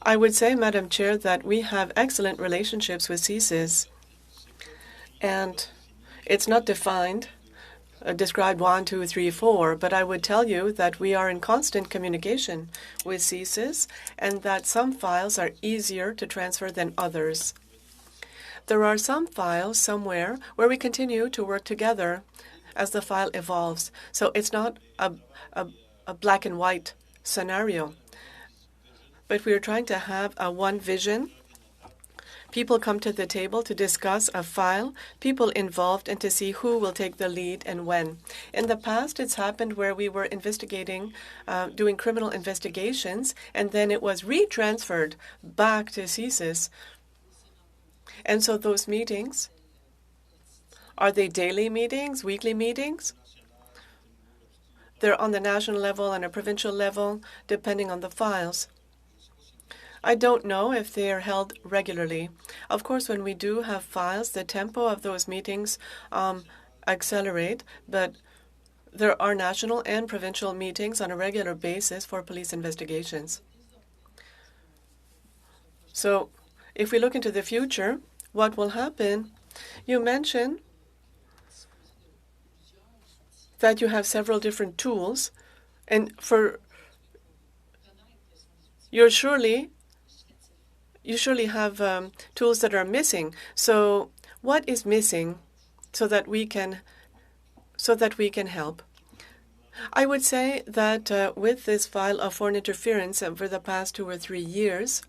I would say, Madam Chair, that we have excellent relationships with CSIS, and it's not defined, described 1, 2, 3, 4, but I would tell you that we are in constant communication with CSIS and that some files are easier to transfer than others. There are some files somewhere where we continue to work together as the file evolves. So it's not a black and white scenario, but we are trying to have a one vision. People come to the table to discuss a file, people involved, and to see who will take the lead and when. In the past, it's happened where we were investigating, doing criminal investigations, and then it was retransferred back to CSIS. And so those meetings, are they daily meetings, weekly meetings? They're on the national level and a provincial level, depending on the files. I don't know if they are held regularly. Of course, when we do have files, the tempo of those meetings accelerate, but there are national and provincial meetings on a regular basis for police investigations. So if we look into the future, what will happen? You mentioned that you have several different tools, and you surely have tools that are missing. So what is missing so that we can help? I would say that with this file of foreign interference over the past 2 or 3 years,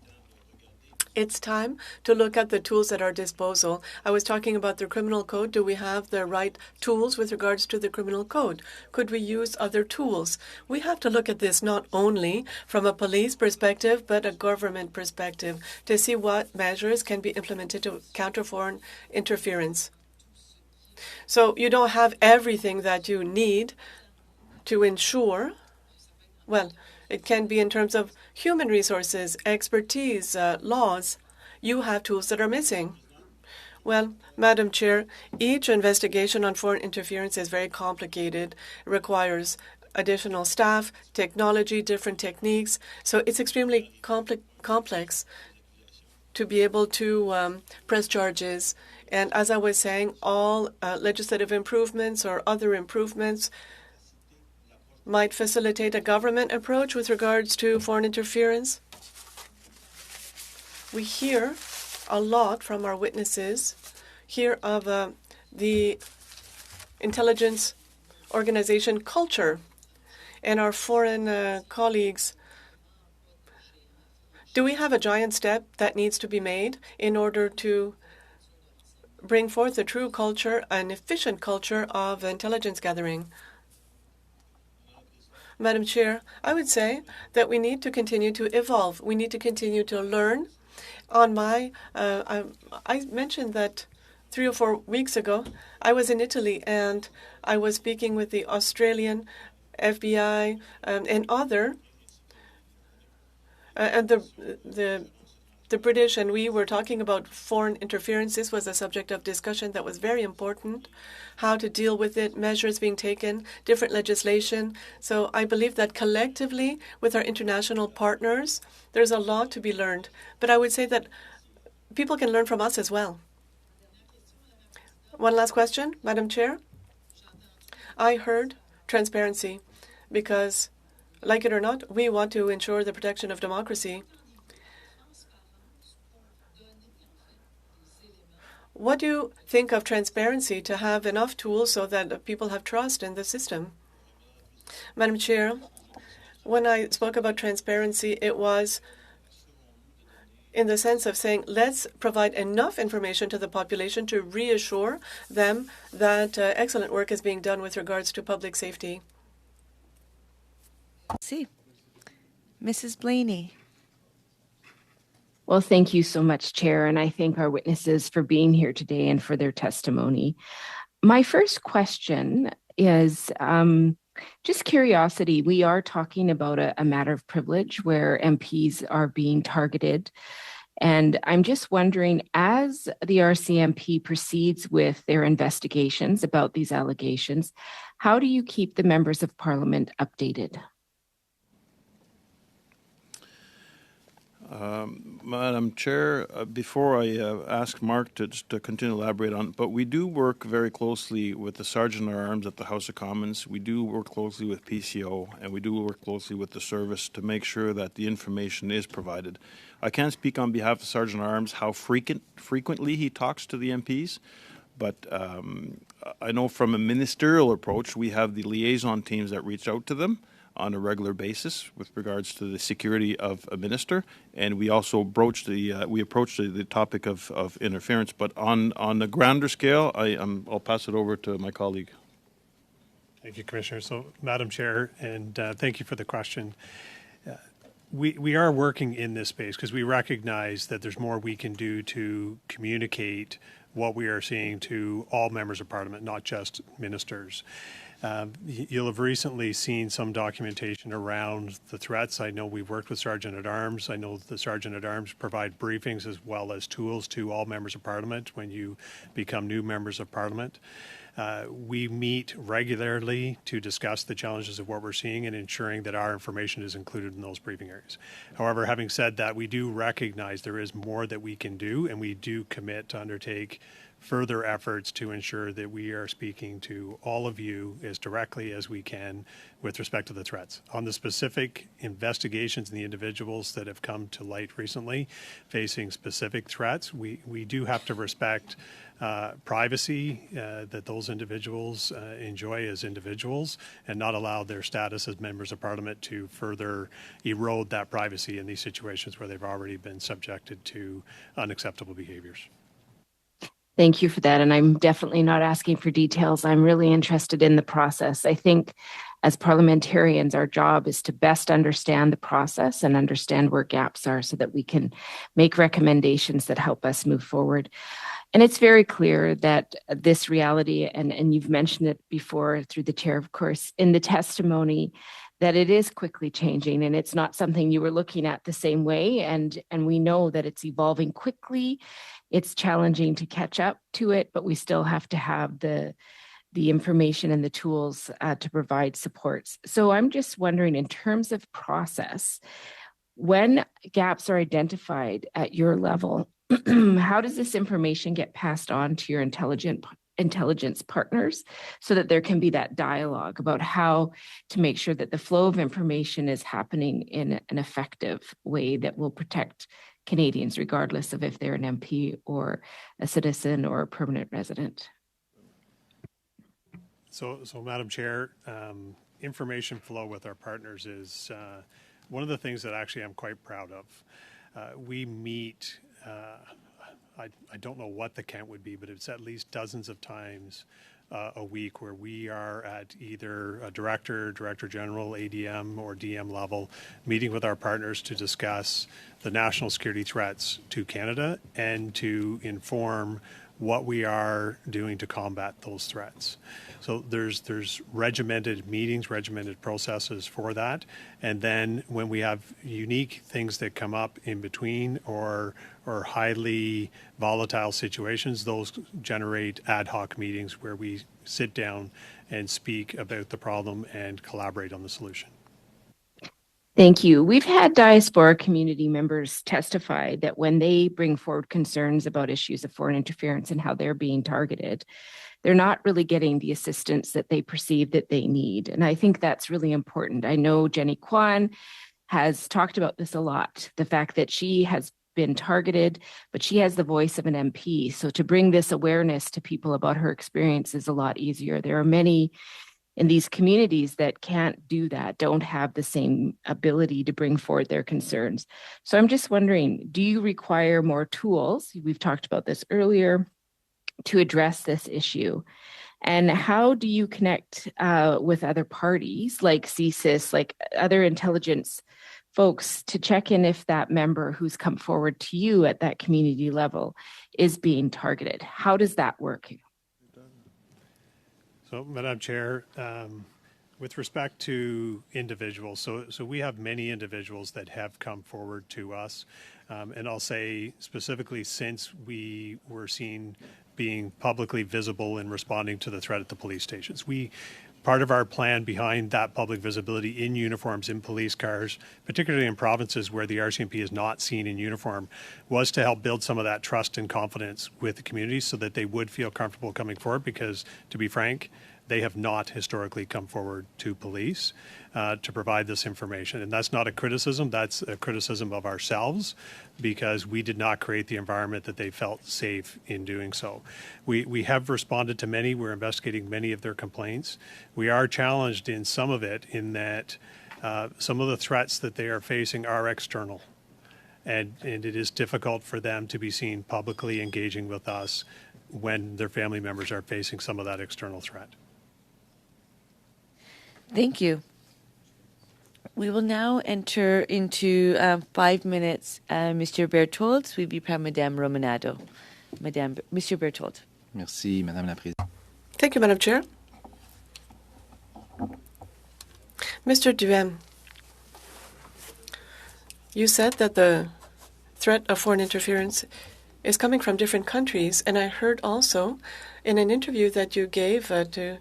it's time to look at the tools at our disposal. I was talking about the criminal code. Do we have the right tools with regards to the criminal code? Could we use other tools? We have to look at this not only from a police perspective, but a government perspective to see what measures can be implemented to counter foreign interference. So you don't have everything that you need to ensure, well, it can be in terms of human resources, expertise, laws. You have tools that are missing. Well, Madam Chair, each investigation on foreign interference is very complicated, requires additional staff, technology, different techniques. So it's extremely complex to be able to press charges. And as I was saying, all legislative improvements or other improvements might facilitate a government approach with regards to foreign interference. We hear a lot from our witnesses here of the intelligence organization culture and our foreign colleagues. Do we have a giant step that needs to be made in order to bring forth a true culture, an efficient culture of intelligence gathering? Madam Chair, I would say that we need to continue to evolve. We need to continue to learn. I mentioned that 3 or 4 weeks ago, I was in Italy and I was speaking with the Australian FBI and other, and the British, and we were talking about foreign interference. This was a subject of discussion that was very important, how to deal with it, measures being taken, different legislation. So I believe that collectively with our international partners, there's a lot to be learned. But I would say that people can learn from us as well. One last question, Madam Chair. I heard transparency because, like it or not, we want to ensure the protection of democracy. What do you think of transparency to have enough tools so that people have trust in the system? Madam Chair, when I spoke about transparency, it was in the sense of saying, let's provide enough information to the population to reassure them that excellent work is being done with regards to public safety. See, Mrs. Blaney. Well, thank you so much, Chair, and I thank our witnesses for being here today and for their testimony. My first question is just curiosity. We are talking about a matter of privilege where MPs are being targeted. And I'm just wondering, as the RCMP proceeds with their investigations about these allegations, how do you keep the members of Parliament updated? Madam Chair, before I ask Mark to just to continue to elaborate on, but we do work very closely with the Sergeant at Arms at the House of Commons. We do work closely with PCO, and we do work closely with the service to make sure that the information is provided. I can't speak on behalf of Sergeant at Arms how frequently he talks to the MPs, but I know from a ministerial approach, we have the liaison teams that reach out to them on a regular basis with regards to the security of a minister, and we also approach the topic of interference. But on a grander scale, I'll pass it over to my colleague. Thank you, Commissioner. So, Madam Chair, and thank you for the question. We are working in this space because we recognize that there's more we can do to communicate what we are seeing to all members of Parliament, not just ministers. You'll have recently seen some documentation around the threats. I know we've worked with Sergeant at Arms. I know the Sergeant at Arms provide briefings as well as tools to all members of Parliament when you become new members of Parliament. We meet regularly to discuss the challenges of what we're seeing and ensuring that our information is included in those briefing areas. However, having said that, we do recognize there is more that we can do, and we do commit to undertake further efforts to ensure that we are speaking to all of you as directly as we can with respect to the threats. On the specific investigations and the individuals that have come to light recently facing specific threats, we do have to respect privacy that those individuals enjoy as individuals and not allow their status as members of Parliament to further erode that privacy in these situations where they've already been subjected to unacceptable behaviors. Thank you for that. And I'm definitely not asking for details. I'm really interested in the process. I think as parliamentarians, our job is to best understand the process and understand where gaps are so that we can make recommendations that help us move forward. And it's very clear that this reality, and you've mentioned it before through the chair, of course, in the testimony, that it is quickly changing and it's not something you were looking at the same way. And we know that it's evolving quickly. It's challenging to catch up to it, but we still have to have the information and the tools to provide supports. So I'm just wondering, in terms of process, when gaps are identified at your level, how does this information get passed on to your intelligence partners so that there can be that dialogue about how to make sure that the flow of information is happening in an effective way that will protect Canadians, regardless of if they're an MP or a citizen or a permanent resident? So Madam Chair, information flow with our partners is one of the things that actually I'm quite proud of. We meet, I don't know what the count would be, but it's at least dozens of times a week where we are at either a director general, ADM, or DM level, meeting with our partners to discuss the national security threats to Canada and to inform what we are doing to combat those threats. So there's regimented meetings, regimented processes for that. And then when we have unique things that come up in between or highly volatile situations, those generate ad hoc meetings where we sit down and speak about the problem and collaborate on the solution. Thank you. We've had diaspora community members testify that when they bring forward concerns about issues of foreign interference and how they're being targeted, they're not really getting the assistance that they perceive that they need. And I think that's really important. I know Jenny Kwan has talked about this a lot, the fact that she has been targeted, but she has the voice of an MP. So to bring this awareness to people about her experience is a lot easier. There are many in these communities that can't do that, don't have the same ability to bring forward their concerns. So I'm just wondering, do you require more tools? We've talked about this earlier to address this issue. And how do you connect with other parties like CSIS, like other intelligence folks to check in if that member who's come forward to you at that community level is being targeted? How does that work? So, Madam Chair, with respect to individuals, so we have many individuals that have come forward to us, and I'll say specifically since we were seen being publicly visible in responding to the threat at the police stations. part of our plan behind that public visibility in uniforms, in police cars, particularly in provinces where the RCMP is not seen in uniform, was to help build some of that trust and confidence with the community so that they would feel comfortable coming forward because, to be frank, they have not historically come forward to police to provide this information. And that's not a criticism, that's a criticism of ourselves because we did not create the environment that they felt safe in doing so. We have responded to many, we're investigating many of their complaints. We are challenged in some of it in that some of the threats that they are facing are external. And it is difficult for them to be seen publicly engaging with us when their family members are facing some of that external threat. Thank you. We will now enter into 5 minutes. Mr. Berthold, suivi par Madame Romanado. Monsieur Berthold. Merci, Madame la Présidente. Thank you, Madam Chair. Mr. Duhem, you said that the threat of foreign interference is coming from different countries, and I heard also in an interview that you gave to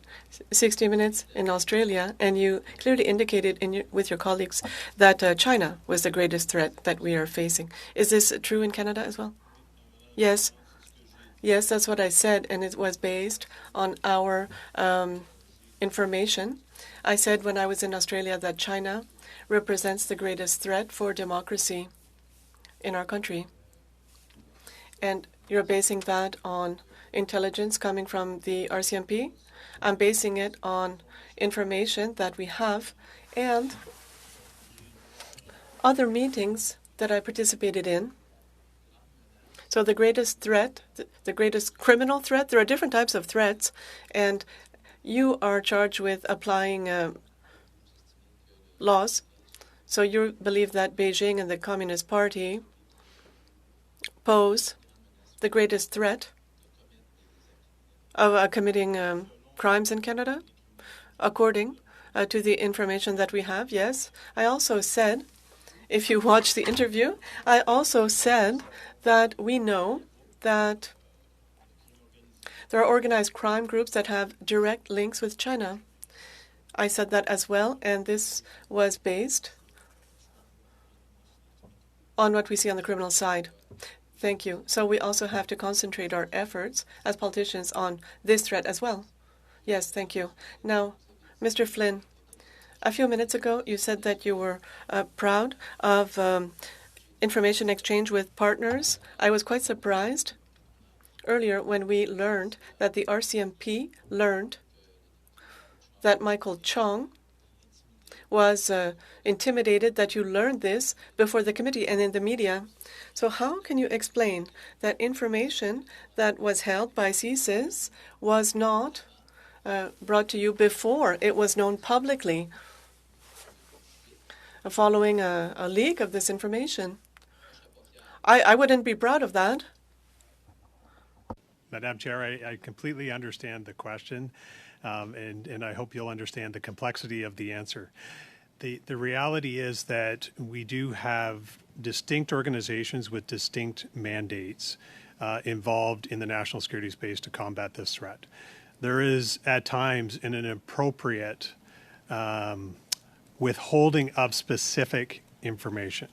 60 Minutes in Australia, and you clearly indicated with your colleagues that China was the greatest threat that we are facing. Is this true in Canada as well? Yes. Yes, that's what I said, and it was based on our information. I said when I was in Australia that China represents the greatest threat for democracy in our country. And you're basing that on intelligence coming from the RCMP. I'm basing it on information that we have and other meetings that I participated in. So the greatest threat, the greatest criminal threat, there are different types of threats, and you are charged with applying laws. So you believe that Beijing and the Communist Party pose the greatest threat of committing crimes in Canada, according to the information that we have, yes. I also said, if you watch the interview, I also said that we know that there are organized crime groups that have direct links with China. I said that as well, and this was based on what we see on the criminal side. Thank you. So we also have to concentrate our efforts as politicians on this threat as well. Yes, thank you. Now, Mr. Flynn, a few minutes ago you said that you were proud of information exchange with partners. I was quite surprised earlier when we learned that the RCMP learned that Michael Chong was intimidated, that you learned this before the committee and in the media. So how can you explain that information that was held by CSIS was not brought to you before it was known publicly following a leak of this information? I wouldn't be proud of that. Madam Chair, I completely understand the question, and I hope you'll understand the complexity of the answer. The reality is that we do have distinct organizations with distinct mandates involved in the national security space to combat this threat. There is, at times, an inappropriate withholding of specific information.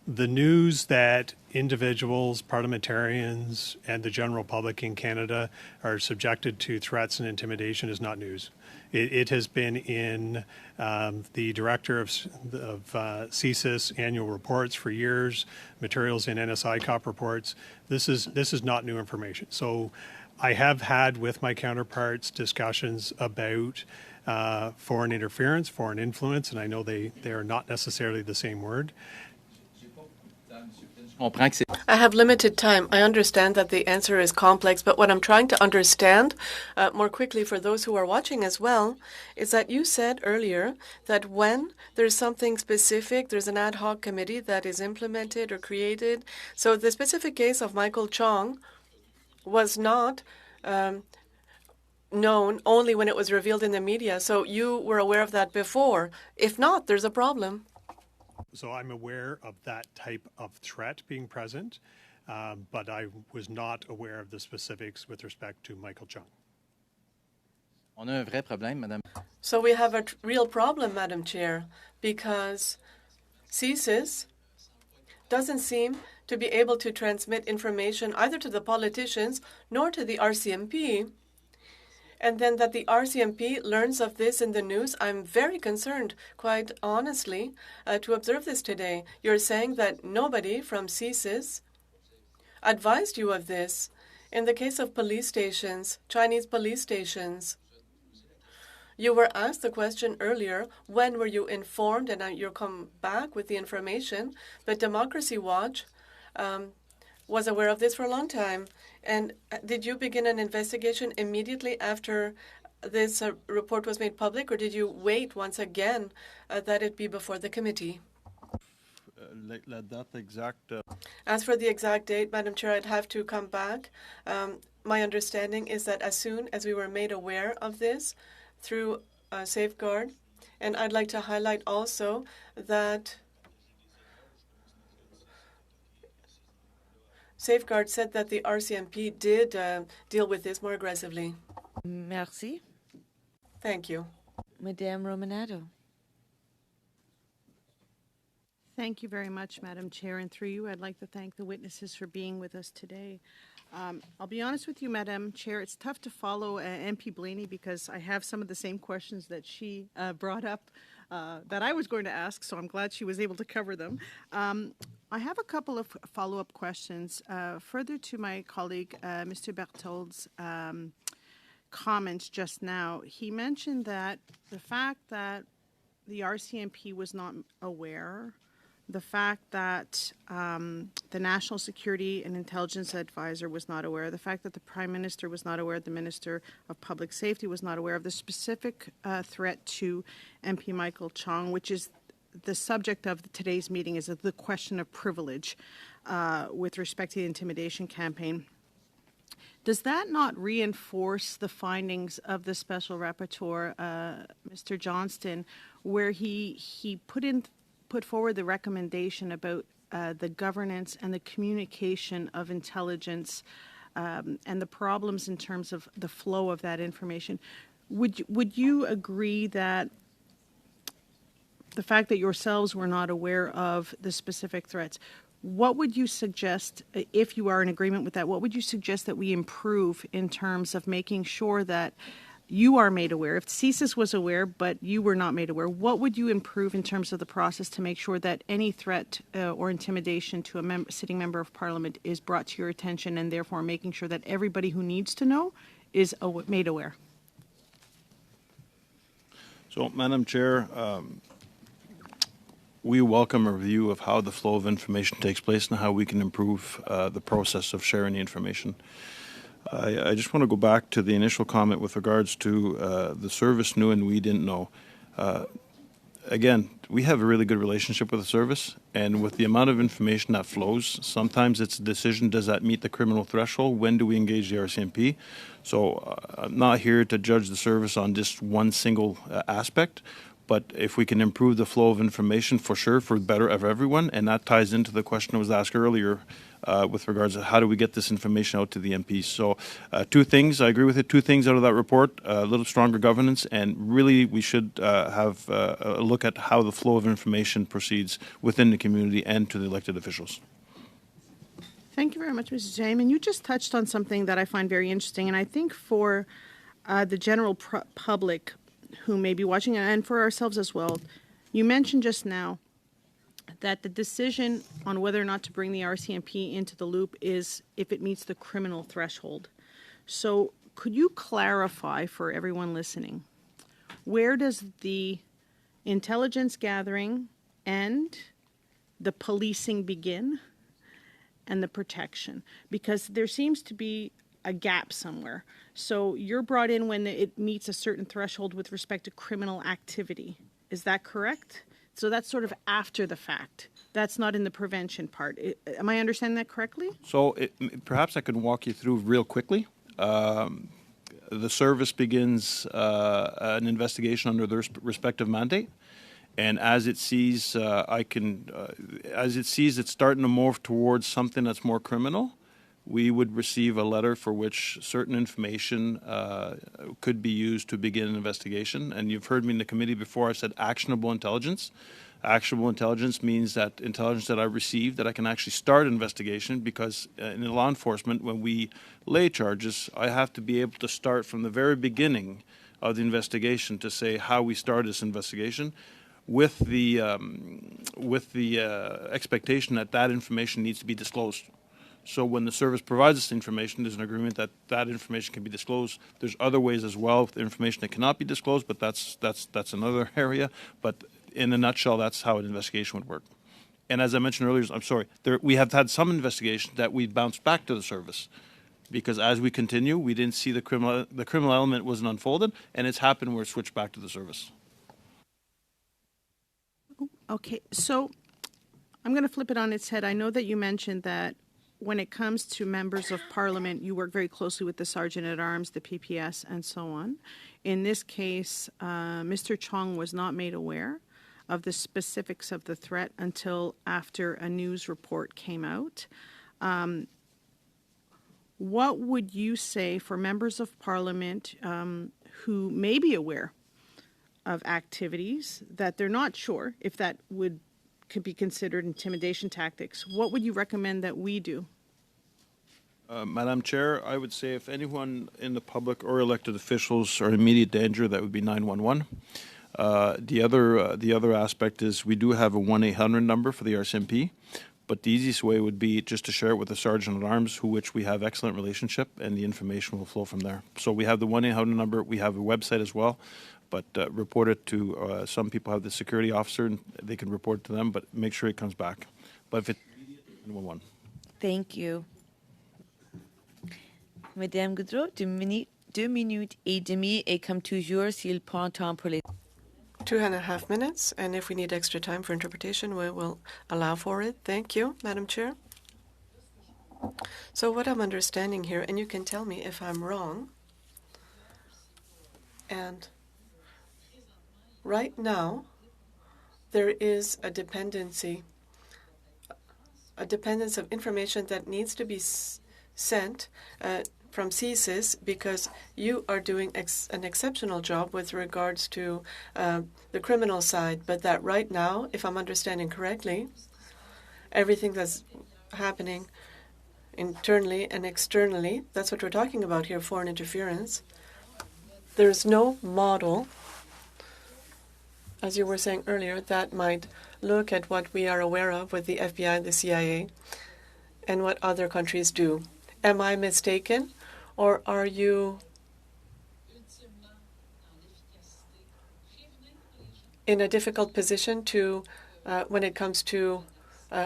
The news that individuals, parliamentarians, and the general public in Canada are subjected to threats and intimidation is not news. It has been in the director of CSIS annual reports for years, materials in NSI COP reports. This is not new information. So I have had with my counterparts discussions about foreign interference, foreign influence, and I know they are not necessarily the same word. I have limited time. I understand that the answer is complex, but what I'm trying to understand more quickly for those who are watching as well is that you said earlier that when there's something specific, there's an ad hoc committee that is implemented or created. So the specific case of Michael Chong was not known only when it was revealed in the media. So you were aware of that before. If not, there's a problem. So I'm aware of that type of threat being present, but I was not aware of the specifics with respect to Michael Chung. On a un vrai problème, Madame. So we have a real problem, Madam Chair, because CSIS doesn't seem to be able to transmit information either to the politicians nor to the RCMP. And then that the RCMP learns of this in the news, I'm very concerned, quite honestly, to observe this today. You're saying that nobody from CSIS advised you of this. In the case of police stations, Chinese police stations, you were asked the question earlier, when were you informed? And you'll come back with the information. But Democracy Watch was aware of this for a long time. And did you begin an investigation immediately after this report was made public, or did you wait once again that it be before the committee? As for the exact date, Madam Chair, I'd have to come back. My understanding is that as soon as we were made aware of this through Safeguard, and I'd like to highlight also that Safeguard said that the RCMP did deal with this more aggressively. Merci. Thank you. Madame Romanado. Thank you very much, Madam Chair. And through you, I'd like to thank the witnesses for being with us today. I'll be honest with you, Madam Chair, it's tough to follow MP Blaney because I have some of the same questions that she brought up that I was going to ask, so I'm glad she was able to cover them. I have a couple of follow-up questions. Further to my colleague, Mr. Berthold's comments just now, he mentioned that the fact that the RCMP was not aware, the fact that the National Security and Intelligence Advisor was not aware, the fact that the Prime Minister was not aware, the Minister of Public Safety was not aware of the specific threat to MP Michael Chong, which is the subject of today's meeting, is the question of privilege with respect to the intimidation campaign. Does that not reinforce the findings of the Special Rapporteur, Mr. Johnston, where he put forward the recommendation about the governance and the communication of intelligence and the problems in terms of the flow of that information? Would you agree that the fact that yourselves were not aware of the specific threats, what would you suggest, if you are in agreement with that, what would you suggest that we improve in terms of making sure that you are made aware? If CSIS was aware, but you were not made aware, what would you improve in terms of the process to make sure that any threat or intimidation to a sitting member of Parliament is brought to your attention, and therefore making sure that everybody who needs to know is made aware? So, Madam Chair, we welcome a review of how the flow of information takes place and how we can improve the process of sharing the information. I just want to go back to the initial comment with regards to the service knew and we didn't know. Again, we have a really good relationship with the service, and with the amount of information that flows, sometimes it's a decision, does that meet the criminal threshold? When do we engage the RCMP? So I'm not here to judge the service on just one single aspect, but if we can improve the flow of information, for sure, for the better of everyone, and that ties into the question that was asked earlier with regards to how do we get this information out to the MPs. So two things, I agree with it, two things out of that report, a little stronger governance, and really we should have a look at how the flow of information proceeds within the community and to the elected officials. Thank you very much, Mr. James. And you just touched on something that I find very interesting, and I think for the general public who may be watching, and for ourselves as well, you mentioned just now that the decision on whether or not to bring the RCMP into the loop is if it meets the criminal threshold. So could you clarify for everyone listening, where does the intelligence gathering end, the policing begin, and the protection? Because there seems to be a gap somewhere. So you're brought in when it meets a certain threshold with respect to criminal activity. Is that correct? So that's sort of after the fact. That's not in the prevention part. Am I understanding that correctly? So perhaps I could walk you through real quickly. The service begins an investigation under their respective mandate, and as it sees, as it sees it's starting to morph towards something that's more criminal, we would receive a letter for which certain information could be used to begin an investigation. And you've heard me in the committee before, I said actionable intelligence. Actionable intelligence means that intelligence that I received that I can actually start an investigation, because in law enforcement, when we lay charges, I have to be able to start from the very beginning of the investigation to say how we started this investigation, with the expectation that that information needs to be disclosed. So when the service provides us information, there's an agreement that that information can be disclosed. There's other ways as well, with information that cannot be disclosed, but that's another area. But in a nutshell, that's how an investigation would work. And as I mentioned earlier, I'm sorry, we have had some investigations that we bounced back to the service, because as we continue, we didn't see the criminal element wasn't unfolded, and it's happened where it switched back to the service. Okay, so I'm going to flip it on its head. I know that you mentioned that when it comes to members of parliament, you work very closely with the Sergeant-at-Arms, the PPS, and so on. In this case, Mr. Chong was not made aware of the specifics of the threat until after a news report came out. What would you say for members of parliament who may be aware of activities that they're not sure if that could be considered intimidation tactics? What would you recommend that we do? Madam Chair, I would say if anyone in the public or elected officials are in immediate danger, that would be 911. The other aspect is we do have a 1-800 number for the RCMP, but the easiest way would be just to share it with the Sergeant-at-Arms, which we have excellent relationship, and the information will flow from there. So we have the 1-800 number. We have a website as well, but report it to some people have the security officer, and they can report it to them, but make sure it comes back. But if it's immediate, 911. Thank you. Madame Gaudreau, 2 minutes et demie, et comme toujours, s'il prend temps pour les... 2.5 minutes, and if we need extra time for interpretation, we will allow for it. Thank you, Madam Chair. So what I'm understanding here, and you can tell me if I'm wrong, and right now there is a dependence of information that needs to be sent from CSIS, because you are doing an exceptional job with regards to the criminal side, but that right now, if I'm understanding correctly, everything that's happening internally and externally, that's what we're talking about here, foreign interference. There's no model, as you were saying earlier, that might look at what we are aware of with the FBI, the CIA, and what other countries do. Am I mistaken, or are you in a difficult position to, when it comes to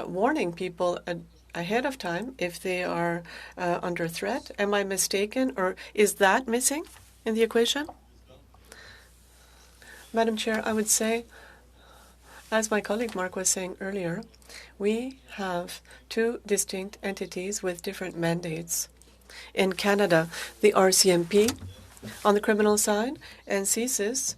warning people ahead of time if they are under threat? Am I mistaken, or is that missing in the equation? Madam Chair, I would say, as my colleague Mark was saying earlier, we have two distinct entities with different mandates. In Canada, the RCMP on the criminal side and CSIS.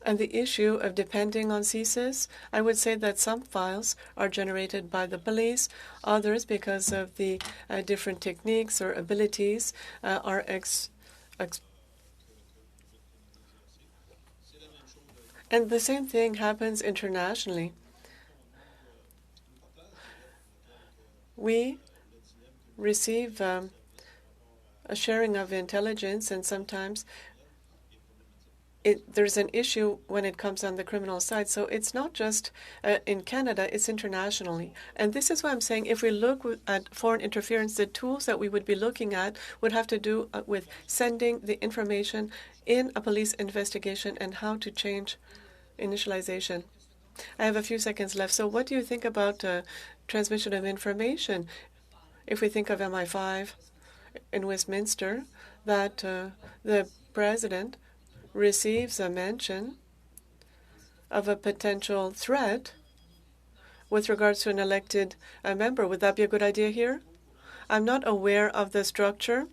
And the issue of depending on CSIS, I would say that some files are generated by the police, others, because of the different techniques or abilities, are and the same thing happens internationally. We receive a sharing of intelligence, and sometimes there's an issue when it comes on the criminal side. So it's not just in Canada, it's internationally. And this is why I'm saying if we look at foreign interference, the tools that we would be looking at would have to do with sending the information in a police investigation and how to change initialization. I have a few seconds left. So what do you think about transmission of information? If we think of MI5 in Westminster, that the president receives a mention of a potential threat with regards to an elected member. Would that be a good idea here? I'm not aware of the structure,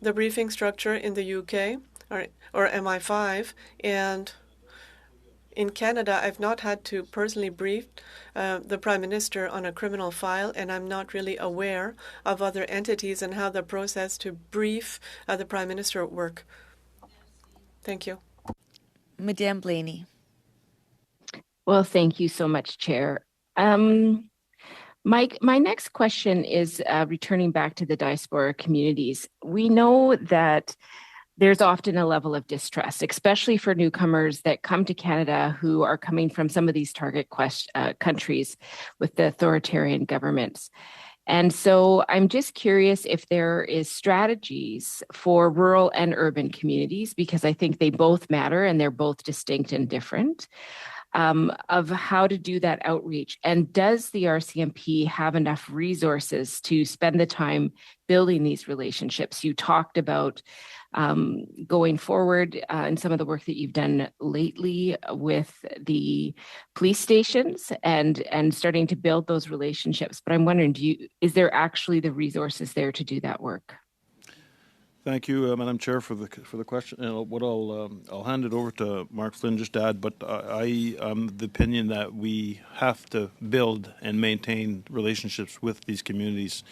the briefing structure in the UK or MI5, and In Canada, I've not had to personally brief the Prime Minister on a criminal file, and I'm not really aware of other entities and how the process to brief the Prime Minister work. Thank you. Madame Blaney. Well, thank you so much, Chair. My next question is returning back to the diaspora communities. We know that there's often a level of distrust, especially for newcomers that come to Canada who are coming from some of these target countries with the authoritarian governments. And so I'm just curious if there is strategies for rural and urban communities, because I think they both matter and they're both distinct and different, of how to do that outreach. And does the RCMP have enough resources to spend the time building these relationships? You talked about going forward in some of the work that you've done lately with the police stations and starting to build those relationships. But I'm wondering, is there actually the resources there to do that work? Thank you, Madam Chair, for the question. I'll hand it over to Mark Flynn just to add, but I am the opinion that we have to build and maintain relationships with these communities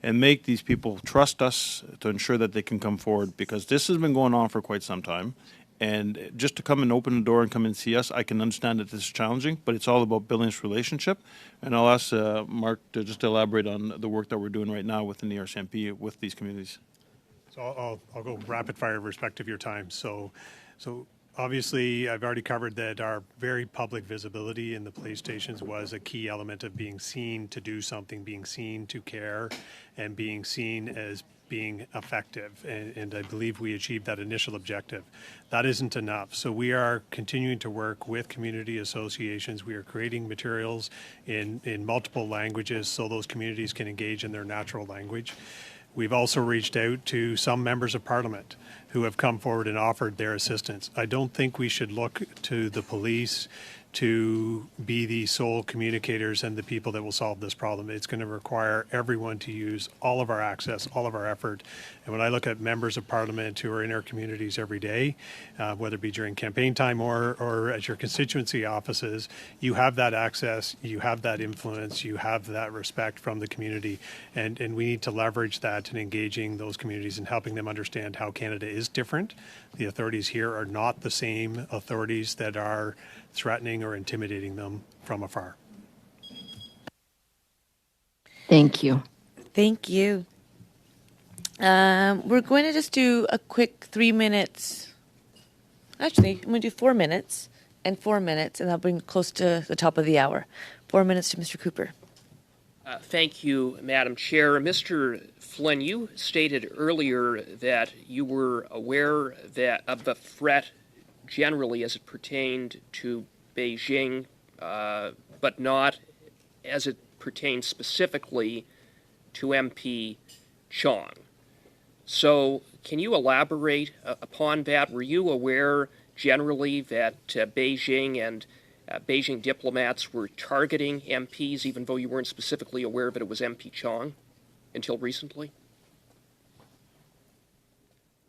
and make these people trust us to ensure that they can come forward, because this has been going on for quite some time. And just to come and open the door and come and see us, I can understand that this is challenging, but it's all about building this relationship. And I'll ask Mark to just elaborate on the work that we're doing right now within the RCMP with these communities. So I'll go rapid fire respect of your time. So obviously I've already covered that our very public visibility in the police stations was a key element of being seen to do something, being seen to care, and being seen as being effective. And I believe we achieved that initial objective. That isn't enough. So we are continuing to work with community associations. We are creating materials in multiple languages so those communities can engage in their natural language. We've also reached out to some members of Parliament who have come forward and offered their assistance. I don't think we should look to the police to be the sole communicators and the people that will solve this problem. It's going to require everyone to use all of our access, all of our effort. And when I look at members of Parliament who are in our communities every day, whether it be during campaign time or at your constituency offices, you have that access, you have that influence, you have that respect from the community. And we need to leverage that in engaging those communities and helping them understand how Canada is different. The authorities here are not the same authorities that are threatening or intimidating them from afar. Thank you. Thank you. We're going to just do a quick 3 minutes. Actually, I'm going to do 4 minutes and 4 minutes, and that'll bring close to the top of the hour. 4 minutes to Mr. Cooper. Thank you, Madam Chair. Mr. Flynn, you stated earlier that you were aware that of the threat generally as it pertained to Beijing, but not as it pertains specifically to MP Chong. So can you elaborate upon that? Were you aware generally that Beijing and Beijing diplomats were targeting MPs, even though you weren't specifically aware that it was MP Chong until recently?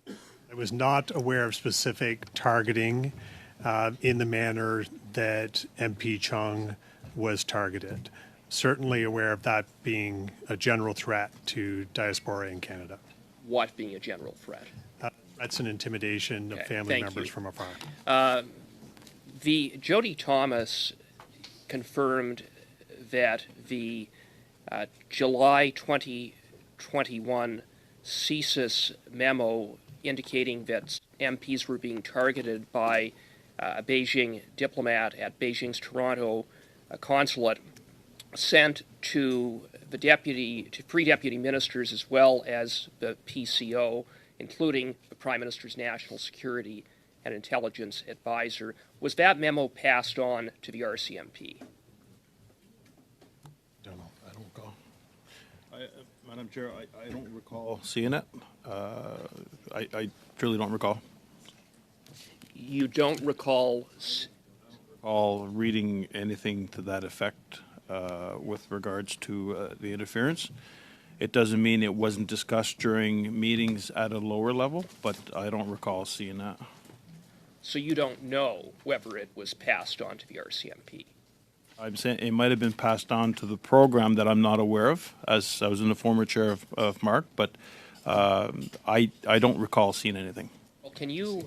I was not aware of specific targeting in the manner that MP Chong was targeted. Certainly aware of that being a general threat to diaspora in Canada. What being a general threat? Threats and intimidation of family members from afar. The Jody Thomas confirmed that the July 2021 CSIS memo indicating that MPs were being targeted by a Beijing diplomat at Beijing's Toronto consulate sent to the three deputy ministers as well as the PCO, including the Prime Minister's National Security and Intelligence Advisor. Was that memo passed on to the RCMP? Don't know. I don't recall. Madam Chair, I don't recall seeing it. I truly don't recall. You don't recall? All reading anything to that effect with regards to the interference. It doesn't mean it wasn't discussed during meetings at a lower level, but I don't recall seeing that. So you don't know whether it was passed on to the RCMP. I'm saying it might have been passed on to the program that I'm not aware of, as I was in the former chair of Mark, but I don't recall seeing anything. Well, can you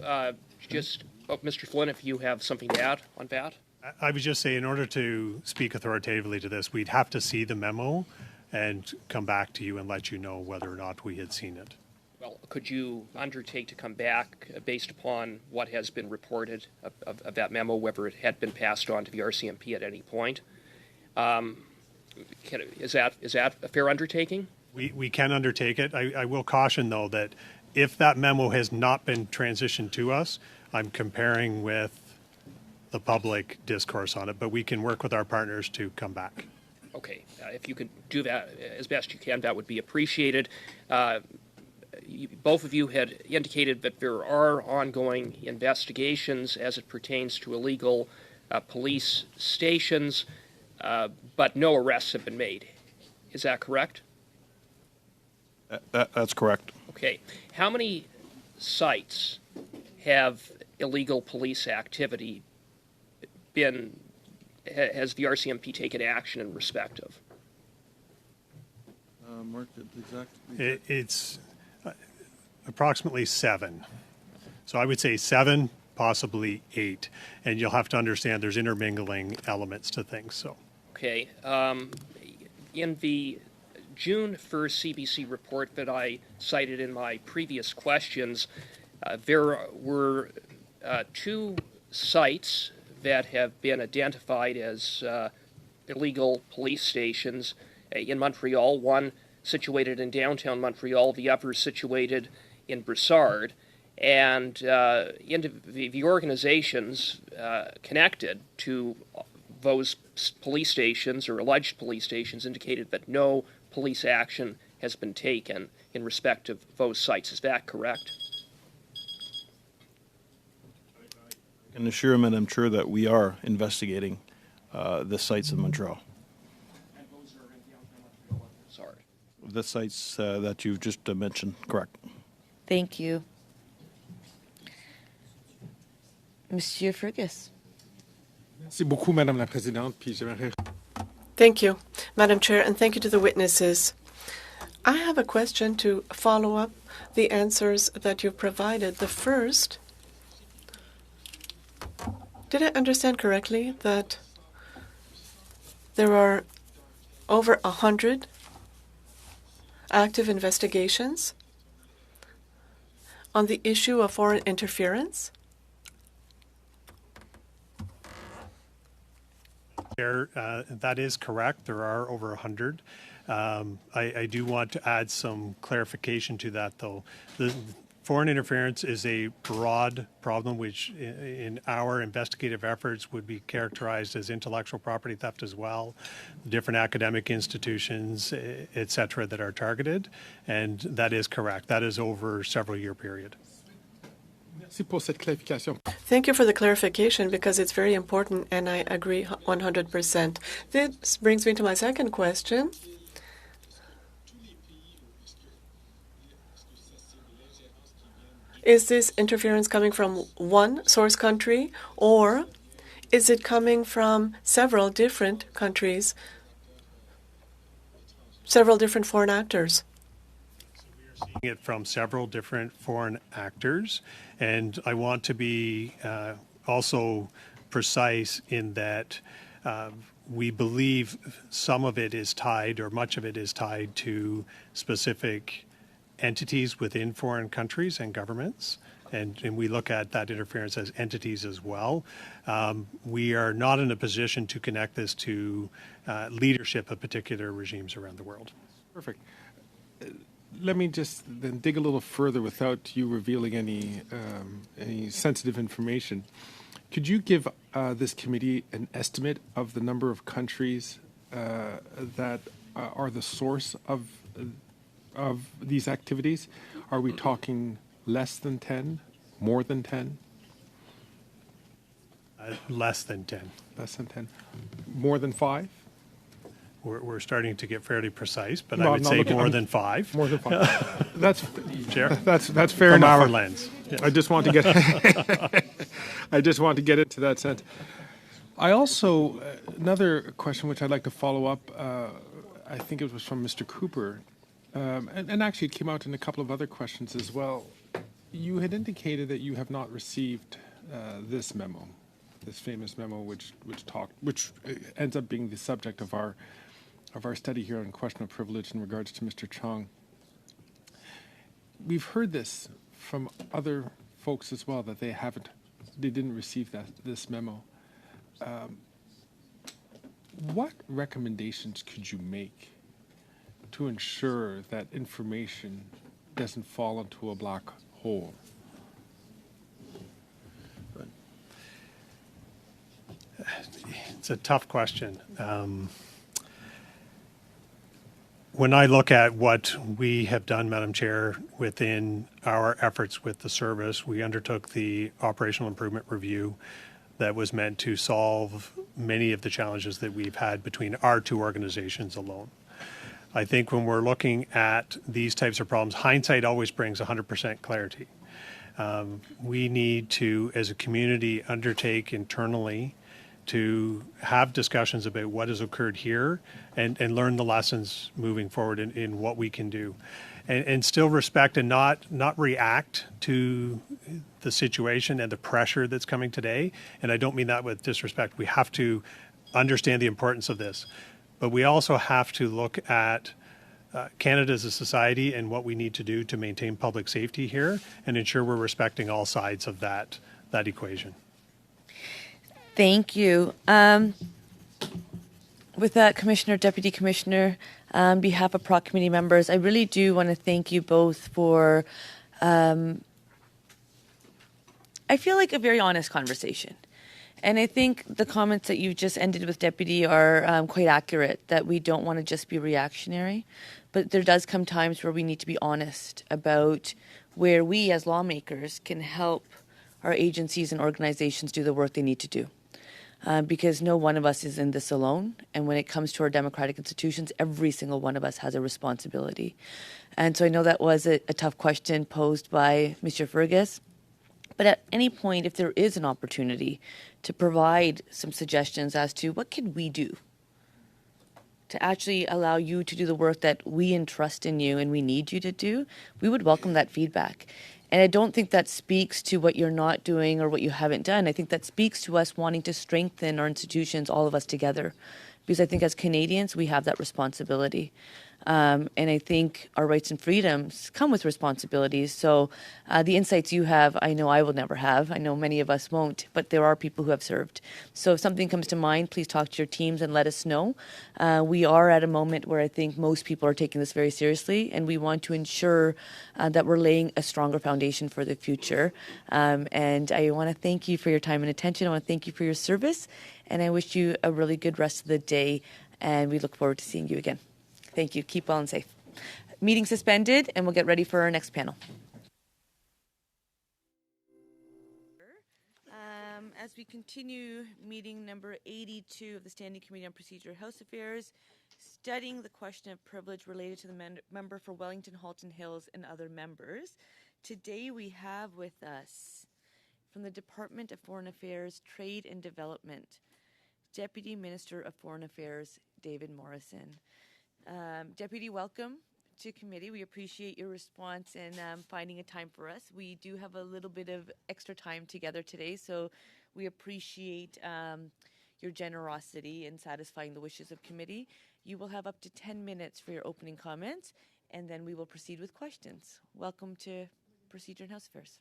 Mr. Flynn, if you have something to add on that? I would just say, in order to speak authoritatively to this, we'd have to see the memo and come back to you and let you know whether or not we had seen it. Well, could you undertake to come back based upon what has been reported of that memo, whether it had been passed on to the RCMP at any point? Is that a fair undertaking? We can undertake it. I will caution, though, that if that memo has not been transitioned to us, I'm comparing with the public discourse on it, but we can work with our partners to come back. Okay, if you could do that as best you can, that would be appreciated. Both of you had indicated that there are ongoing investigations as it pertains to illegal police stations, but no arrests have been made. Is that correct? That's correct. Okay. How many sites have illegal police activity has the RCMP taken action in respect of? Mark, the exact. It's approximately 7. So I would say 7, possibly 8. And you'll have to understand there's intermingling elements to things. So. Okay. In the June 1st CBC report that I cited in my previous questions, there were 2 sites that have been identified as illegal police stations in Montreal, one situated in downtown Montreal, the other situated in Brossard. And the organizations connected to those police stations or alleged police stations indicated that no police action has been taken in respect of those sites. Is that correct? I can assure Madam Chair that we are investigating the sites in Montreal. And those are in downtown Montreal and Brossard. The sites that you've just mentioned, correct. Thank you. Monsieur Fergus. Merci beaucoup, Madame la Présidente. Puis j'aimerais... Thank you, Madam Chair, and thank you to the witnesses. I have a question to follow up the answers that you've provided. The first, did I understand correctly that there are over 100 active investigations on the issue of foreign interference? That is correct. There are over 100. I do want to add some clarification to that, though. The foreign interference is a broad problem, which in our investigative efforts would be characterized as intellectual property theft as well, different academic institutions, et cetera, that are targeted. And that is correct. That is over a several-year period. Thank you for the clarification because it's very important and I agree 100%. This brings me to my second question. Is this interference coming from one source country or is it coming from several different countries, several different foreign actors? Seeing it from several different foreign actors, and I want to be also precise in that we believe some of it is tied, or much of it is tied to specific entities within foreign countries and governments, and we look at that interference as entities as well. We are not in a position to connect this to leadership of particular regimes around the world. Perfect. Let me just then dig a little further without you revealing any sensitive information. Could you give this committee an estimate of the number of countries that are the source of these activities? Are we talking less than 10, more than 10? Less than 10. Less than 10. More than 5? We're starting to get fairly precise, but I would say more than 5. More than 5. That's Chair? That's fair From enough. our lens. Yes. I just want to get I just want to get into that sense. I also, another question which I'd like to follow up, I think it was from Mr. Cooper, and actually it came out in a couple of other questions as well. You had indicated that you have not received this memo, this famous memo which ends up being the subject of our study here on question of privilege in regards to Mr. Chong. We've heard this from other folks as well, that they didn't receive this memo. What recommendations could you make to ensure that information doesn't fall into a black hole? It's a tough question. When I look at what we have done, Madam Chair, within our efforts with the service, we undertook the operational improvement review that was meant to solve many of the challenges that we've had between our two organizations alone. I think when we're looking at these types of problems, hindsight always brings 100% clarity. We need to, as a community, undertake internally to have discussions about what has occurred here and learn the lessons moving forward in what we can do. And still respect and not react to the situation and the pressure that's coming today. And I don't mean that with disrespect. We have to understand the importance of this. But we also have to look at Canada as a society and what we need to do to maintain public safety here and ensure we're respecting all sides of that equation. Thank you. With that, Commissioner, Deputy Commissioner, on behalf of PROC committee members, I really do want to thank you both for, I feel like, a very honest conversation. And I think the comments that you just ended with, Deputy, are quite accurate, that we don't want to just be reactionary. But there does come times where we need to be honest about where we as lawmakers can help our agencies and organizations do the work they need to do. Because no one of us is in this alone. And when it comes to our democratic institutions, every single one of us has a responsibility. And so I know that was a tough question posed by Mr. Fergus. But at any point, if there is an opportunity to provide some suggestions as to what can we do to actually allow you to do the work that we entrust in you and we need you to do, we would welcome that feedback. And I don't think that speaks to what you're not doing or what you haven't done. I think that speaks to us wanting to strengthen our institutions, all of us together. Because I think as Canadians, we have that responsibility. And I think our rights and freedoms come with responsibilities. So the insights you have, I know I will never have. I know many of us won't, but there are people who have served. So if something comes to mind, please talk to your teams and let us know. We are at a moment where I think most people are taking this very seriously, and we want to ensure that we're laying a stronger foundation for the future. And I want to thank you for your time and attention. I want to thank you for your service, and I wish you a really good rest of the day, and we look forward to seeing you again. Thank you. Keep well and safe. Meeting suspended, and we'll get ready for our next panel. As we continue meeting number 82 of the Standing Committee on Procedure and House Affairs, studying the question of privilege related to the member for Wellington, Halton Hills, and other members. Today we have with us, from the Department of Foreign Affairs, Trade and Development, Deputy Minister of Foreign Affairs, David Morrison. Deputy, welcome to committee. We appreciate your response and finding a time for us. We do have a little bit of extra time together today, so we appreciate your generosity in satisfying the wishes of committee. You will have up to 10 minutes for your opening comments, and then we will proceed with questions. Welcome to Procedure and House Affairs.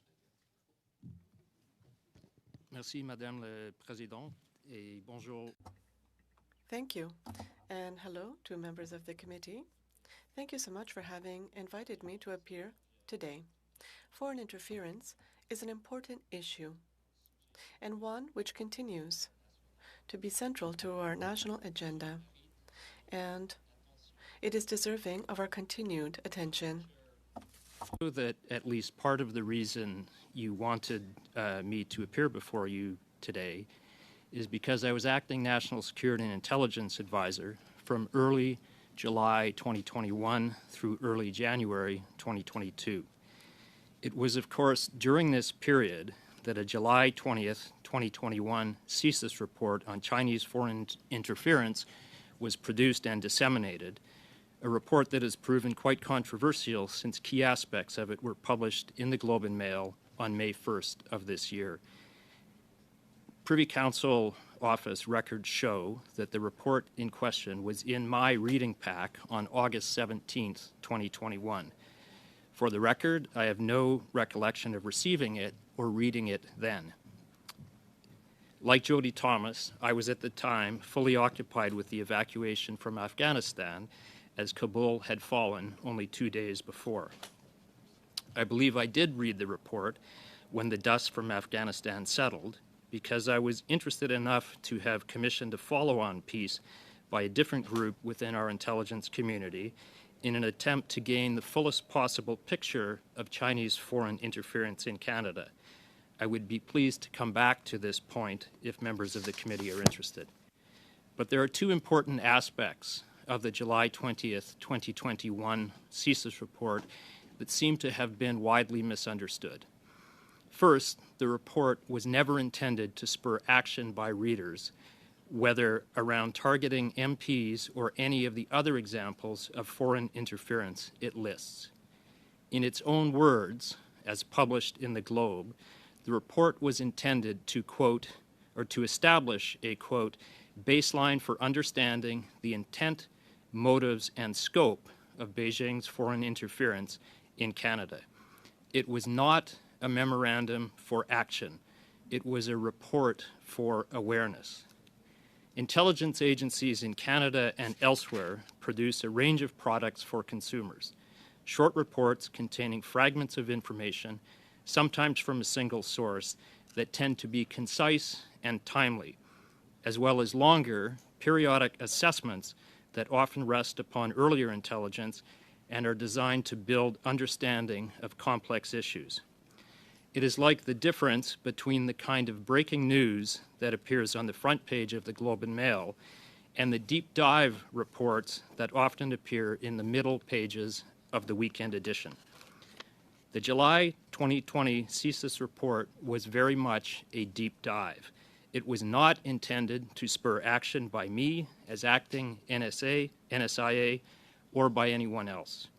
Merci, Madame la Présidente, et bonjour. Thank you, and hello to members of the committee. Thank you so much for having invited me to appear today. Foreign interference is an important issue, and one which continues to be central to our national agenda, and it is deserving of our continued attention. I know that at least part of the reason you wanted me to appear before you today is because I was acting National Security and Intelligence Advisor from early July 2021 through early January 2022. It was, of course, during this period that a July 20th, 2021 CSIS report on Chinese foreign interference was produced and disseminated, a report that has proven quite controversial since key aspects of it were published in the Globe and Mail on May 1st of this year. Privy Council Office records show that the report in question was in my reading pack on August 17th, 2021. For the record, I have no recollection of receiving it or reading it then. Like Jody Thomas, I was at the time fully occupied with the evacuation from Afghanistan, as Kabul had fallen only 2 days before. I believe I did read the report when the dust from Afghanistan settled, because I was interested enough to have commissioned a follow-on piece by a different group within our intelligence community in an attempt to gain the fullest possible picture of Chinese foreign interference in Canada. I would be pleased to come back to this point if members of the committee are interested. But there are two important aspects of the July 20th, 2021 CSIS report that seem to have been widely misunderstood. First, the report was never intended to spur action by readers, whether around targeting MPs or any of the other examples of foreign interference it lists. In its own words, as published in the Globe, the report was intended to, quote, or to establish a, quote, baseline for understanding the intent, motives, and scope of Beijing's foreign interference in Canada. It was not a memorandum for action. It was a report for awareness. Intelligence agencies in Canada and elsewhere produce a range of products for consumers. Short reports containing fragments of information, sometimes from a single source, that tend to be concise and timely, as well as longer, periodic assessments that often rest upon earlier intelligence and are designed to build understanding of complex issues. It is like the difference between the kind of breaking news that appears on the front page of the Globe and Mail and the deep dive reports that often appear in the middle pages of the weekend edition. The July 2020 CSIS report was very much a deep dive. It was not intended to spur action by me as acting NSIA, or by anyone else.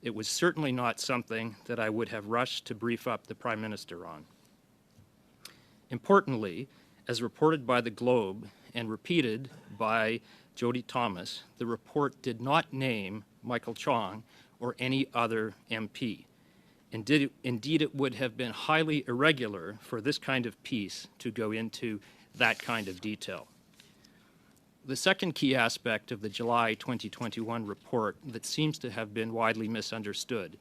It was certainly not something that I would have rushed to brief up the Prime Minister on. Importantly, as reported by the Globe and repeated by Jody Thomas, the report did not name Michael Chong or any other MP. Indeed, it would have been highly irregular for this kind of piece to go into that kind of detail. The second key aspect of the July 2021 report that seems to have been widely misunderstood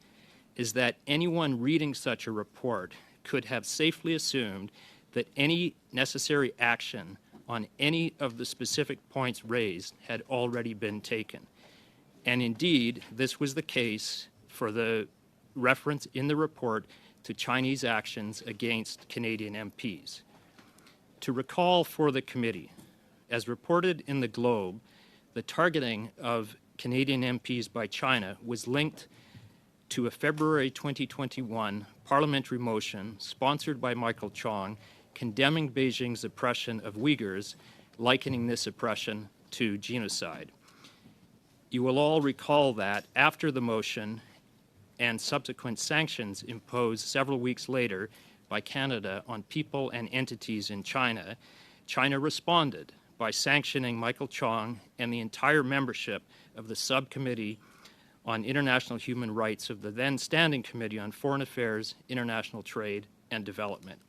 is that anyone reading such a report could have safely assumed that any necessary action on any of the specific points raised had already been taken. And indeed, this was the case for the reference in the report to Chinese actions against Canadian MPs. To recall for the committee, as reported in the Globe, the targeting of Canadian MPs by China was linked to a February 2021 parliamentary motion sponsored by Michael Chong condemning Beijing's oppression of Uyghurs, likening this oppression to genocide. You will all recall that after the motion and subsequent sanctions imposed several weeks later by Canada on people and entities in China, China responded by sanctioning Michael Chong and the entire membership of the Subcommittee on International Human Rights of the then Standing Committee on Foreign Affairs, International Trade, and Development.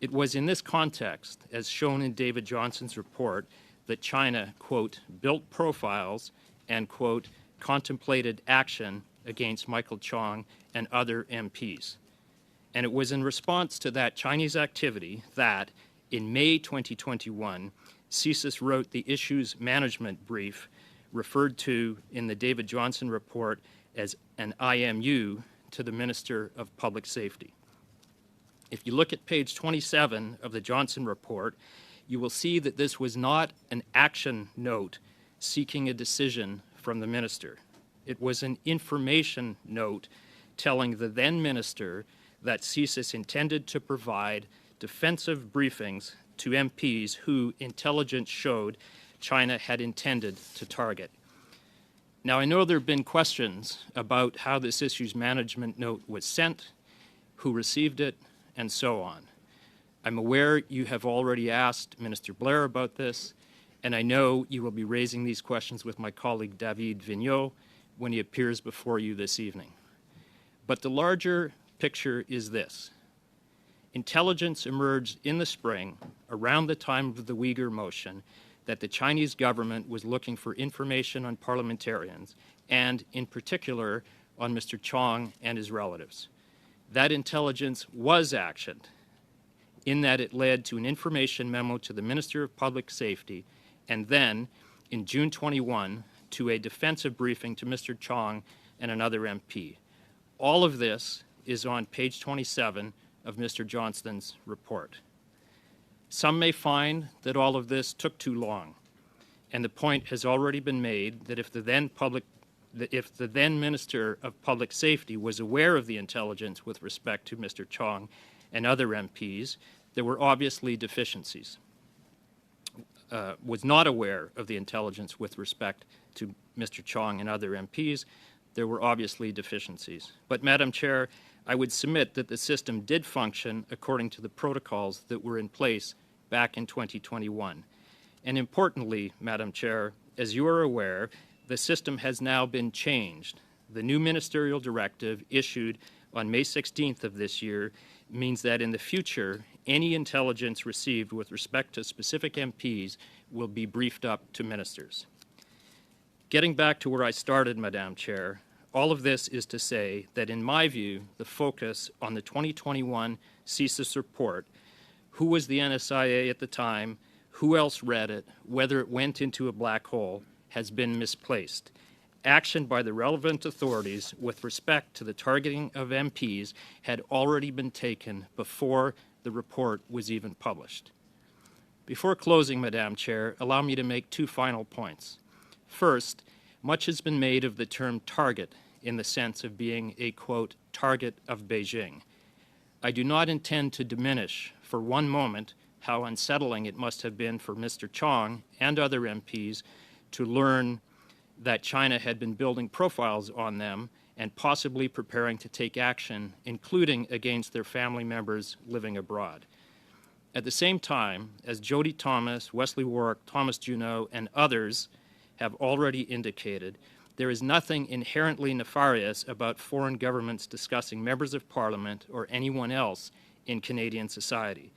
It was in this context, as shown in David Johnson's report, that China, quote, built profiles and, quote, contemplated action against Michael Chong and other MPs. And it was in response to that Chinese activity that, in May 2021, CSIS wrote the issues management brief referred to in the David Johnson report as an IMU to the Minister of Public Safety. If you look at page 27 of the Johnson report, you will see that this was not an action note seeking a decision from the minister. It was an information note telling the then minister that CSIS intended to provide defensive briefings to MPs who intelligence showed China had intended to target. Now, I know there have been questions about how this issues management note was sent, who received it, and so on. I'm aware you have already asked Minister Blair about this, and I know you will be raising these questions with my colleague David Vigneault when he appears before you this evening. But the larger picture is this. Intelligence emerged in the spring, around the time of the Uyghur motion, that the Chinese government was looking for information on parliamentarians, and in particular on Mr. Chong and his relatives. That intelligence was actioned, in that it led to an information memo to the Minister of Public Safety, and then, in June 21, to a defensive briefing to Mr. Chong and another MP. All of this is on page 27 of Mr. Johnston's report. Some may find that all of this took too long, and the point has already been made that if the then Minister of Public Safety was aware of the intelligence with respect to Mr. Chong and other MPs, there were obviously deficiencies. Was not aware of the intelligence with respect to Mr. Chong and other MPs, there were obviously deficiencies. But, Madam Chair, I would submit that the system did function according to the protocols that were in place back in 2021. And importantly, Madam Chair, as you are aware, the system has now been changed. The new ministerial directive issued on May 16th of this year means that in the future, any intelligence received with respect to specific MPs will be briefed up to ministers. Getting back to where I started, Madam Chair, all of this is to say that in my view, the focus on the 2021 CSIS report, who was the NSIA at the time, who else read it, whether it went into a black hole, has been misplaced. Action by the relevant authorities with respect to the targeting of MPs had already been taken before the report was even published. Before closing, Madam Chair, allow me to make two final points. First, much has been made of the term target in the sense of being a, quote, target of Beijing. I do not intend to diminish for one moment how unsettling it must have been for Mr. Chong and other MPs to learn that China had been building profiles on them and possibly preparing to take action, including against their family members living abroad. At the same time, as Jody Thomas, Wesley Warwick, Thomas Junot, and others have already indicated, there is nothing inherently nefarious about foreign governments discussing members of Parliament or anyone else in Canadian society.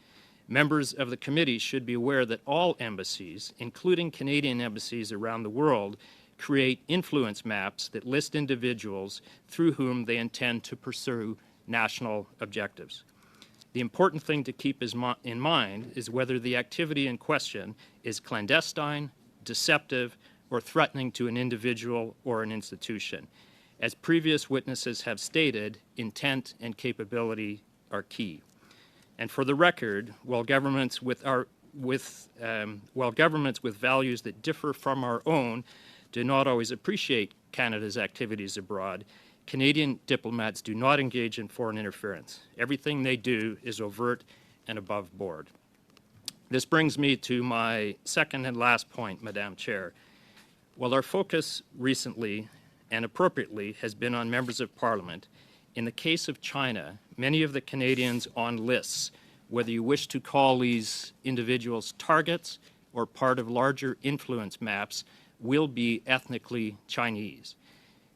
Members of the committee should be aware that all embassies, including Canadian embassies around the world, create influence maps that list individuals through whom they intend to pursue national objectives. The important thing to keep in mind is whether the activity in question is clandestine, deceptive, or threatening to an individual or an institution. As previous witnesses have stated, intent and capability are key. And for the record, while governments with values that differ from our own do not always appreciate Canada's activities abroad, Canadian diplomats do not engage in foreign interference. Everything they do is overt and above board. This brings me to my second and last point, Madam Chair. While our focus recently and appropriately has been on members of Parliament, in the case of China, many of the Canadians on lists, whether you wish to call these individuals targets or part of larger influence maps, will be ethnically Chinese.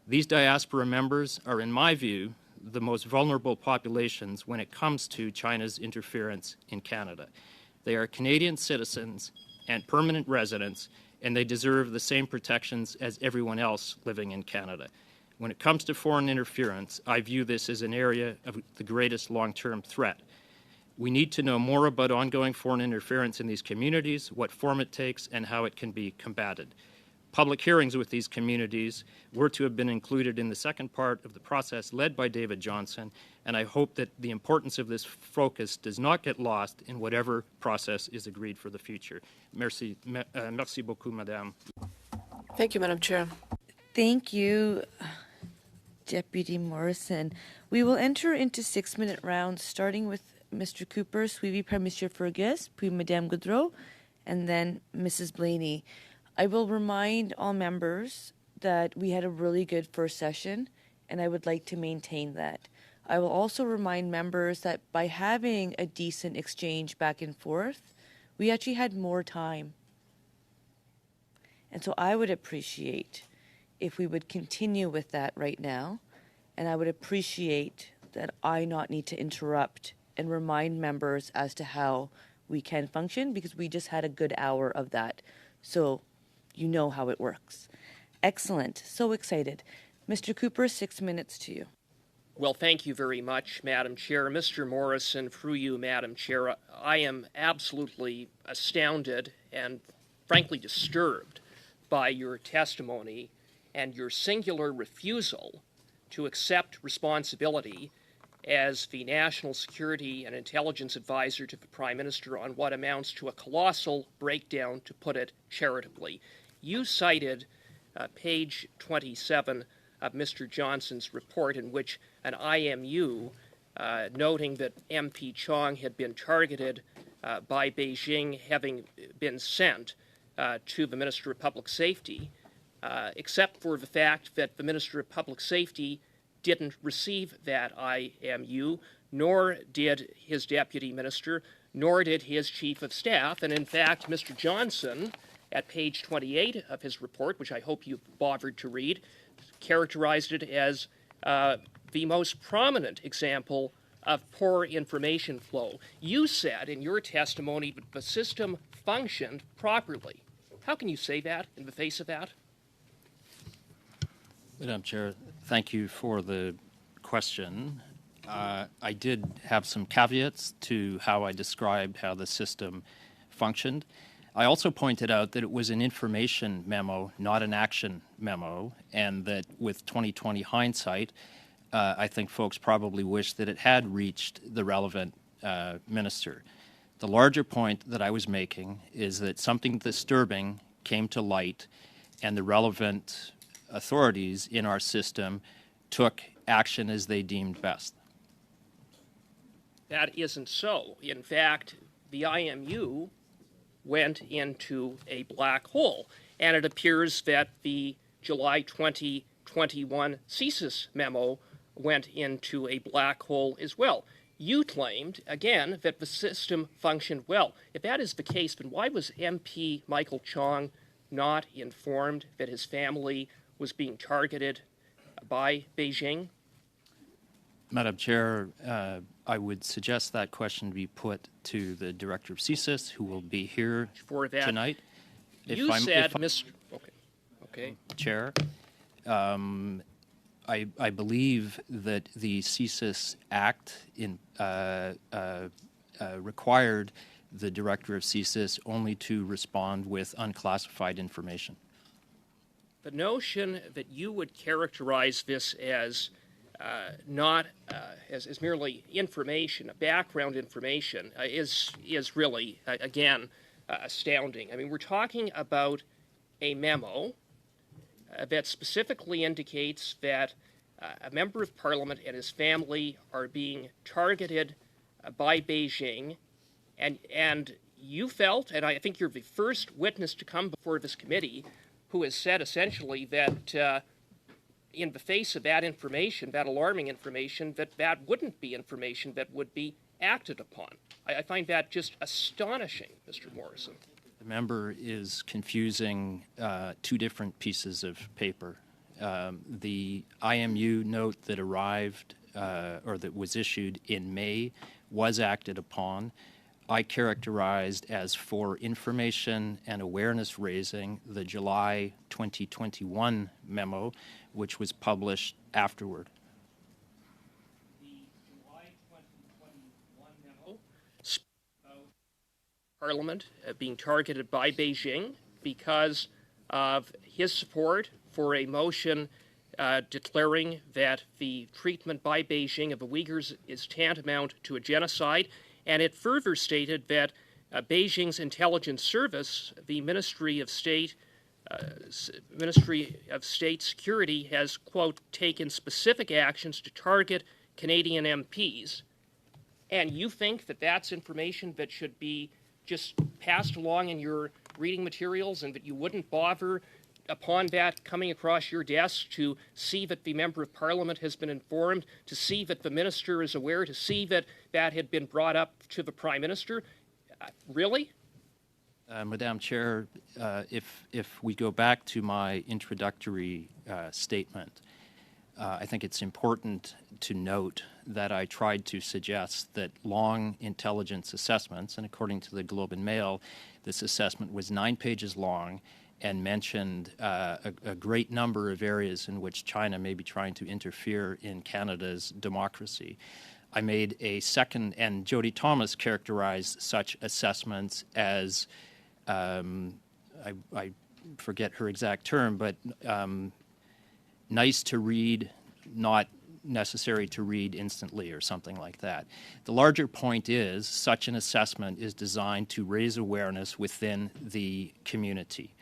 These diaspora members are, in my view, the most vulnerable populations when it comes to China's interference in Canada. They are Canadian citizens and permanent residents, and they deserve the same protections as everyone else living in Canada. When it comes to foreign interference, I view this as an area of the greatest long-term threat. We need to know more about ongoing foreign interference in these communities, what form it takes, and how it can be combated. Public hearings with these communities were to have been included in the second part of the process led by David Johnson, and I hope that the importance of this focus does not get lost in whatever process is agreed for the future. Merci beaucoup, Madame. Thank you, Madam Chair. Thank you. Deputy Morrison. We will enter into 6-minute rounds, starting with Mr. Cooper, suivi par Monsieur Fergus, puis Madame Gaudreau, and then Mrs. Blaney. I will remind all members that we had a really good first session, and I would like to maintain that. I will also remind members that by having a decent exchange back and forth, we actually had more time. And so I would appreciate if we would continue with that right now, and I would appreciate that I not need to interrupt and remind members as to how we can function, because we just had a good hour of that. So you know how it works. Excellent. So excited. Mr. Cooper, 6 minutes to you. Well, thank you very much, Madam Chair. Mr. Morrison, through you, Madam Chair, I am absolutely astounded and frankly disturbed by your testimony and your singular refusal to accept responsibility as the National Security and Intelligence Advisor to the Prime Minister on what amounts to a colossal breakdown, to put it charitably. You cited page 27 of Mr. Johnson's report, in which an IMU noting that MP Chong had been targeted by Beijing, having been sent to the Minister of Public Safety, except for the fact that the Minister of Public Safety didn't receive that IMU, nor did his Deputy Minister, nor did his Chief of Staff. And in fact, Mr. Johnson, at page 28 of his report, which I hope you've bothered to read, characterized it as the most prominent example of poor information flow. You said in your testimony that the system functioned properly. How can you say that in the face of that? Madam Chair, thank you for the question. I did have some caveats to how I described how the system functioned. I also pointed out that it was an information memo, not an action memo, and that with 2020 hindsight, I think folks probably wish that it had reached the relevant minister. The larger point that I was making is that something disturbing came to light, and the relevant authorities in our system took action as they deemed best. That isn't so. In fact, the IMU went into a black hole, and it appears that the July 2021 CSIS memo went into a black hole as well. You claimed, again, that the system functioned well. If that is the case, then why was MP Michael Chong not informed that his family was being targeted by Beijing? Madam Chair, I would suggest that question be put to the Director of CSIS, who will be here For that, tonight. You said, Mr. Okay. Chair, I believe that the CSIS Act required the Director of CSIS only to respond with unclassified information. The notion that you would characterize this as not as merely information, background information, is really, again, astounding. I mean, we're talking about a memo that specifically indicates that a member of Parliament and his family are being targeted by Beijing, and you felt, and I think you're the first witness to come before this committee who has said essentially that in the face of that information, that alarming information, that wouldn't be information that would be acted upon. I find that just astonishing, Mr. Morrison. The member is confusing two different pieces of paper. The IMU note that arrived or that was issued in May was acted upon. I characterized as for information and awareness raising the July 2021 memo, which was published afterward. The July 2021 memo spoke about Parliament being targeted by Beijing because of his support for a motion declaring that the treatment by Beijing of the Uyghurs is tantamount to a genocide. And it further stated that Beijing's intelligence service, the Ministry of State Ministry of State Security has, quote, taken specific actions to target Canadian MPs. And you think that that's information that should be just passed along in your reading materials and that you wouldn't bother upon that coming across your desk to see that the Member of Parliament has been informed, to see that the Minister is aware, to see that that had been brought up to the Prime Minister? Really? Madam Chair, if we go back to my introductory statement, I think it's important to note that I tried to suggest that long intelligence assessments, and according to the Globe and Mail, this assessment was 9 pages long and mentioned a great number of areas in which China may be trying to interfere in Canada's democracy. I made a second, and Jody Thomas characterized such assessments as, I forget her exact term, but nice to read, not necessary to read instantly or something like that. The larger point is such an assessment is designed to raise awareness within the community.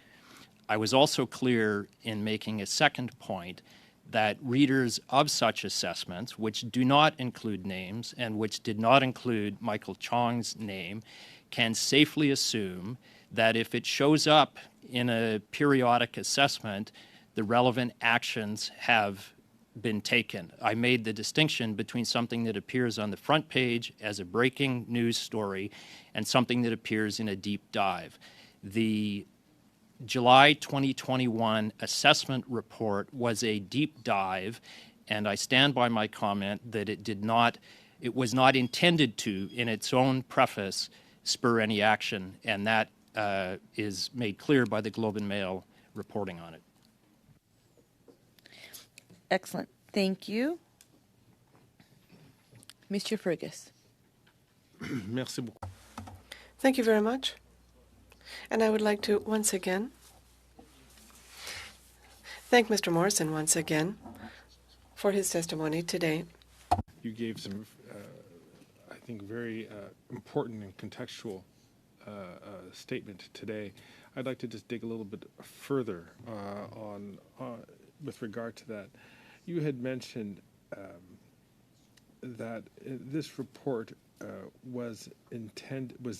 I was also clear in making a second point that readers of such assessments, which do not include names and which did not include Michael Chong's name, can safely assume that if it shows up in a periodic assessment, the relevant actions have been taken. I made the distinction between something that appears on the front page as a breaking news story and something that appears in a deep dive. The July 2021 assessment report was a deep dive, and I stand by my comment that it was not intended to, in its own preface, spur any action, and that is made clear by the Globe and Mail reporting on it. Excellent. Thank you. Mr. Fergus. Merci beaucoup. Thank you very much. And I would like to once again thank Mr. Morrison once again for his testimony today. You gave some, I think, very important and contextual statement today. I'd like to just dig a little bit further on with regard to that. You had mentioned that this report was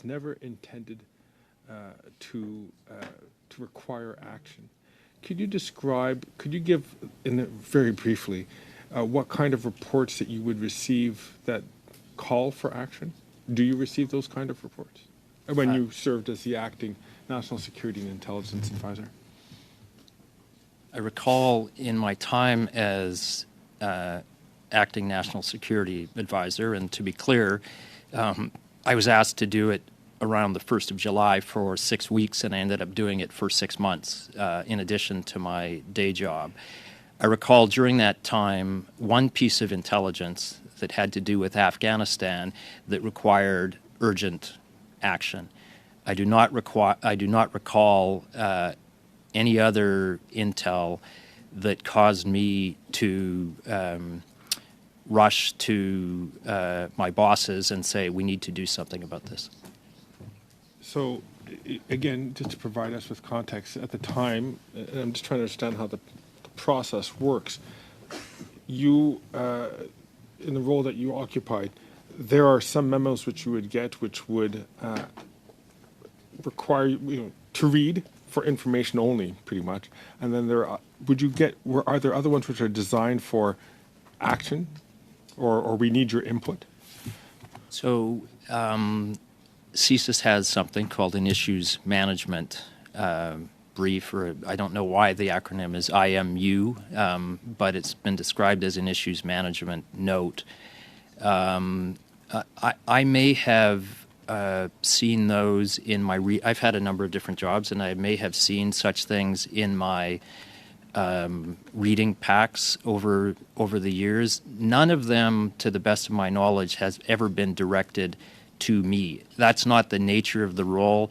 never intended to require action. Could you give, very briefly, what kind of reports that you would receive that call for action? Do you receive those kind of reports when you served as the acting National Security and Intelligence Advisor? I recall in my time as acting National Security Advisor, and to be clear, I was asked to do it around the 1st of July for 6 weeks, and I ended up doing it for 6 months in addition to my day job. I recall during that time one piece of intelligence that had to do with Afghanistan that required urgent action. I do not recall any other intel that caused me to rush to my bosses and say, we need to do something about this. So, again, just to provide us with context, at the time, and I'm just trying to understand how the process works, you, in the role that you occupied, there are some memos which you would get which would require you to read for information only, pretty much, and then are there other ones which are designed for action, or we need your input? So CSIS has something called an issues management brief, or I don't know why the acronym is IMU, but it's been described as an issues management note. I may have seen those in my I've had a number of different jobs, and I may have seen such things in my reading packs over the years. None of them, to the best of my knowledge, has ever been directed to me. That's not the nature of the role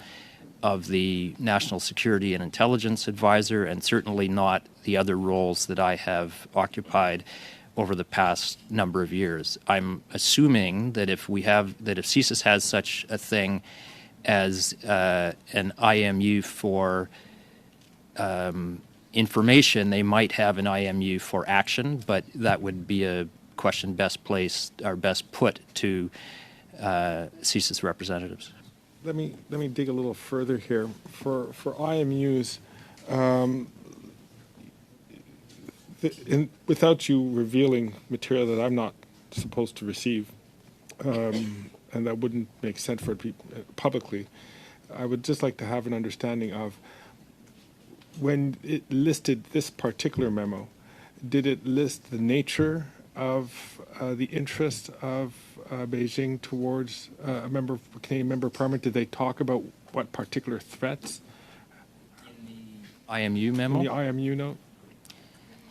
of the National Security and Intelligence Advisor, and certainly not the other roles that I have occupied over the past number of years. I'm assuming that if CSIS has such a thing as an IMU for information, they might have an IMU for action, but that would be a question best placed or best put to CSIS representatives. Let me dig a little further here. For IMUs, without you revealing material that I'm not supposed to receive, and that wouldn't make sense for it to be publicly, I would just like to have an understanding of when it listed this particular memo, did it list the nature of the interest of Beijing towards a Canadian member of Parliament? Did they talk about what particular threats? In the IMU memo? In the IMU note?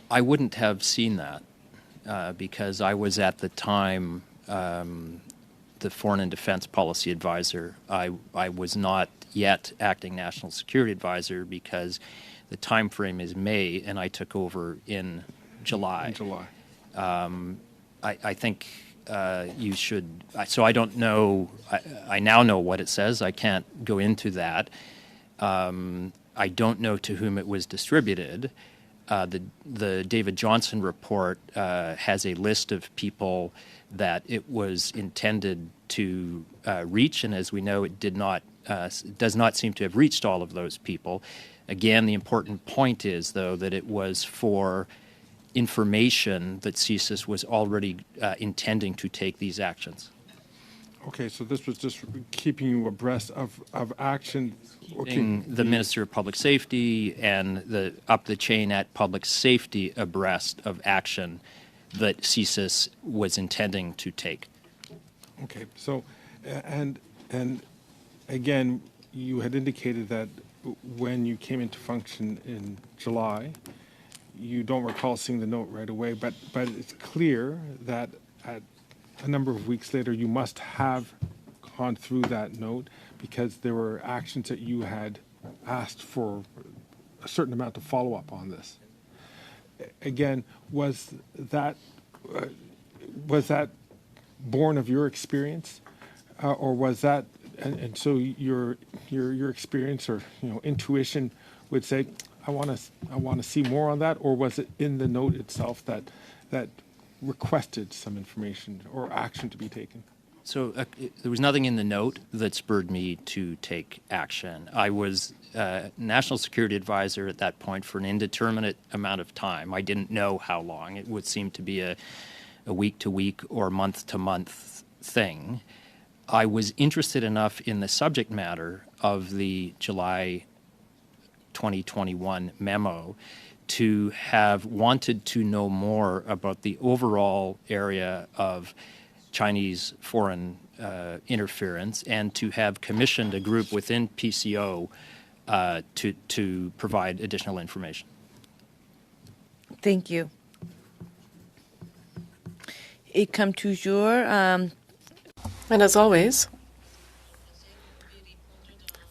I wouldn't have seen that because I was at the time the Foreign and Defense Policy Advisor. I was not yet acting National Security Advisor because the time frame is May and I took over in July. In July. I think you should, so I don't know, I now know what it says. I can't go into that. I don't know to whom it was distributed. The David Johnson report has a list of people that it was intended to reach, and as we know, it does not seem to have reached all of those people. Again, the important point is, though, that it was for information that CSIS was already intending to take these actions. Okay, so this was just keeping you abreast of action. Okay. The Minister of Public Safety and up the chain at Public Safety abreast of action that CSIS was intending to take. Okay, so and again, you had indicated that when you came into function in July, you don't recall seeing the note right away, but it's clear that at a number of weeks later, you must have gone through that note because there were actions that you had asked for a certain amount of follow-up on this. Again, was that born of your experience, or was that, and so your experience or intuition would say, I want to see more on that, or was it in the note itself that requested some information or action to be taken? So there was nothing in the note that spurred me to take action. I was National Security Advisor at that point for an indeterminate amount of time. I didn't know how long. It would seem to be a week-to-week or month-to-month thing. I was interested enough in the subject matter of the July 2021 memo to have wanted to know more about the overall area of Chinese foreign interference and to have commissioned a group within PCO to provide additional information. Thank you. Et comme toujours, and as always,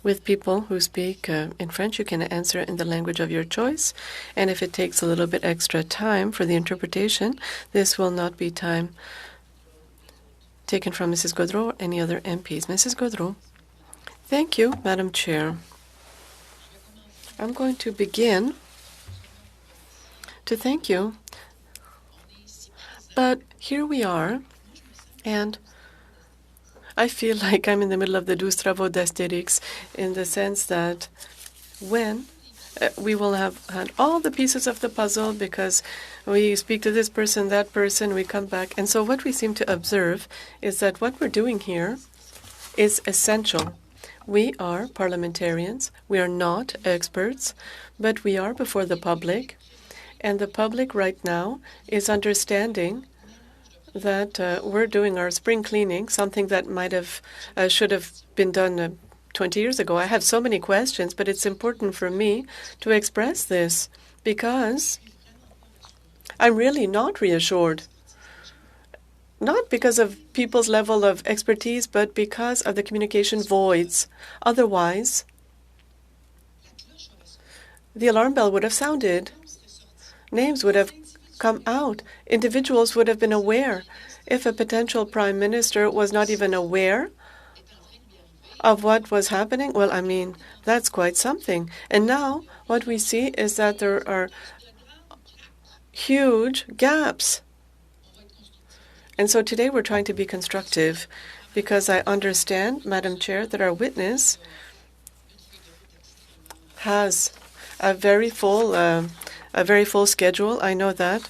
with people who speak in French, you can answer in the language of your choice. And if it takes a little bit extra time for the interpretation, this will not be time taken from Mrs. Gaudreau or any other MPs. Mrs. Gaudreau. Thank you, Madam Chair. I'm going to begin to thank you. But here we are, and I feel like I'm in the middle of the 12 travaux d'Astérix in the sense that when we will have had all the pieces of the puzzle because we speak to this person, that person, we come back. And so what we seem to observe is that what we're doing here is essential. We are parliamentarians. We are not experts, but we are before the public. And the public right now is understanding that we're doing our spring cleaning, something that might have should have been done 20 years ago. I have so many questions, but it's important for me to express this because I'm really not reassured. Not because of people's level of expertise, but because of the communication voids. Otherwise, the alarm bell would have sounded. Names would have come out. Individuals would have been aware. If a potential prime minister was not even aware of what was happening, well, I mean, that's quite something. And now what we see is that there are huge gaps. And so today we're trying to be constructive because I understand, Madam Chair, that our witness has a very full schedule. I know that.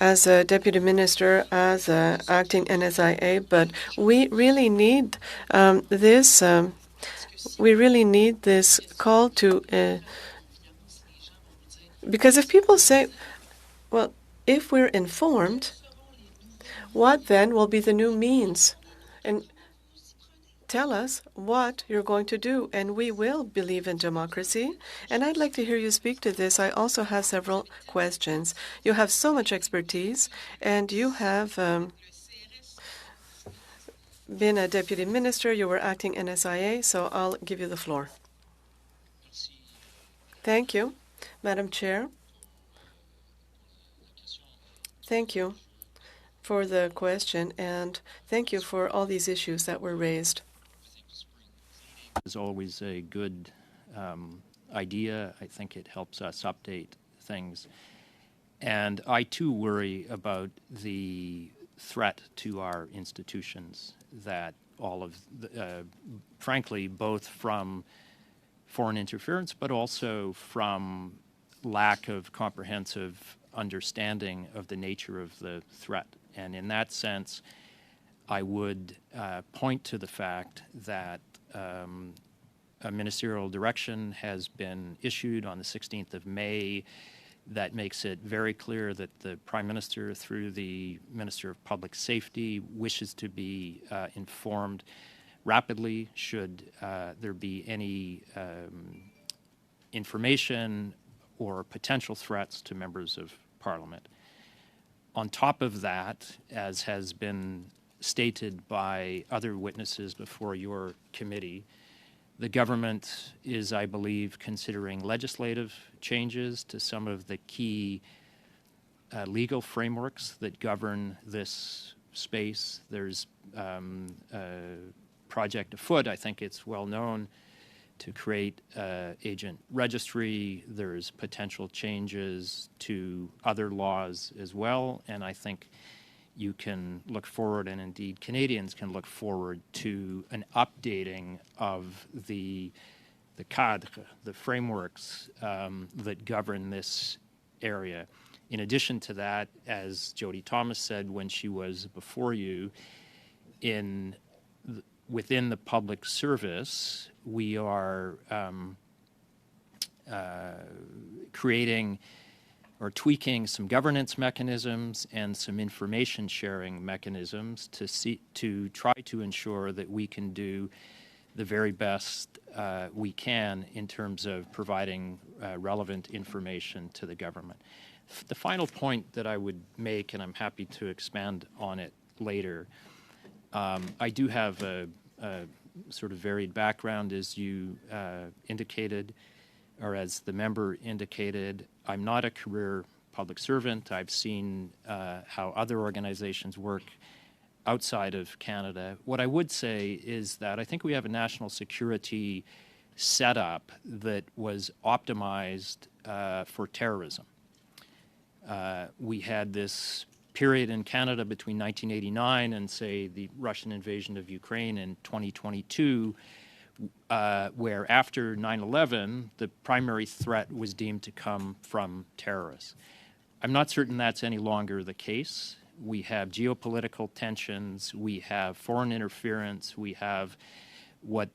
As a deputy minister, as acting NSIA, but we really need this. We really need this call to, because if people say, well, if we're informed, what then will be the new means? And tell us what you're going to do, and we will believe in democracy. And I'd like to hear you speak to this. I also have several questions. You have so much expertise, and you have been a deputy minister. You were acting NSIA, so I'll give you the floor. Thank you, Madam Chair. Thank you for the question, and thank you for all these issues that were raised. Is always a good idea. I think it helps us update things. And I too worry about the threat to our institutions that all of, frankly, both from foreign interference, but also from lack of comprehensive understanding of the nature of the threat. And in that sense, I would point to the fact that a ministerial direction has been issued on the 16th of May that makes it very clear that the Prime Minister, through the Minister of Public Safety, wishes to be informed rapidly should there be any information or potential threats to members of Parliament. On top of that, as has been stated by other witnesses before your committee, the government is, I believe, considering legislative changes to some of the key legal frameworks that govern this space. There's a project afoot, I think it's well known, to create agent registry. There's potential changes to other laws as well, and I think you can look forward, and indeed Canadians can look forward to an updating of the cadre, the frameworks that govern this area. In addition to that, as Jody Thomas said when she was before you, within the public service, we are creating or tweaking some governance mechanisms and some information sharing mechanisms to try to ensure that we can do the very best we can in terms of providing relevant information to the government. The final point that I would make, and I'm happy to expand on it later, I do have a sort of varied background, as you indicated, or as the member indicated. I'm not a career public servant. I've seen how other organizations work outside of Canada. What I would say is that I think we have a national security setup that was optimized for terrorism. We had this period in Canada between 1989 and, say, the Russian invasion of Ukraine in 2022, where after 9/11, the primary threat was deemed to come from terrorists. I'm not certain that's any longer the case. We have geopolitical tensions, we have foreign interference, we have what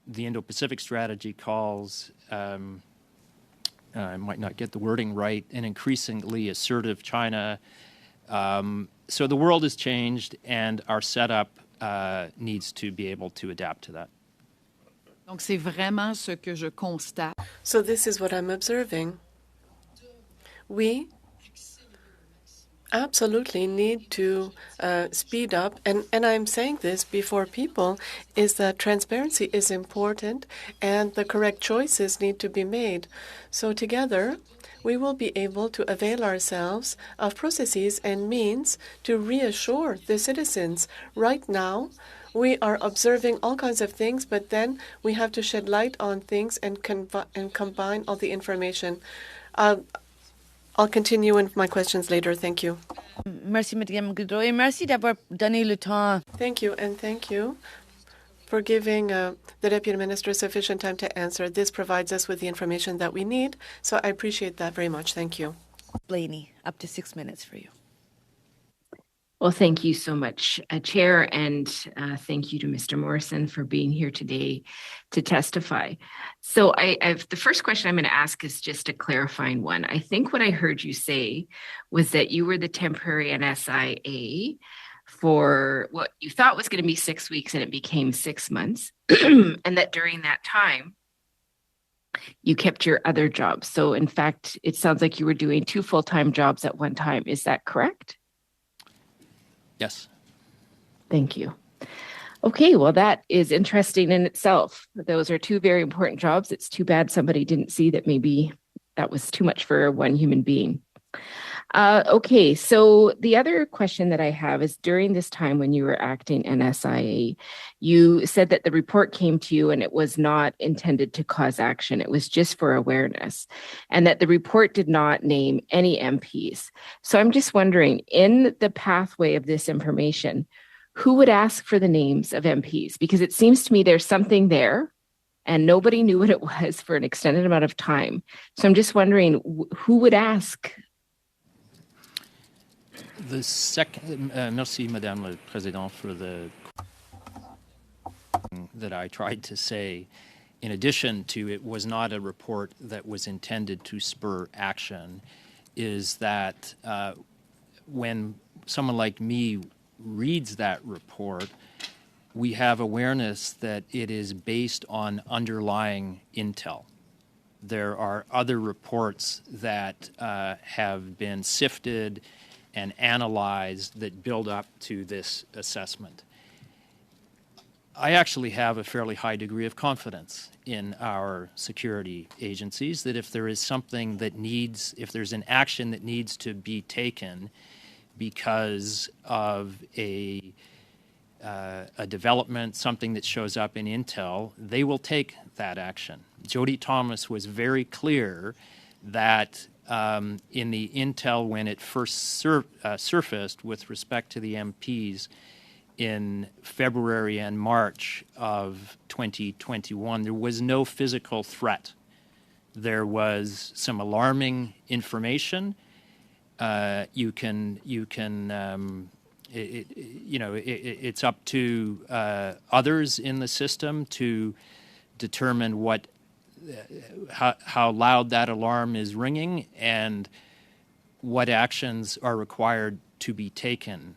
the Indo-Pacific strategy calls, I might not get the wording right, an increasingly assertive China. So the world has changed, and our setup needs to be able to adapt to that. Donc, c'est vraiment ce que je constate. So this is what I'm observing. We absolutely need to speed up, and I'm saying this before people, is that transparency is important and the correct choices need to be made. So together, we will be able to avail ourselves of processes and means to reassure the citizens. Right now, we are observing all kinds of things, but then we have to shed light on things and combine all the information. I'll continue in my questions later. Thank you. Merci, Madame Gaudreau, et merci d'avoir donné le temps. Thank you, and thank you for giving the Deputy Minister sufficient time to answer. This provides us with the information that we need, so I appreciate that very much. Thank you. Blaney, up to 6 minutes for you. Well, thank you so much, Chair, and thank you to Mr. Morrison for being here today to testify. So the first question I'm going to ask is just a clarifying one. I think what I heard you say was that you were the temporary NSIA for what you thought was going to be 6 weeks and it became 6 months, and that during that time, you kept your other jobs. So in fact, it sounds like you were doing 2 full-time jobs at one time. Is that correct? Yes. Thank you. Okay, well, that is interesting in itself. Those are 2 very important jobs. It's too bad somebody didn't see that maybe that was too much for one human being. Okay, so the other question that I have is during this time when you were acting NSIA, you said that the report came to you and it was not intended to cause action. It was just for awareness, and that the report did not name any MPs. So I'm just wondering, in the pathway of this information, who would ask for the names of MPs? Because it seems to me there's something there and nobody knew what it was for an extended amount of time. So I'm just wondering, who would ask? The second, merci, Madame la Présidente, for the that I tried to say. In addition to it was not a report that was intended to spur action, is that when someone like me reads that report, we have awareness that it is based on underlying intel. There are other reports that have been sifted and analyzed that build up to this assessment. I actually have a fairly high degree of confidence in our security agencies that if there is something that needs, if there's an action that needs to be taken because of a development, something that shows up in intel, they will take that action. Jody Thomas was very clear that in the intel when it first surfaced with respect to the MPs in February and March of 2021, there was no physical threat. There was some alarming information. It's up to others in the system to determine how loud that alarm is ringing and what actions are required to be taken.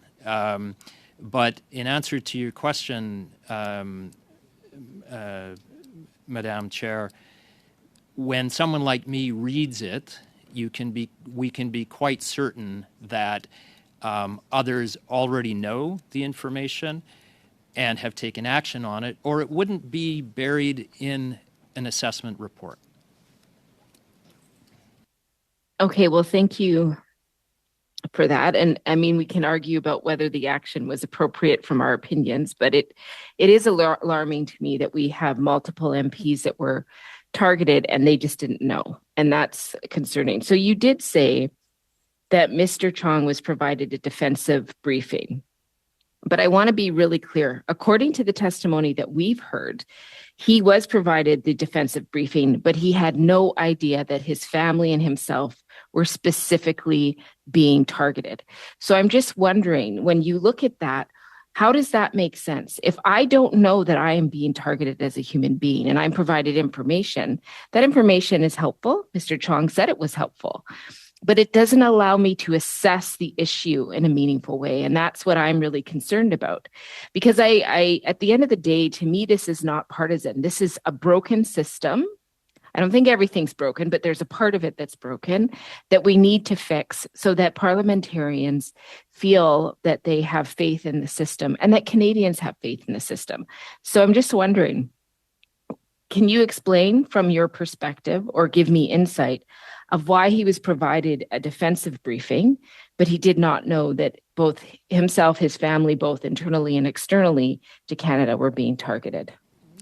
But in answer to your question, Madam Chair, when someone like me reads it, we can be quite certain that others already know the information and have taken action on it, or it wouldn't be buried in an assessment report. Okay, well, thank you for that. And I mean, we can argue about whether the action was appropriate from our opinions, but it is alarming to me that we have multiple MPs that were targeted and they just didn't know. And that's concerning. So you did say that Mr. Chong was provided a defensive briefing. But I want to be really clear. According to the testimony that we've heard, he was provided the defensive briefing, but he had no idea that his family and himself were specifically being targeted. So I'm just wondering, when you look at that, how does that make sense? If I don't know that I am being targeted as a human being and I'm provided information, that information is helpful. Mr. Chong said it was helpful. But it doesn't allow me to assess the issue in a meaningful way. And that's what I'm really concerned about. Because I at the end of the day, to me, this is not partisan. This is a broken system. I don't think everything's broken, but there's a part of it that's broken that we need to fix so that parliamentarians feel that they have faith in the system and that Canadians have faith in the system. So I'm just wondering, can you explain from your perspective or give me insight of why he was provided a defensive briefing, but he did not know that both himself, his family, both internally and externally to Canada, were being targeted.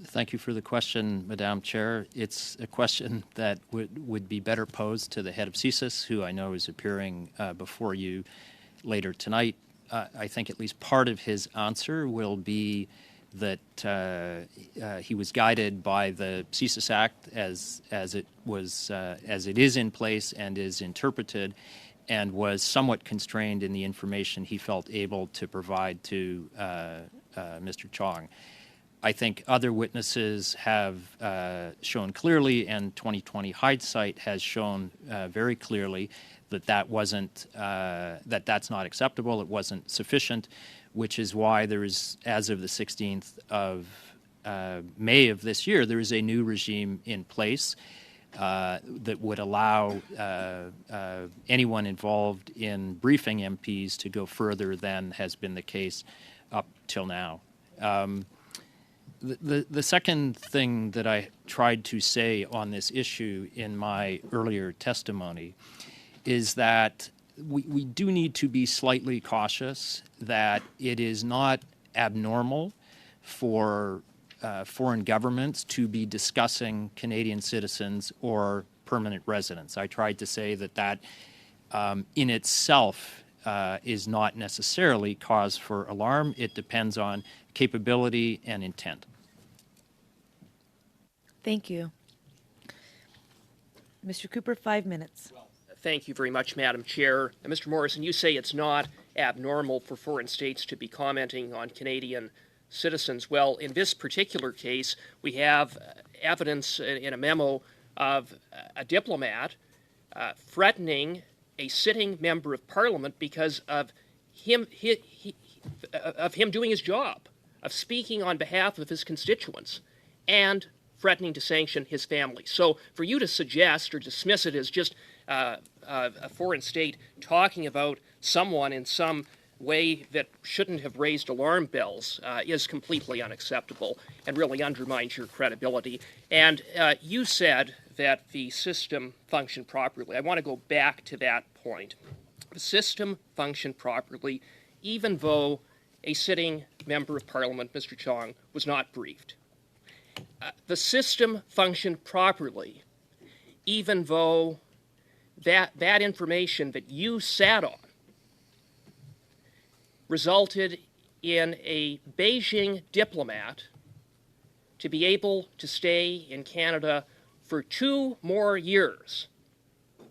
Thank you for the question, Madam Chair. It's a question that would be better posed to the head of CSIS, who I know is appearing before you later tonight. I think at least part of his answer will be that he was guided by the CSIS Act as it is in place and is interpreted, and was somewhat constrained in the information he felt able to provide to Mr. Chong. I think other witnesses have shown clearly, and 2020 hindsight has shown very clearly that that's not acceptable. It wasn't sufficient, which is why there is, as of the 16th of May of this year, there is a new regime in place that would allow anyone involved in briefing MPs to go further than has been the case up till now. The second thing that I tried to say on this issue in my earlier testimony is that we do need to be slightly cautious that it is not abnormal for foreign governments to be discussing Canadian citizens or permanent residents. I tried to say that in itself is not necessarily cause for alarm. It depends on capability and intent. Thank you. Mr. Cooper, 5 minutes. Thank you very much, Madam Chair. Mr. Morrison, you say it's not abnormal for foreign states to be commenting on Canadian citizens. Well, in this particular case, we have evidence in a memo of a diplomat threatening a sitting member of Parliament because of him doing his job, of speaking on behalf of his constituents, and threatening to sanction his family. So for you to suggest or dismiss it as just a foreign state talking about someone in some way that shouldn't have raised alarm bells is completely unacceptable and really undermines your credibility. And you said that the system functioned properly. I want to go back to that point. The system functioned properly even though a sitting member of Parliament, Mr. Chong, was not briefed. The system functioned properly even though that information that you sat on resulted in a Beijing diplomat to be able to stay in Canada for 2 more years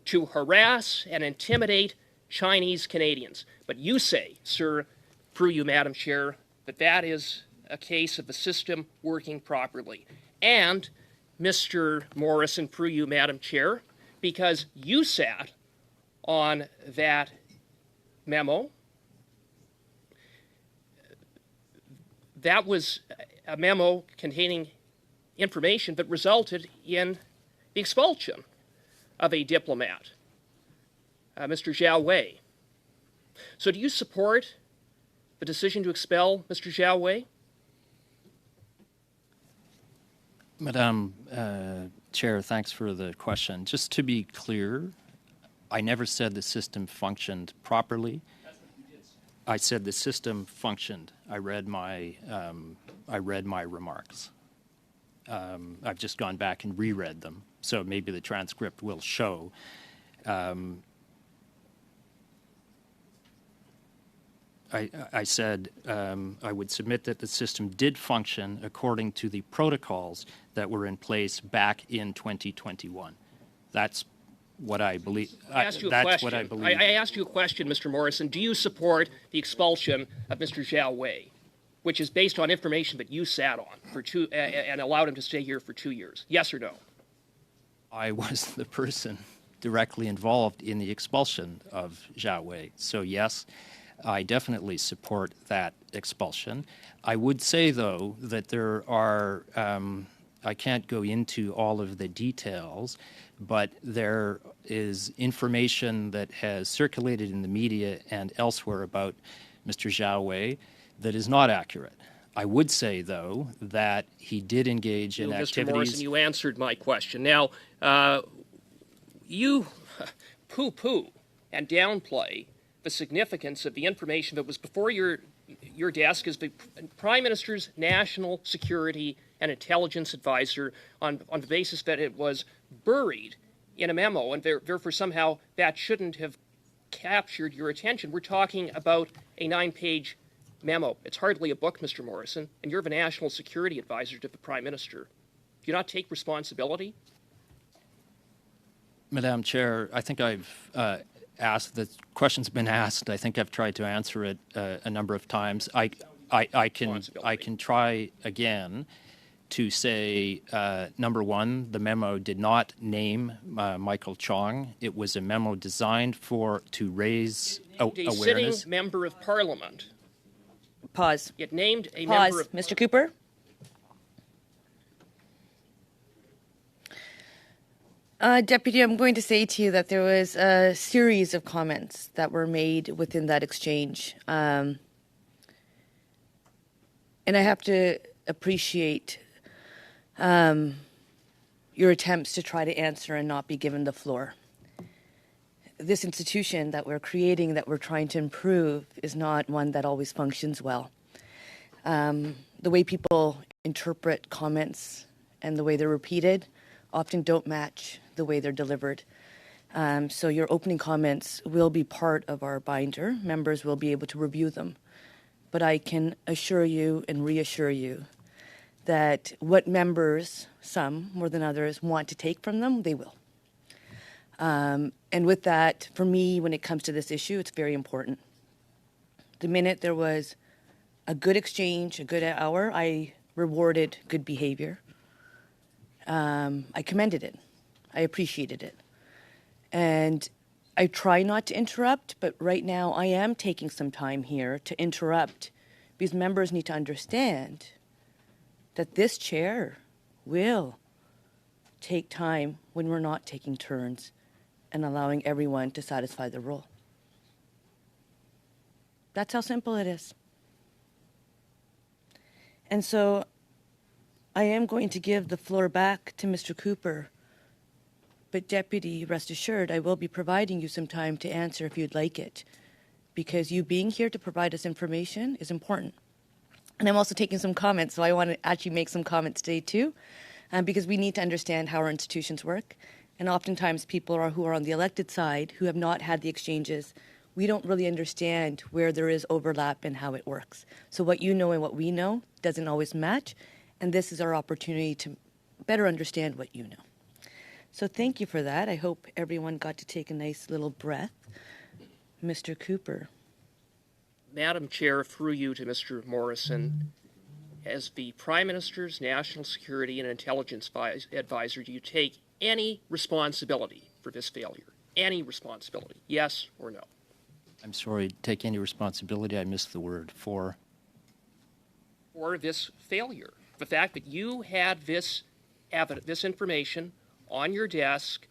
to harass and intimidate Chinese Canadians. But you say, sir, through you, Madam Chair, that is a case of the system working properly. And, Mr. Morrison, through you, Madam Chair, because you sat on that memo, that was a memo containing information that resulted in the expulsion of a diplomat, Mr. Zhao Wei. So do you support the decision to expel Mr. Zhao Wei? Madam Chair, thanks for the question. Just to be clear, I never said the system functioned properly. That's what you did. I said the system functioned. I read my remarks. I've just gone back and reread them, so maybe the transcript will show. I said I would submit that the system did function according to the protocols that were in place back in 2021. That's what I believe. That's what I believe. I asked you a question, Mr. Morrison. Do you support the expulsion of Mr. Zhao Wei, which is based on information that you sat on for and allowed him to stay here for 2 years? Yes or no? I was the person directly involved in the expulsion of Zhao Wei. So yes, I definitely support that expulsion. I would say, though, that there are, I can't go into all of the details, but there is information that has circulated in the media and elsewhere about Mr. Zhao Wei that is not accurate. I would say, though, that he did engage in activities... Mr. Morrison, you answered my question. Now, you poo-poo and downplay the significance of the information that was before your desk as the Prime Minister's National Security and Intelligence Advisor on the basis that it was buried in a memo, and therefore somehow that shouldn't have captured your attention. We're talking about a 9-page memo. It's hardly a book, Mr. Morrison, and you're the National Security Advisor to the Prime Minister. Do you not take responsibility? Madam Chair, I think I've asked, the question's been asked. I think I've tried to answer it a number of times. I can try again to say, number one, the memo did not name Michael Chong. It was a memo designed to raise awareness. A sitting member of Parliament. Pause. It named a Pause. member of... Mr. Cooper? Deputy, I'm going to say to you that there was a series of comments that were made within that exchange. And I have to appreciate your attempts to try to answer and not be given the floor. This institution that we're creating, that we're trying to improve, is not one that always functions well. The way people interpret comments and the way they're repeated often don't match the way they're delivered. So your opening comments will be part of our binder. Members will be able to review them. But I can assure you and reassure you that what members, some more than others, want to take from them, they will. And with that, for me, when it comes to this issue, it's very important. The minute there was a good exchange, a good hour, I rewarded good behavior. I commended it. I appreciated it. And I try not to interrupt, but right now I am taking some time here to interrupt because members need to understand that this chair will take time when we're not taking turns and allowing everyone to satisfy the role. That's how simple it is. And so I am going to give the floor back to Mr. Cooper. But Deputy, rest assured, I will be providing you some time to answer if you'd like it, because you being here to provide us information is important. And I'm also taking some comments, so I want to actually make some comments today too, because we need to understand how our institutions work. And oftentimes people who are on the elected side, who have not had the exchanges, we don't really understand where there is overlap and how it works. So what you know and what we know doesn't always match, and this is our opportunity to better understand what you know. So thank you for that. I hope everyone got to take a nice little breath. Mr. Cooper. Madam Chair, through you to Mr. Morrison, as the Prime Minister's National Security and Intelligence Advisor, do you take any responsibility for this failure? Any responsibility? Yes or no? I'm sorry, take any responsibility? I missed the word. For this failure. The fact that you had this information on your desk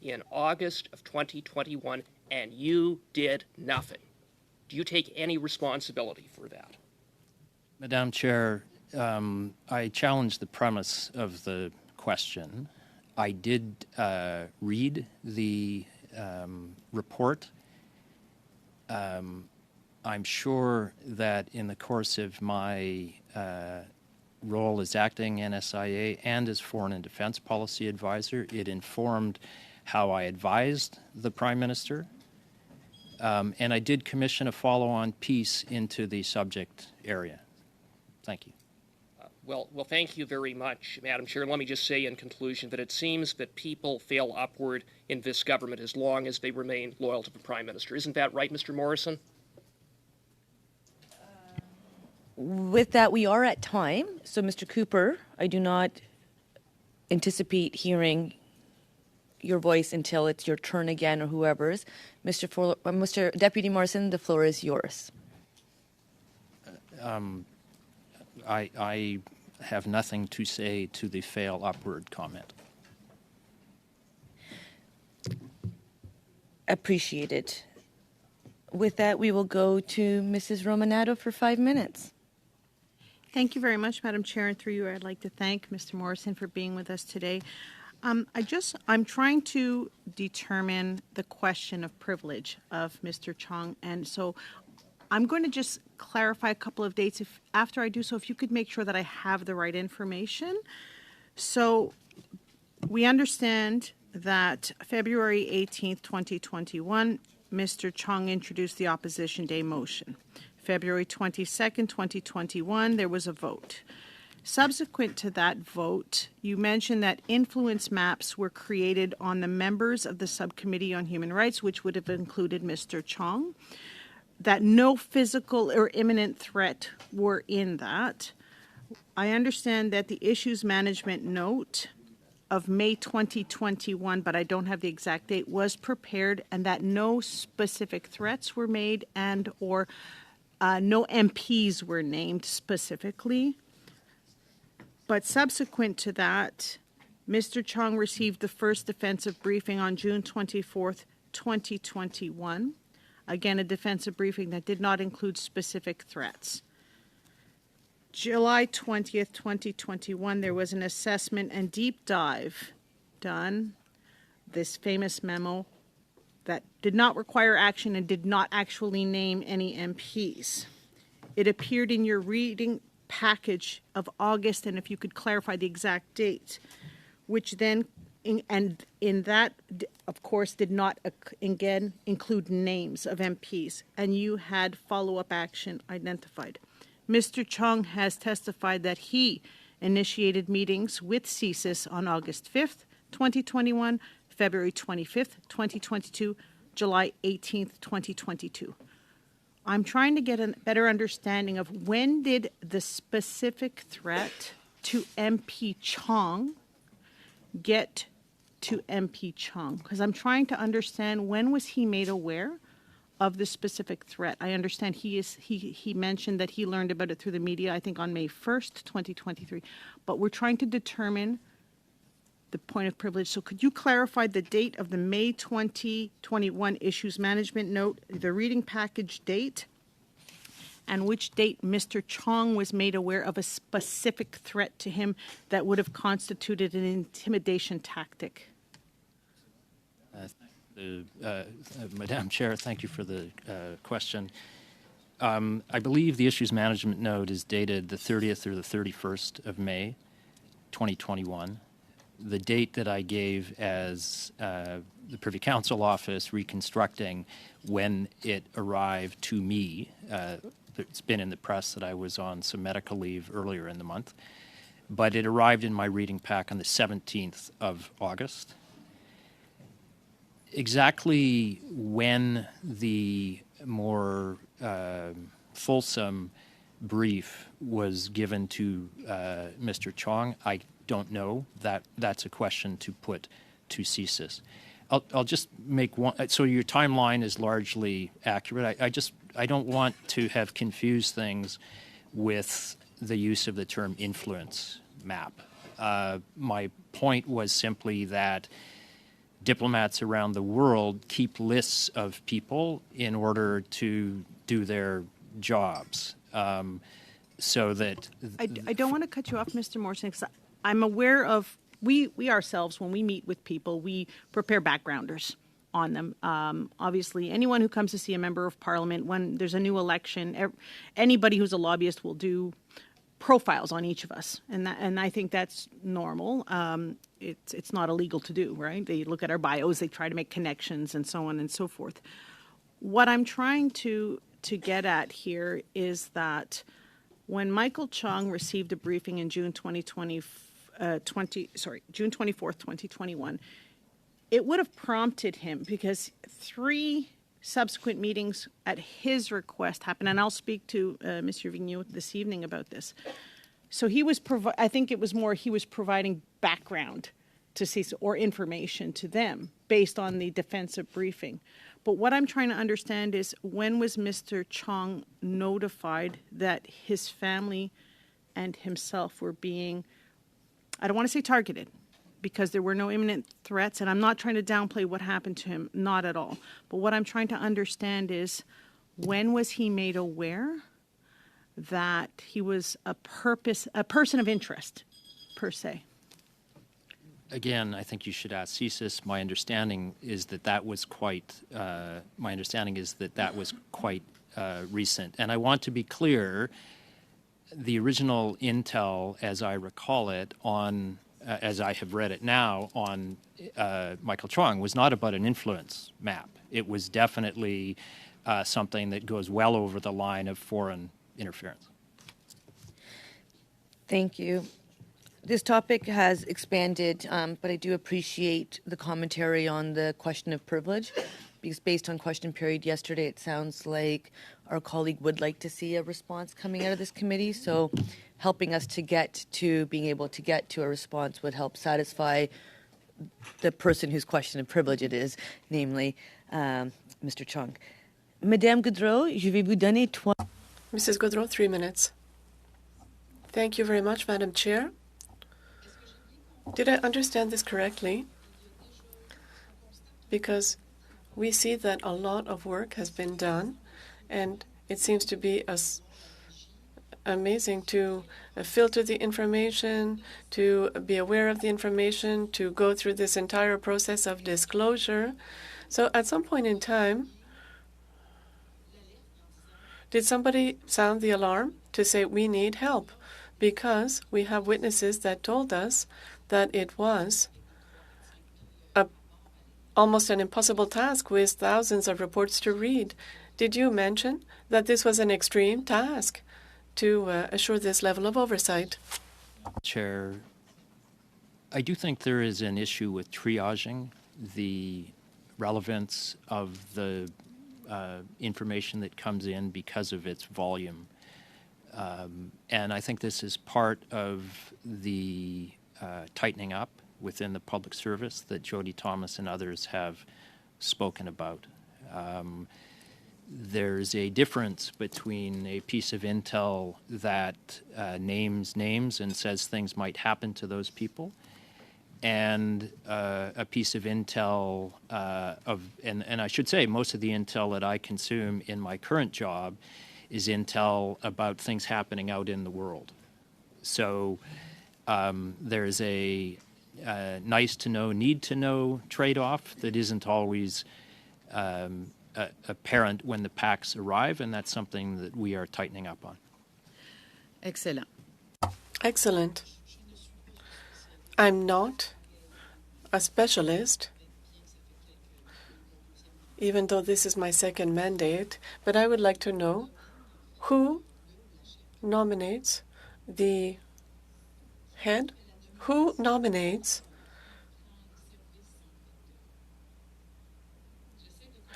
in August of 2021 and you did nothing. Do you take any responsibility for that? Madam Chair, I challenge the premise of the question. I did read the report. I'm sure that in the course of my role as acting NSIA and as Foreign and Defense Policy Advisor, it informed how I advised the Prime Minister. And I did commission a follow-on piece into the subject area. Thank you. Well, thank you very much, Madam Chair. Let me just say in conclusion that it seems that people fail upward in this government as long as they remain loyal to the Prime Minister. Isn't that right, Mr. Morrison? With that, we are at time. So, Mr. Cooper, I do not anticipate hearing your voice until it's your turn again or whoever's. Mr. Deputy Morrison, the floor is yours. I have nothing to say to the fail upward comment. Appreciated. With that, we will go to Mrs. Romanato for 5 minutes. Thank you very much, Madam Chair, and through you, I'd like to thank Mr. Morrison for being with us today. I'm trying to determine the question of privilege of Mr. Chong, and so I'm going to just clarify a couple of dates. If after I do so, if you could make sure that I have the right information. So we understand that February 18th, 2021, Mr. Chong introduced the Opposition Day motion. February 22nd, 2021, there was a vote. Subsequent to that vote, you mentioned that influence maps were created on the members of the Subcommittee on Human Rights, which would have included Mr. Chong, that no physical or imminent threat were in that. I understand that the issues management note of May 2021, but I don't have the exact date, was prepared, and that no specific threats were made and or no MPs were named specifically. But subsequent to that, Mr. Chong received the first defensive briefing on June 24th, 2021. Again, a defensive briefing that did not include specific threats. July 20th, 2021, there was an assessment and deep dive done, this famous memo that did not require action and did not actually name any MPs. It appeared in your reading package of August, and if you could clarify the exact date, which then, in that, of course, did not again include names of MPs, and you had follow-up action identified. Mr. Chong has testified that he initiated meetings with CSIS on August 5th, 2021, February 25th, 2022, July 18th, 2022. I'm trying to get a better understanding of when did the specific threat to MP Chong get to MP Chong? Because I'm trying to understand when was he made aware of the specific threat. I understand he mentioned that he learned about it through the media, I think on May 1st, 2023. But we're trying to determine the point of privilege. So could you clarify the date of the May 2021 issues management note, the reading package date, and which date Mr. Chong was made aware of a specific threat to him that would have constituted an intimidation tactic? Madam Chair, thank you for the question. I believe the issues management note is dated the 30th or the 31st of May, 2021. The date that I gave as the Privy Council office reconstructing when it arrived to me, it's been in the press that I was on some medical leave earlier in the month, but it arrived in my reading pack on the 17th of August. Exactly when the more fulsome brief was given to Mr. Chong, I don't know. That's a question to put to CSIS. I'll just make one. So your timeline is largely accurate. I don't want to have confused things with the use of the term influence map. My point was simply that diplomats around the world keep lists of people in order to do their jobs. So that I don't want to cut you off, Mr. Morrison, because I'm aware of, we ourselves, when we meet with people, we prepare backgrounders on them. Obviously, anyone who comes to see a member of parliament, when there's a new election, anybody who's a lobbyist will do profiles on each of us, and I think that's normal. It's not illegal to do, right? They look at our bios, they try to make connections, and so on and so forth. What I'm trying to get at here is that when Michael Chong received a briefing in June 24th, 2021, it would have prompted him, because 3 subsequent meetings at his request happened, and I'll speak to Mr. Vigneault this evening about this. So he was, I think it was more he was providing background to CSIS or information to them based on the defensive briefing. But what I'm trying to understand is, when was Mr. Chong notified that his family and himself were being, I don't want to say targeted, because there were no imminent threats, and I'm not trying to downplay what happened to him, not at all. But what I'm trying to understand is, when was he made aware that he was a person of interest, per se? again, I think you should ask CSIS. My understanding is that was quite recent. And I want to be clear, the original intel, as I recall it, on as I have read it now, on Michael Trong was not about an influence map. It was definitely something that goes well over the line of foreign interference. Thank you. This topic has expanded, but I do appreciate the commentary on the question of privilege, because based on question period yesterday, it sounds like our colleague would like to see a response coming out of this committee. So helping us to get to being able to get to a response would help satisfy the person whose question of privilege it is, namely Mr. Chung. Madame Gaudreau, je vais vous donner 3. Mrs. Gaudreau, 3 minutes. Thank you very much, Madam Chair. Did I understand this correctly? Because we see that a lot of work has been done, and it seems to be amazing to filter the information, to be aware of the information, to go through this entire process of disclosure. So at some point in time, did somebody sound the alarm to say we need help? Because we have witnesses that told us that it was almost an impossible task with thousands of reports to read. Did you mention that this was an extreme task to assure this level of oversight? Chair, I do think there is an issue with triaging the relevance of the information that comes in because of its volume. And I think this is part of the tightening up within the public service that Jody Thomas and others have spoken about. There's a difference between a piece of intel that names names and says things might happen to those people, and a piece of intel and I should say most of the intel that I consume in my current job is intel about things happening out in the world. So there's a nice to know, need to know trade-off that isn't always apparent when the packs arrive, and that's something that we are tightening up on. Excellent. Excellent. I'm not a specialist, even though this is my second mandate, but I would like to know who nominates the head? Who nominates?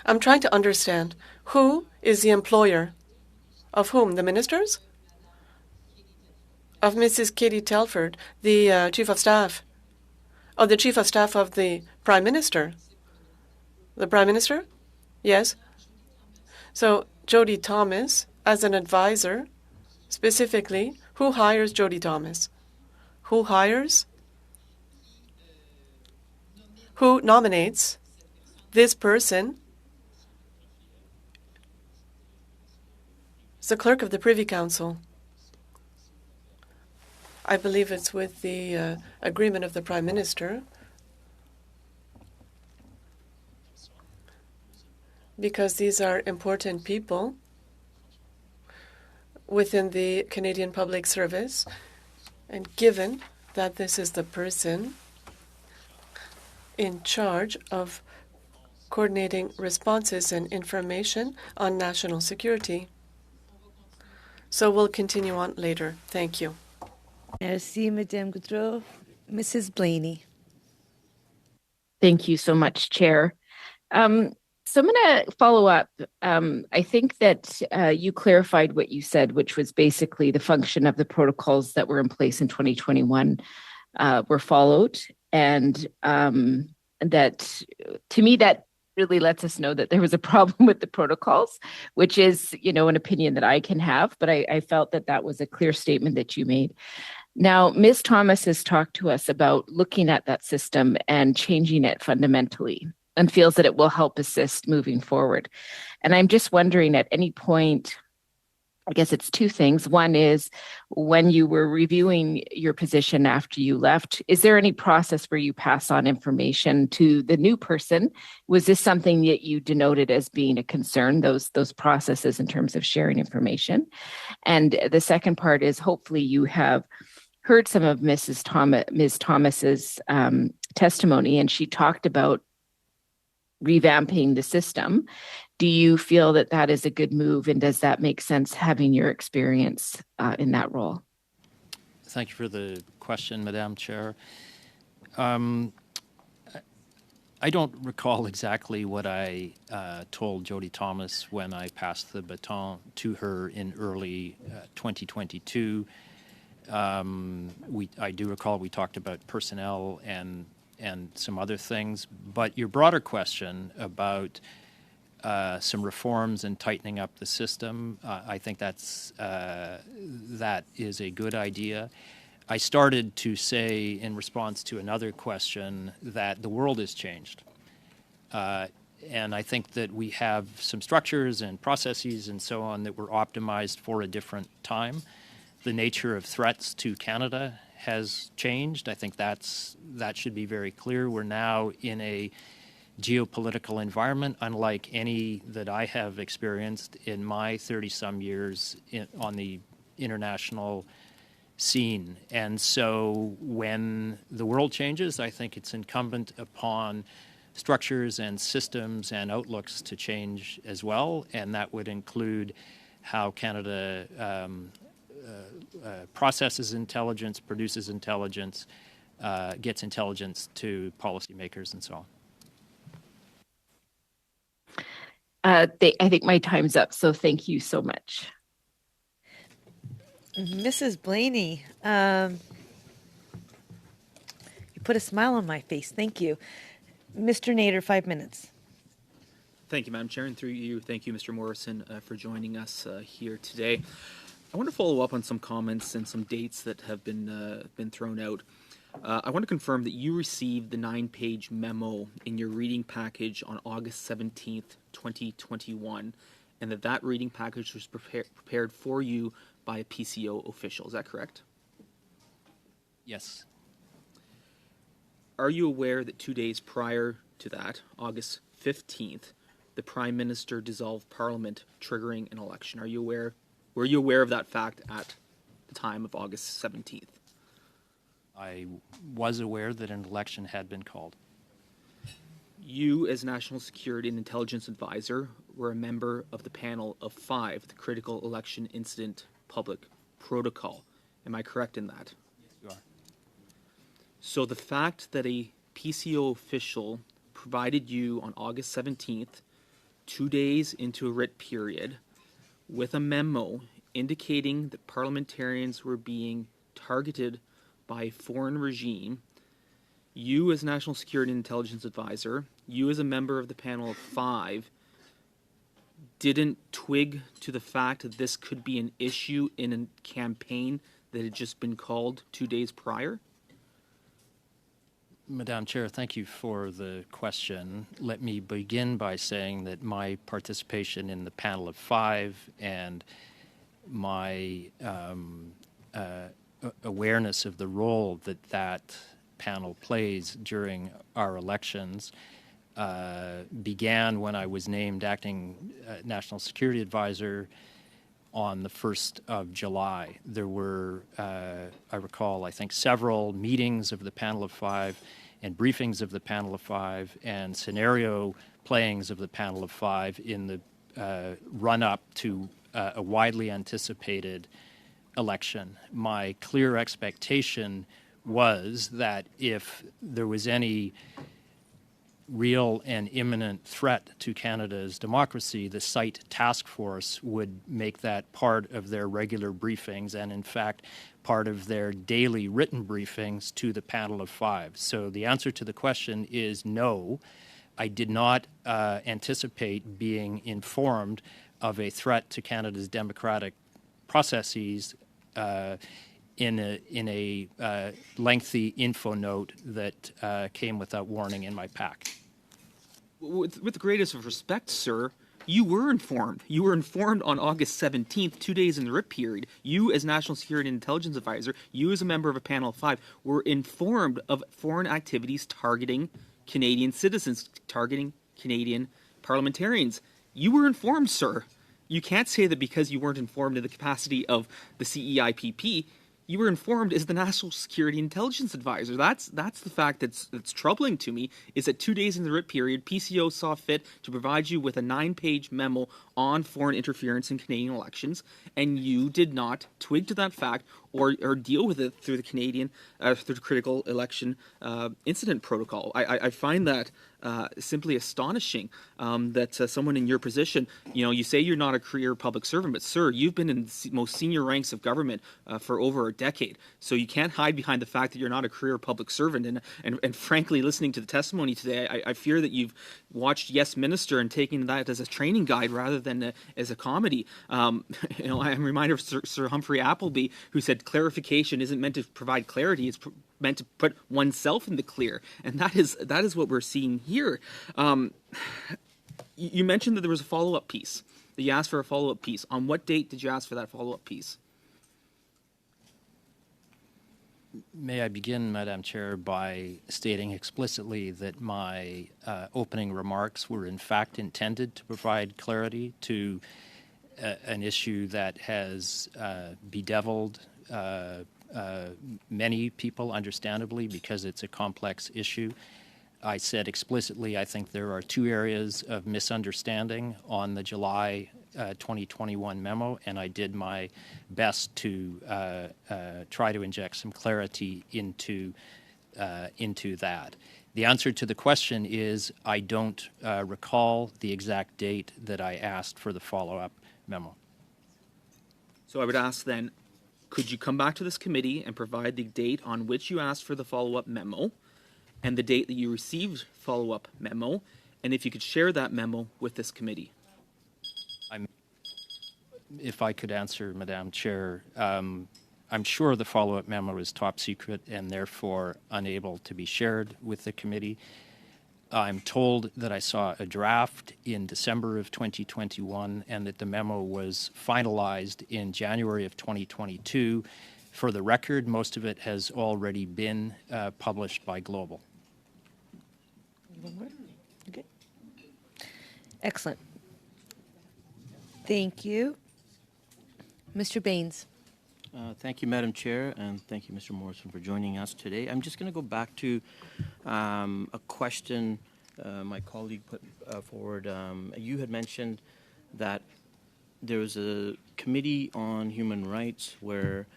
I'm trying to understand. Who is the employer? Of whom? The ministers? Of Mrs. Katie Telford, the Chief of Staff. Oh, the Chief of Staff of the Prime Minister. The Prime Minister? Yes. So Jody Thomas, as an advisor, specifically, who hires Jody Thomas? Who hires? Who nominates this person? It's the clerk of the Privy Council. I believe it's with the agreement of the Prime Minister, because these are important people within the Canadian Public Service, and given that this is the person in charge of coordinating responses and information on national security. So we'll continue on later. Thank you. Merci, Madame Gaudreau. Mrs. Blaney. Thank you so much, Chair. So I'm going to follow up. I think that you clarified what you said, which was basically the function of the protocols that were in place in 2021 were followed. And that, to me, that really lets us know that there was a problem with the protocols, which is, an opinion that I can have. But I felt that that was a clear statement that you made. Now, Ms. Thomas has talked to us about looking at that system and changing it fundamentally, and feels that it will help assist moving forward. And I'm just wondering, at any point, I guess it's two things. One is when you were reviewing your position after you left, is there any process where you pass on information to the new person? Was this something that you denoted as being a concern, those processes in terms of sharing information? And the second part is hopefully you have heard some of Ms. Thomas's testimony, and she talked about revamping the system. Do you feel that that is a good move, and does that make sense having your experience in that role? Thank you for the question, Madam Chair. I don't recall exactly what I told Jody Thomas when I passed the baton to her in early 2022. I do recall we talked about personnel and some other things, but your broader question about some reforms and tightening up the system, I think that is a good idea. I started to say in response to another question that the world has changed. And I think that we have some structures and processes and so on that were optimized for a different time. The nature of threats to Canada has changed. I think that should be very clear. We're now in a geopolitical environment unlike any that I have experienced in my 30-some years on the international scene. And so when the world changes, I think it's incumbent upon structures and systems and outlooks to change as well, and that would include how Canada processes intelligence, produces intelligence, gets intelligence to policymakers, and so on. I think my time's up, so thank you so much. Mrs. Blaney, you put a smile on my face. Thank you. Mr. Nader, 5 minutes. Thank you, Madam Chair, and through you, thank you, Mr. Morrison, for joining us here today. I want to follow up on some comments and some dates that have been thrown out. I want to confirm that you received the 9-page memo in your reading package on August 17th, 2021, and that reading package was prepared for you by a PCO official. Is that correct? Yes. Are you aware that 2 days prior to that, August 15th, the Prime Minister dissolved Parliament, triggering an election? Were you aware of that fact at the time of August 17th? I was aware that an election had been called. You, as National Security and Intelligence Advisor, were a member of the panel of 5, the Critical Election Incident Public Protocol. Am I correct in that? Yes, you are. So the fact that a PCO official provided you on August 17th, 2 days into a writ period, with a memo indicating that parliamentarians were being targeted by a foreign regime, you as National Security and Intelligence Advisor, you as a member of the panel of 5, didn't twig to the fact that this could be an issue in a campaign that had just been called 2 days prior? Madam Chair, thank you for the question. Let me begin by saying that my participation in the panel of 5 and my awareness of the role that panel plays during our elections began when I was named acting National Security Advisor on the 1st of July. There were, I recall, I think several meetings of the panel of 5 and briefings of the panel of 5 and scenario playings of the panel of 5 in the run-up to a widely anticipated election. My clear expectation was that if there was any real and imminent threat to Canada's democracy, the SITE task force would make that part of their regular briefings and, in fact, part of their daily written briefings to the panel of 5. So the answer to the question is no. I did not anticipate being informed of a threat to Canada's democratic processes in a lengthy info note that came without warning in my pack. With the greatest of respect, sir, You were informed. You were informed on August 17th, 2 days in the RIP period. You, as National Security and Intelligence Advisor, you, as a member of a panel of 5, were informed of foreign activities targeting Canadian citizens, targeting Canadian parliamentarians. You were informed, sir. You can't say that because you weren't informed in the capacity of the CEIPP, you were informed as the National Security Intelligence Advisor. That's the fact that's troubling to me, is that 2 days in the RIP period, PCO saw fit to provide you with a 9-page memo on foreign interference in Canadian elections, and you did not twig to that fact or deal with it through the through the critical election incident protocol. I find that simply astonishing that someone in your position, you say you're not a career public servant, but sir, you've been in the most senior ranks of government for over a decade. So you can't hide behind the fact that you're not a career public servant. And frankly, listening to the testimony today, I fear that you've watched Yes Minister and taken that as a training guide rather than as a comedy. I'm reminded of Sir Humphrey Appleby, who said clarification isn't meant to provide clarity, it's meant to put oneself in the clear, and that is what we're seeing here. You mentioned that there was a follow-up piece, that you asked for a follow-up piece. On what date did you ask for that follow-up piece? May I begin, Madam Chair, by stating explicitly that my opening remarks were in fact intended to provide clarity to an issue that has bedeviled many people, understandably, because it's a complex issue. I said explicitly I think there are 2 areas of misunderstanding on the July 2021 memo, and I did my best to try to inject some clarity into that. The answer to the question is I don't recall the exact date that I asked for the follow-up memo. So I would ask then, could you come back to this committee and provide the date on which you asked for the follow-up memo and the date that you received follow-up memo, and if you could share that memo with this committee? If I could answer, Madam Chair, I'm sure the follow-up memo is top secret and therefore unable to be shared with the committee. I'm told that I saw a draft in December of 2021 and that the memo was finalized in January of 2022. For the record, most of it has already been published by Global. Okay. Excellent. Thank you. Mr. Baines. Thank you, Madam Chair, and thank you, Mr. Morrison, for joining us today. I'm just going to go back to a question my colleague put forward. You had mentioned that there was a committee on human rights where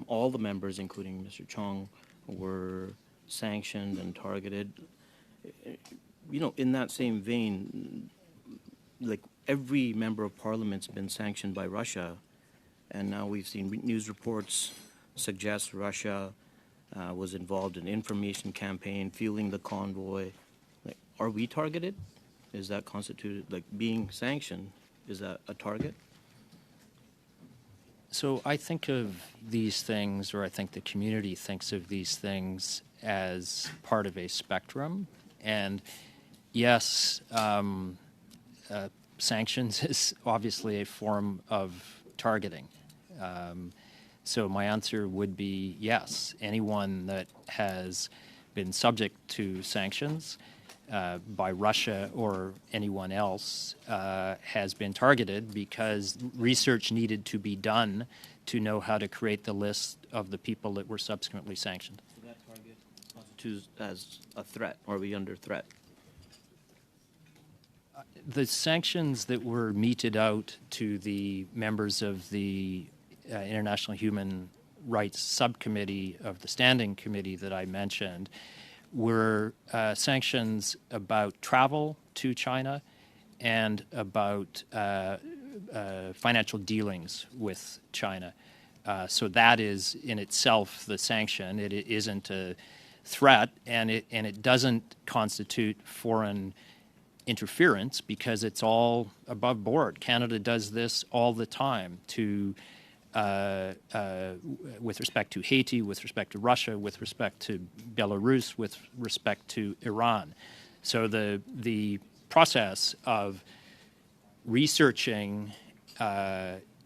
all the members, including Mr. Chong, were sanctioned and targeted. In that same vein, like every member of parliament's been sanctioned by Russia, and now we've seen news reports suggest Russia was involved in information campaign, fueling the convoy. Like, are we targeted? Is that constituted, like being sanctioned, is that a target? So I think of these things, or I think the community thinks of these things as part of a spectrum. And yes, sanctions is obviously a form of targeting. So my answer would be yes. Anyone that has been subject to sanctions by Russia or anyone else has been targeted because research needed to be done to know how to create the list of the people that were subsequently sanctioned. So that target constitutes as a threat, or are we under threat? The sanctions that were meted out to the members of the International Human Rights Subcommittee of the Standing Committee that I mentioned were sanctions about travel to China and about financial dealings with China. So that is in itself the sanction. It isn't a threat, and it doesn't constitute foreign interference because it's all above board. Canada does this all the time with respect to Haiti, with respect to Russia, with respect to Belarus, with respect to Iran. So the process of researching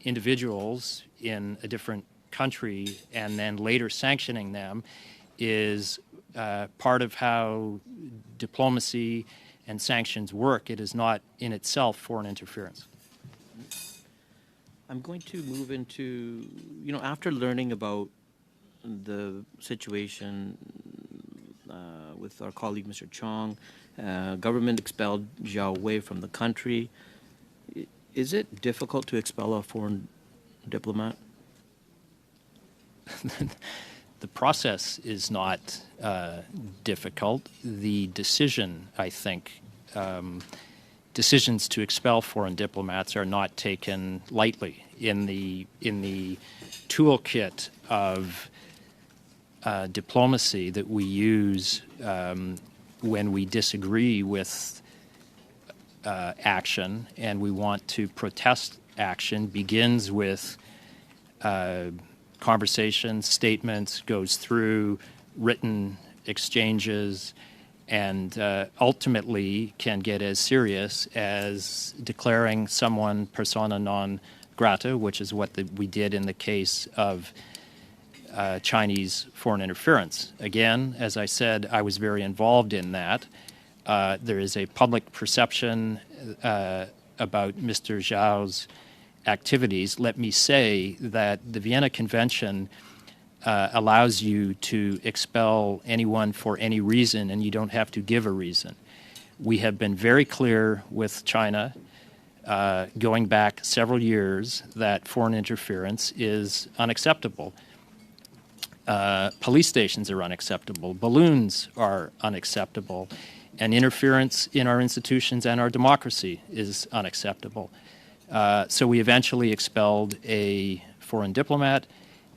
individuals in a different country and then later sanctioning them is part of how diplomacy and sanctions work. It is not in itself foreign interference. I'm going to move into, after learning about the situation with our colleague, Mr. Chong, government expelled Zhao Wei from the country. Is it difficult to expel a foreign diplomat? The process is not difficult. The decision, I think, decisions to expel foreign diplomats are not taken lightly. In the toolkit of diplomacy that we use when we disagree with action and we want to protest action begins with conversations, statements, goes through written exchanges, and ultimately can get as serious as declaring someone persona non grata, which is what we did in the case of Chinese foreign interference. Again, as I said, I was very involved in that. There is a public perception about Mr. Zhao's activities. Let me say that the Vienna Convention allows you to expel anyone for any reason, and you don't have to give a reason. We have been very clear with China going back several years that foreign interference is unacceptable. Police stations are unacceptable. Balloons are unacceptable. And interference in our institutions and our democracy is unacceptable. So we eventually expelled a foreign diplomat,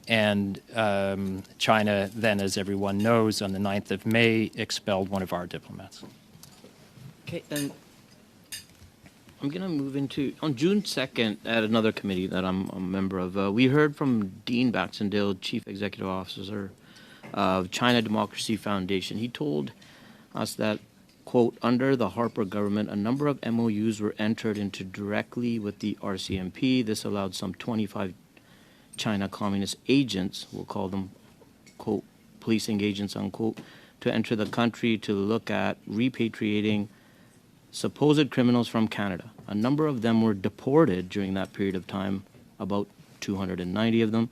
and China then, as everyone knows, on the 9th of May, expelled one of our diplomats. Okay, and I'm going to move into, on June 2nd, at another committee that I'm a member of, we heard from Dean Baxendale, Chief Executive Officer of China Democracy Foundation. He told us that, quote, under the Harper government, a number of MOUs were entered into directly with the RCMP. This allowed some 25 China Communist agents, we'll call them, quote, policing agents, unquote, to enter the country to look at repatriating supposed criminals from Canada. A number of them were deported during that period of time, about 290 of them.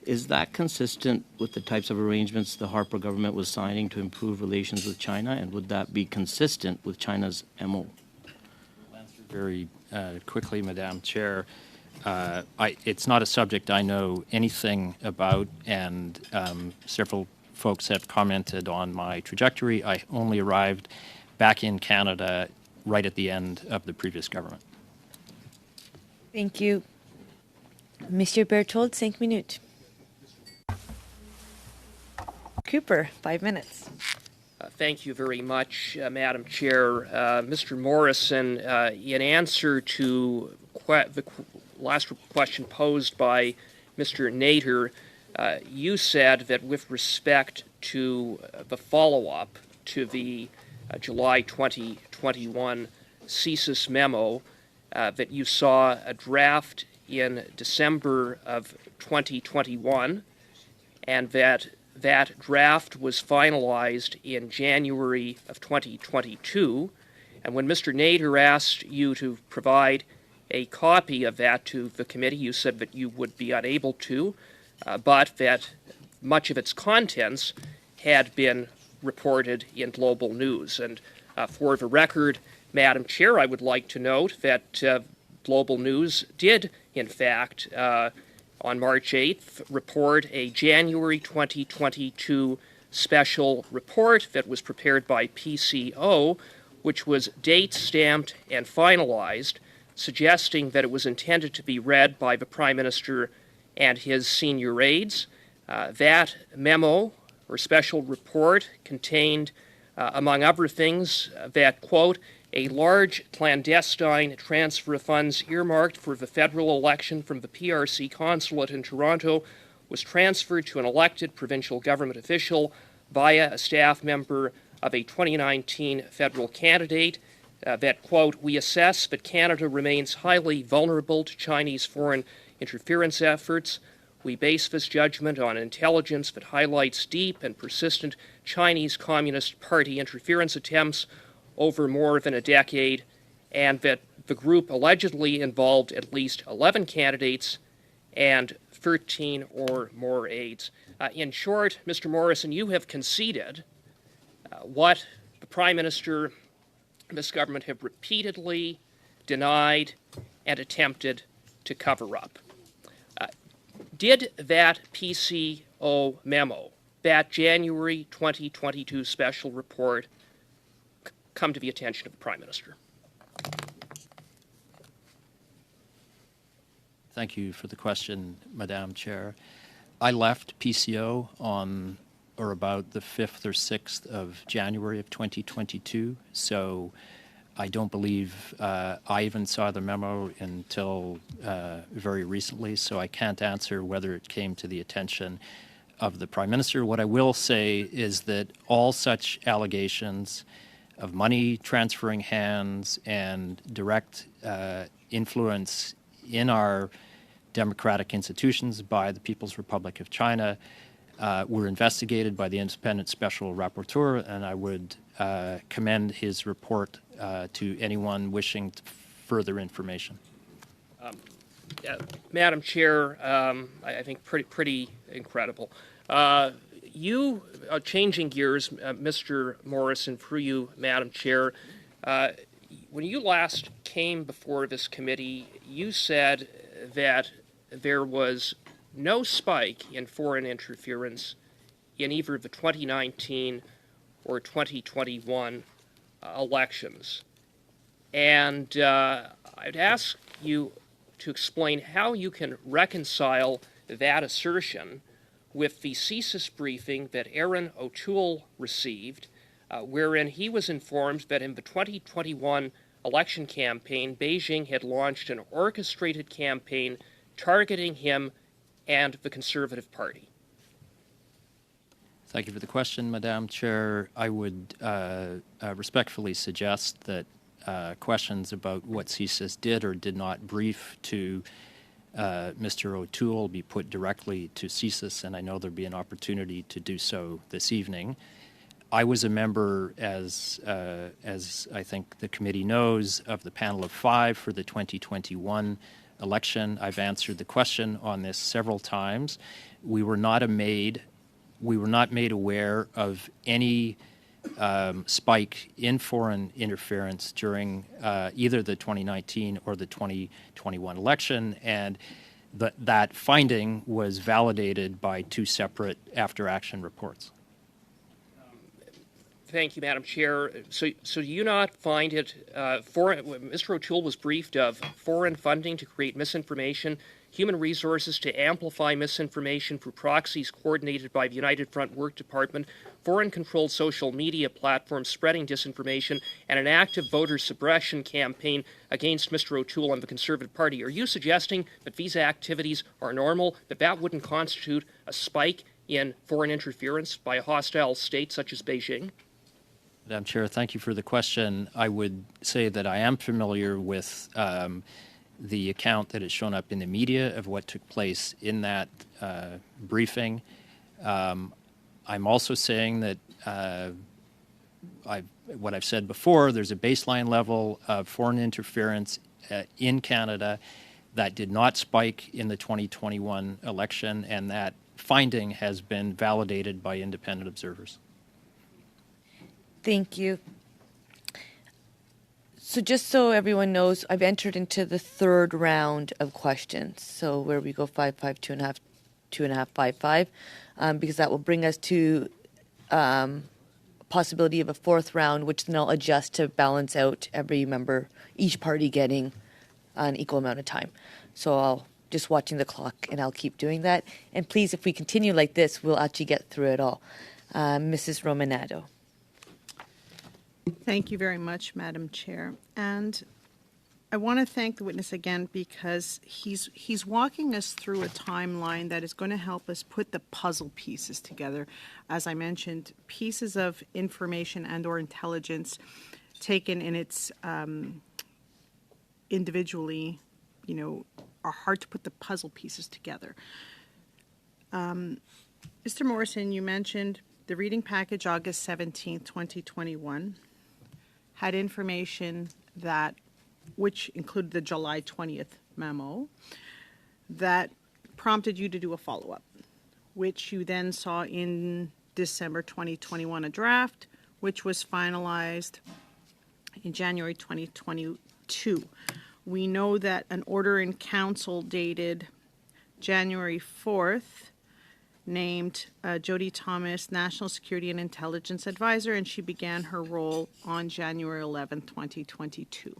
Is that consistent with the types of arrangements the Harper government was signing to improve relations with China, and would that be consistent with China's MO? I'll answer very quickly, Madam Chair. It's not a subject I know anything about, and several folks have commented on my trajectory. I only arrived back in Canada right at the end of the previous government. Thank you. Monsieur Berthold, 5 minutes. Cooper, 5 minutes. Thank you very much, Madam Chair. Mr. Morrison, in answer to the last question posed by Mr. Nader, you said that with respect to the follow-up to the July 2021 CSIS memo, that you saw a draft in December of 2021, and that draft was finalized in January of 2022. And when Mr. Nader asked you to provide a copy of that to the committee, you said that you would be unable to, but that much of its contents had been reported in global news. And for the record, Madam Chair, I would like to note that global news did, in fact, on March 8th, report a January 2022 special report that was prepared by PCO, which was date-stamped and finalized, suggesting that it was intended to be read by the Prime Minister and his senior aides. That memo, or special report, contained, among other things, that, quote, a large clandestine transfer of funds earmarked for the federal election from the PRC consulate in Toronto was transferred to an elected provincial government official via a staff member of a 2019 federal candidate. that, quote, we assess that Canada remains highly vulnerable to Chinese foreign interference efforts. We base this judgment on intelligence that highlights deep and persistent Chinese Communist Party interference attempts over more than a decade, and that the group allegedly involved at least 11 candidates and 13 or more aides. In short, Mr. Morrison, you have conceded what the Prime Minister and this government have repeatedly denied and attempted to cover up. Did that PCO memo, that January 2022 special report, come to the attention of the Prime Minister? Thank you for the question, Madam Chair. I left PCO on or about the 5th or 6th of January of 2022, so I don't believe I even saw the memo until very recently, so I can't answer whether it came to the attention of the Prime Minister. What I will say is that all such allegations of money transferring hands and direct influence in our democratic institutions by the People's Republic of China were investigated by the independent special rapporteur, and I would commend his report to anyone wishing further information. Madam Chair, I think pretty incredible. You, changing gears, Mr. Morrison, through you, Madam Chair, when you last came before this committee, you said that there was no spike in foreign interference in either the 2019 or 2021 elections. And I'd ask you to explain how you can reconcile that assertion with the CSIS briefing that Aaron O'Toole received, wherein he was informed that in the 2021 election campaign, Beijing had launched an orchestrated campaign targeting him and the Conservative Party. Thank you for the question, Madam Chair. I would respectfully suggest that questions about what CSIS did or did not brief to Mr. O'Toole be put directly to CSIS, and I know there'll be an opportunity to do so this evening. I was a member, as I think the committee knows, of the panel of 5 for the 2021 election. I've answered the question on this several times. We were not made aware of any spike in foreign interference during either the 2019 or the 2021 election, and that finding was validated by 2 separate after-action reports. Thank you, Madam Chair. So do you not find it, Mr. O'Toole was briefed of foreign funding to create misinformation, human resources to amplify misinformation through proxies coordinated by the United Front Work Department, foreign-controlled social media platforms spreading disinformation, and an active voter suppression campaign against Mr. O'Toole and the Conservative Party. Are you suggesting that these activities are normal, that wouldn't constitute a spike in foreign interference by a hostile state such as Beijing? Madam Chair, thank you for the question. I would say that I am familiar with the account that has shown up in the media of what took place in that briefing. I'm also saying that what I've said before, there's a baseline level of foreign interference in Canada that did not spike in the 2021 election, and that finding has been validated by independent observers. Thank you. So just so everyone knows, I've entered into the 3rd round of questions. So where we go 5, 5, 2.5, 2.5, 5, 5, because that will bring us to possibility of a 4th round, which then I'll adjust to balance out every member, each party getting an equal amount of time. So I'll just watching the clock, and I'll keep doing that. And please, if we continue like this, we'll actually get through it all. Mrs. Romanado. Thank you very much, Madam Chair. And I want to thank the witness again because he's walking us through a timeline that is going to help us put the puzzle pieces together. As I mentioned, pieces of information and or intelligence taken in its individually, are hard to put the puzzle pieces together. Mr. Morrison, you mentioned the reading package August 17th, 2021 had information which included the July 20th memo, that prompted you to do a follow-up, which you then saw in December 2021 a draft, which was finalized in January 2022. We know that an order in council dated January 4th named Jody Thomas National Security and Intelligence Advisor, and she began her role on January 11th, 2022.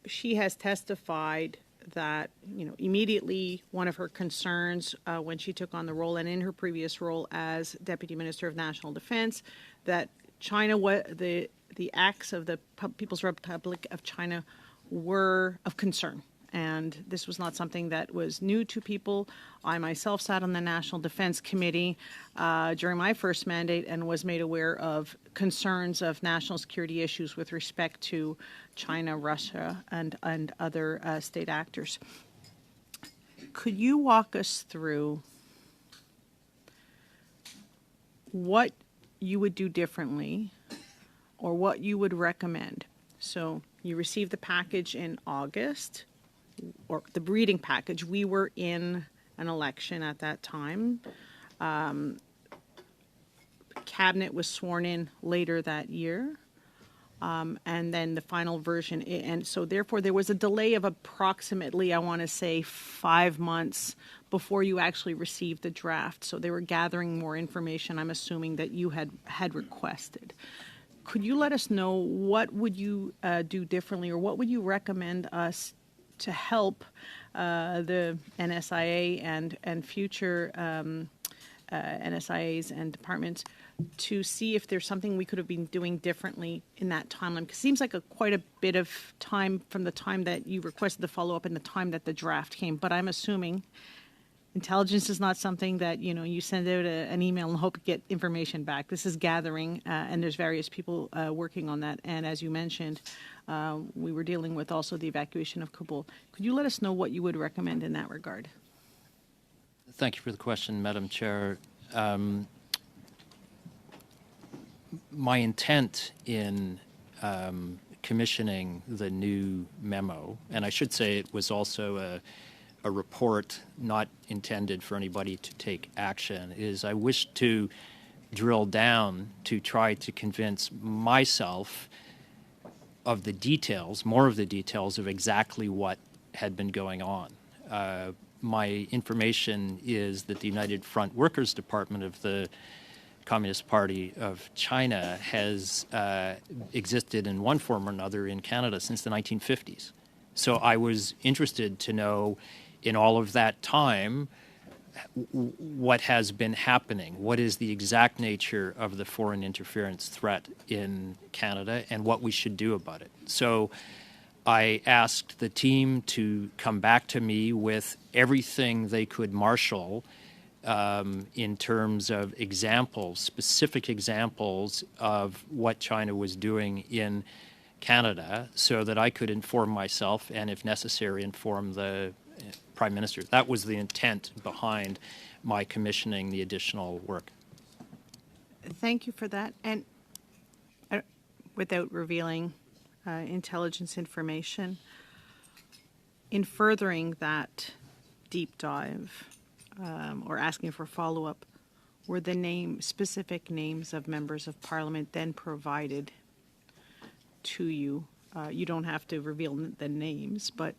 She has testified that, immediately one of her concerns when she took on the role and in her previous role as Deputy Minister of National Defense, that China, the acts of the People's Republic of China were of concern. And this was not something that was new to people. I myself sat on the National Defense Committee during my first mandate and was made aware of concerns of national security issues with respect to China, Russia, and other state actors. Could you walk us through what you would do differently or what you would recommend? So you received the package in August, or the reading package. We were in an election at that time. Cabinet was sworn in later that year, and then the final version. And so therefore there was a delay of approximately, I want to say, 5 months before you actually received the draft. So they were gathering more information, I'm assuming, that you had requested. Could you let us know what would you do differently, or what would you recommend us to help the NSIA and future NSIAs and departments to see if there's something we could have been doing differently in that timeline? Because it seems like quite a bit of time from the time that you requested the follow-up and the time that the draft came. But I'm assuming intelligence is not something that, you send out an email and hope to get information back. This is gathering, and there's various people working on that. And as you mentioned, we were dealing with also the evacuation of Kabul. Could you let us know what you would recommend in that regard? Thank you for the question, Madam Chair. My intent in commissioning the new memo, and I should say it was also a report not intended for anybody to take action, is I wish to drill down to try to convince myself of the details, more of the details of exactly what had been going on. My information is that the United Front Workers Department of the Communist Party of China has existed in one form or another in Canada since the 1950s. So I was interested to know, in all of that time, what has been happening, what is the exact nature of the foreign interference threat in Canada, and what we should do about it. So I asked the team to come back to me with everything they could marshal in terms of examples, specific examples of what China was doing in Canada, so that I could inform myself and, if necessary, inform the Prime Minister. That was the intent behind my commissioning the additional work. Thank you for that. And without revealing intelligence information, in furthering that deep dive or asking for follow-up, were the specific names of members of Parliament then provided to you? You don't have to reveal the names, but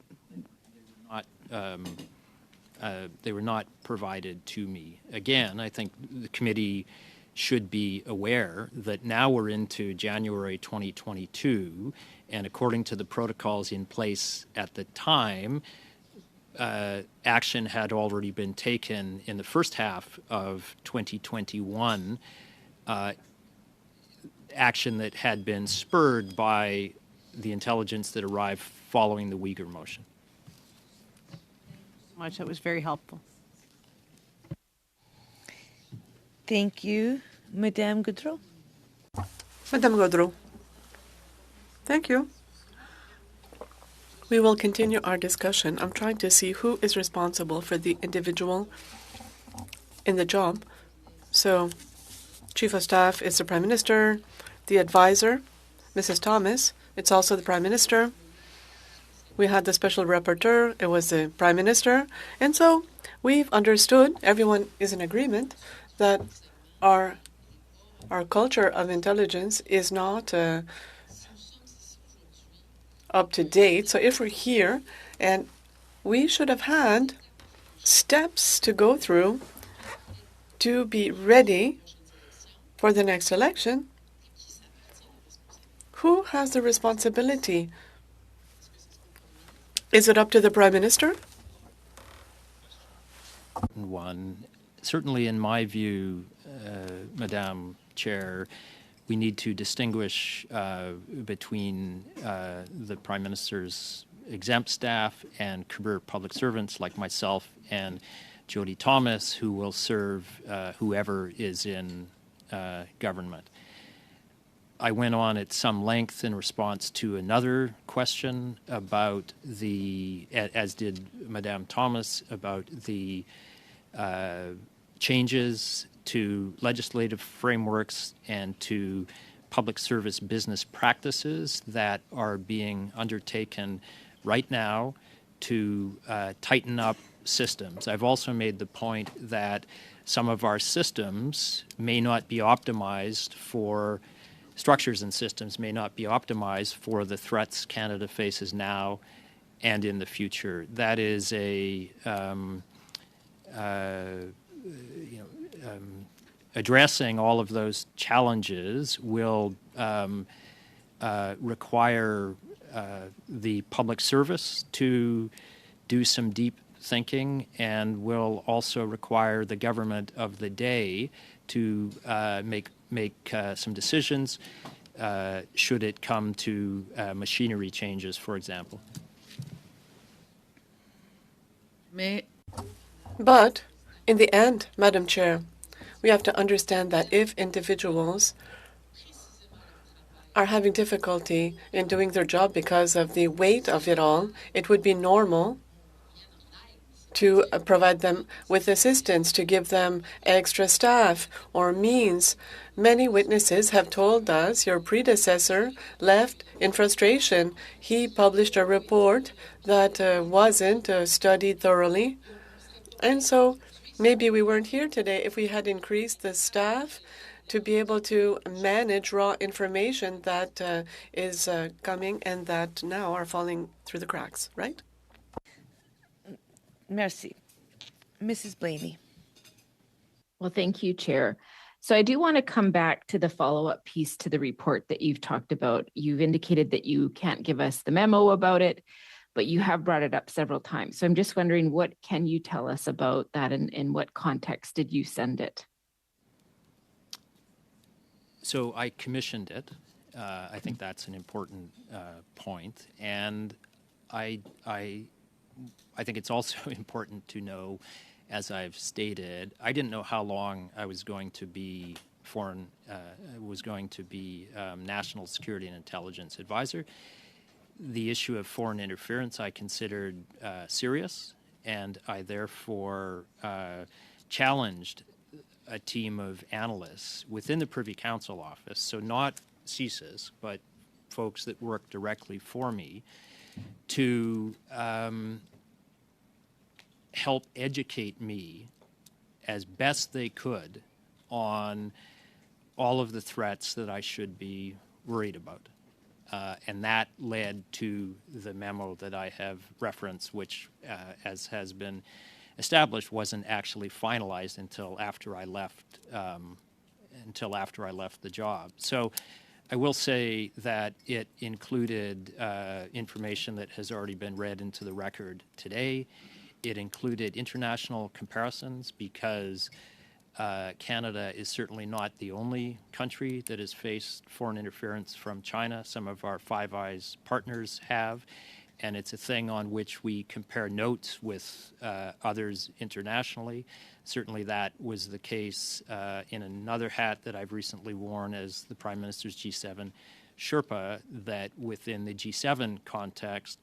they were not provided to me. Again, I think the committee should be aware that now we're into January 2022, and according to the protocols in place at the time, action had already been taken in the first half of 2021, action that had been spurred by the intelligence that arrived following the Uyghur motion. That was very helpful. Thank you. Madame Gaudreau. Madame Gaudreau. Thank you. We will continue our discussion. I'm trying to see who is responsible for the individual in the job. So, Chief of Staff is the Prime Minister, the advisor, Mrs. Thomas, it's also the Prime Minister. We had the Special Rapporteur, it was the Prime Minister. And so we've understood, everyone is in agreement, that our culture of intelligence is not up to date. So if we're here, and we should have had steps to go through to be ready for the next election. Who has the responsibility? Is it up to the Prime Minister? One, certainly in my view, Madam Chair, we need to distinguish between the Prime Minister's exempt staff and career public servants like myself and Jody Thomas, who will serve whoever is in government. I went on at some length in response to another question about as did Madame Thomas, about the changes to legislative frameworks and to public service business practices that are being undertaken right now to tighten up systems. I've also made the point that some of our systems may not be optimized for structures and systems may not be optimized for the threats Canada faces now and in the future. That is addressing all of those challenges will require the public service to do some deep thinking and will also require the government of the day to make some decisions should it come to machinery changes, for example. But in the end, Madam Chair, we have to understand that if individuals are having difficulty in doing their job because of the weight of it all, it would be normal to provide them with assistance, to give them extra staff or means. Many witnesses have told us your predecessor left in frustration. He published a report that wasn't studied thoroughly. And so maybe we weren't here today if we had increased the staff to be able to manage raw information that is coming and that now are falling through the cracks, right? Merci. Mrs. Blaney. Well, thank you, Chair. So I do want to come back to the follow-up piece to the report that you've talked about. You've indicated that you can't give us the memo about it, but you have brought it up several times. So I'm just wondering, what can you tell us about that and in what context did you send it? So I commissioned it. I think that's an important point. And I think it's also important to know, as I've stated, I didn't know how long I was going to be National Security and Intelligence Advisor. The issue of foreign interference I considered serious, and I therefore challenged a team of analysts within the Privy Council office, so not CSIS, but folks that work directly for me, to help educate me as best they could on all of the threats that I should be worried about. And that led to the memo that I have referenced, which, as has been established, wasn't actually finalized until after I left the job. So I will say that it included information that has already been read into the record today. It included international comparisons because Canada is certainly not the only country that has faced foreign interference from China. Some of our Five Eyes partners have. and it's a thing on which we compare notes with others internationally. Certainly that was the case in another hat that I've recently worn as the Prime Minister's G7 Sherpa, that within the G7 context,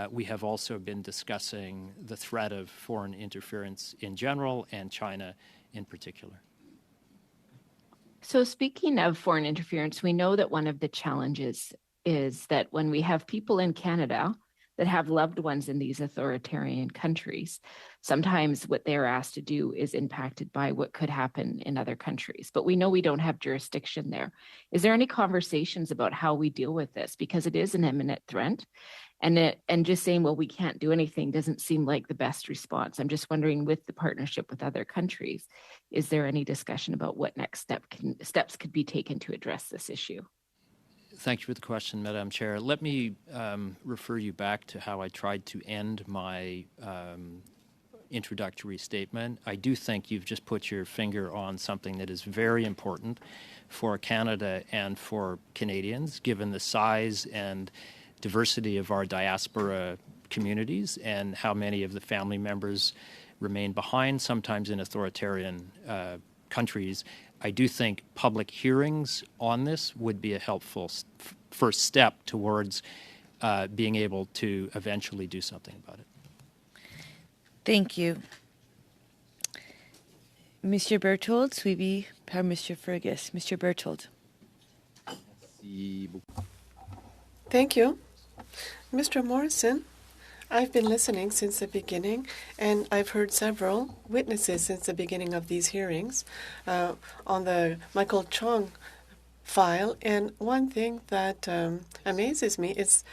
we have also been discussing the threat of foreign interference in general and China in particular. So speaking of foreign interference, we know that one of the challenges is that when we have people in Canada that have loved ones in these authoritarian countries, sometimes what they're asked to do is impacted by what could happen in other countries. But we know we don't have jurisdiction there. Is there any conversations about how we deal with this? Because it is an imminent threat. And just saying, well, we can't do anything doesn't seem like the best response. I'm just wondering, with the partnership with other countries, is there any discussion about what next steps could be taken to address this issue? Thank you for the question, Madam Chair. Let me refer you back to how I tried to end my introductory statement. I do think you've just put your finger on something that is very important for Canada and for Canadians, given the size and diversity of our diaspora communities and how many of the family members remain behind, sometimes in authoritarian countries. I do think public hearings on this would be a helpful first step towards being able to eventually do something about it. Thank you. Monsieur Berthold, suivi par Monsieur Fergus. Monsieur Berthold. Thank you. Mr. Morrison, I've been listening since the beginning, and I've heard several witnesses since the beginning of these hearings on the Michael Chong file. And one thing that amazes me is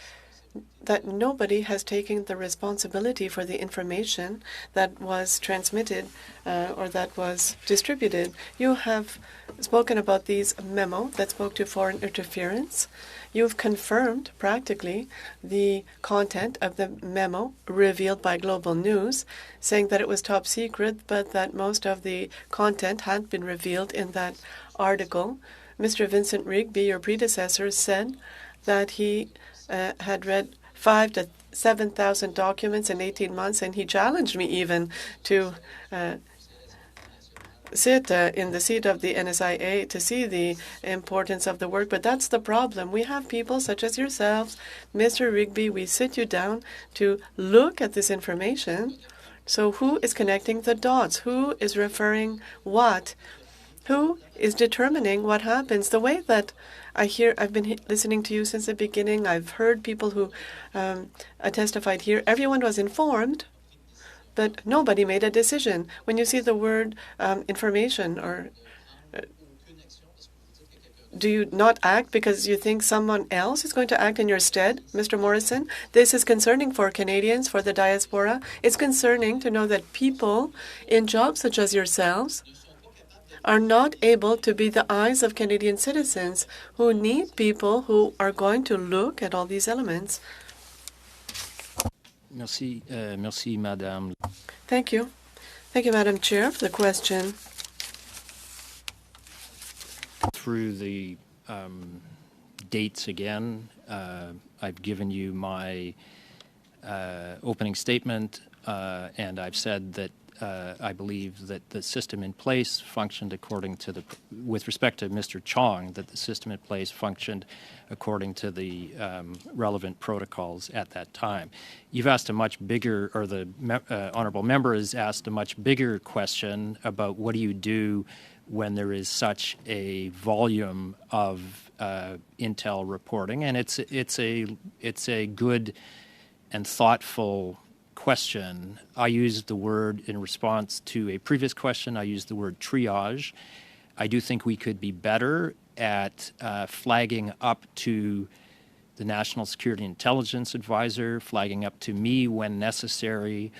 that nobody has taken the responsibility for the information that was transmitted or that was distributed. You have spoken about these memo that spoke to foreign interference. You've confirmed practically the content of the memo revealed by Global News, saying that it was top secret, but that most of the content hadn't been revealed in that article. Mr. Vincent Rigby, your predecessor, said that he had read 5,000 to 7,000 documents in 18 months, and he challenged me even to sit in the seat of the NSIA to see the importance of the work. But that's the problem. We have people such as yourselves, Mr. Rigby, we sit you down to look at this information. So who is connecting the dots? Who is referring what? Who is determining what happens? The way that I've been listening to you since the beginning. I've heard people who testified here. Everyone was informed, but nobody made a decision. When you see the word information, or do you not act because you think someone else is going to act in your stead, Mr. Morrison? This is concerning for Canadians, for the diaspora. It's concerning to know that people in jobs such as yourselves are not able to be the eyes of Canadian citizens who need people who are going to look at all these elements. Merci, merci, Madame. Thank you. Thank you, Madam Chair, for the question. Through the dates again, I've given you my opening statement, and I've said that I believe that the system in place functioned according to with respect to Mr. Chong, that the system in place functioned according to the relevant protocols at that time. You've asked a much bigger, or the honourable member has asked a much bigger question about what do you do when there is such a volume of intel reporting, and it's a good and thoughtful question. I used the word, in response to a previous question, I used the word triage. I do think we could be better at flagging up to the National Security Intelligence Advisor, flagging up to me when necessary,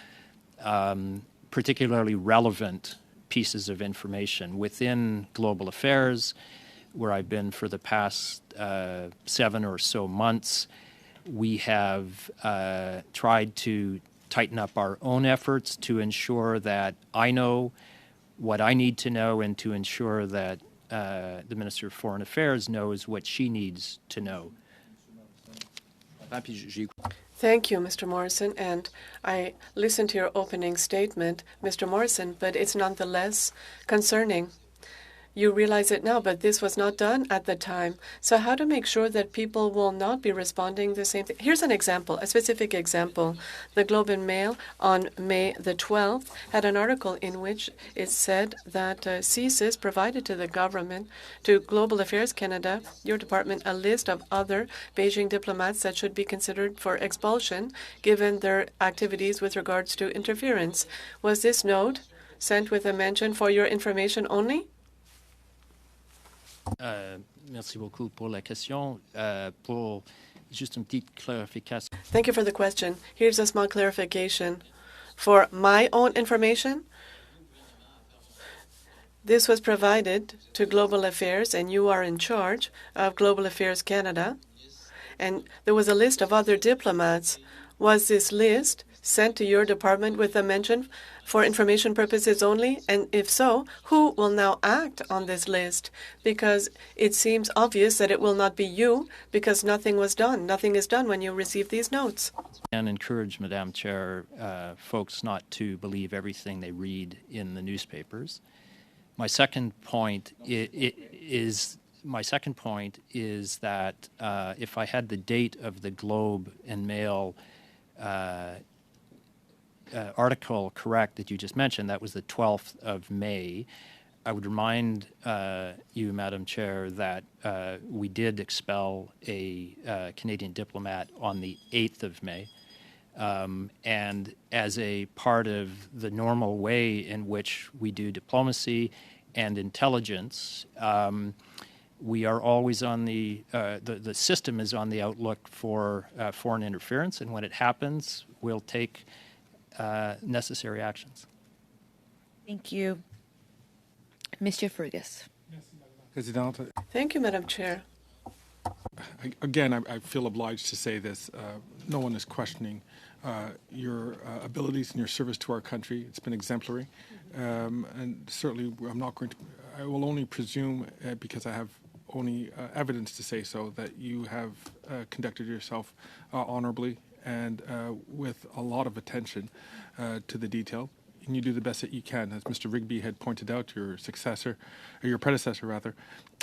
particularly relevant pieces of information within global affairs, where I've been for the past 7 or so months. We have tried to tighten up our own efforts to ensure that I know what I need to know, and to ensure that the Minister of Foreign Affairs knows what she needs to know. Thank you, Mr. Morrison, and I listened to your opening statement, Mr. Morrison, but it's nonetheless concerning. You realize it now, but this was not done at the time. So how to make sure that people will not be responding the same thing? Here's an example, a specific example. The Globe and Mail on May the 12th had an article in which it said that CSIS provided to the government, to Global Affairs Canada, your department, a list of other Beijing diplomats that should be considered for expulsion given their activities with regards to interference. Was this note sent with a mention for your information only? Merci beaucoup pour la question. Pour juste une petite clarification. Thank you for the question. Here's a small clarification. For my own information, this was provided to Global Affairs, and you are in charge of Global Affairs Canada. And there was a list of other diplomats. Was this list sent to your department with a mention for information purposes only? And if so, who will now act on this list? Because it seems obvious that it will not be you, because nothing was done. Nothing is done when you receive these notes. And encourage, Madam Chair, folks not to believe everything they read in the newspapers. My second point is that if I had the date of the Globe and Mail article correct that you just mentioned, that was the 12th of May. I would remind you, Madam Chair, that we did expel a Canadian diplomat on the 8th of May. And as a part of the normal way in which we do diplomacy and intelligence, we are always on the system is on the outlook for foreign interference, and when it happens, we'll take necessary actions. Thank you. Mr. Fergus. Thank you, Madam Chair. Again, I feel obliged to say this. No one is questioning your abilities and your service to our country. It's been exemplary. And certainly I will only presume, because I have only evidence to say so, that you have conducted yourself honorably and with a lot of attention to the detail. And you do the best that you can. As Mr. Rigby had pointed out, your predecessor rather,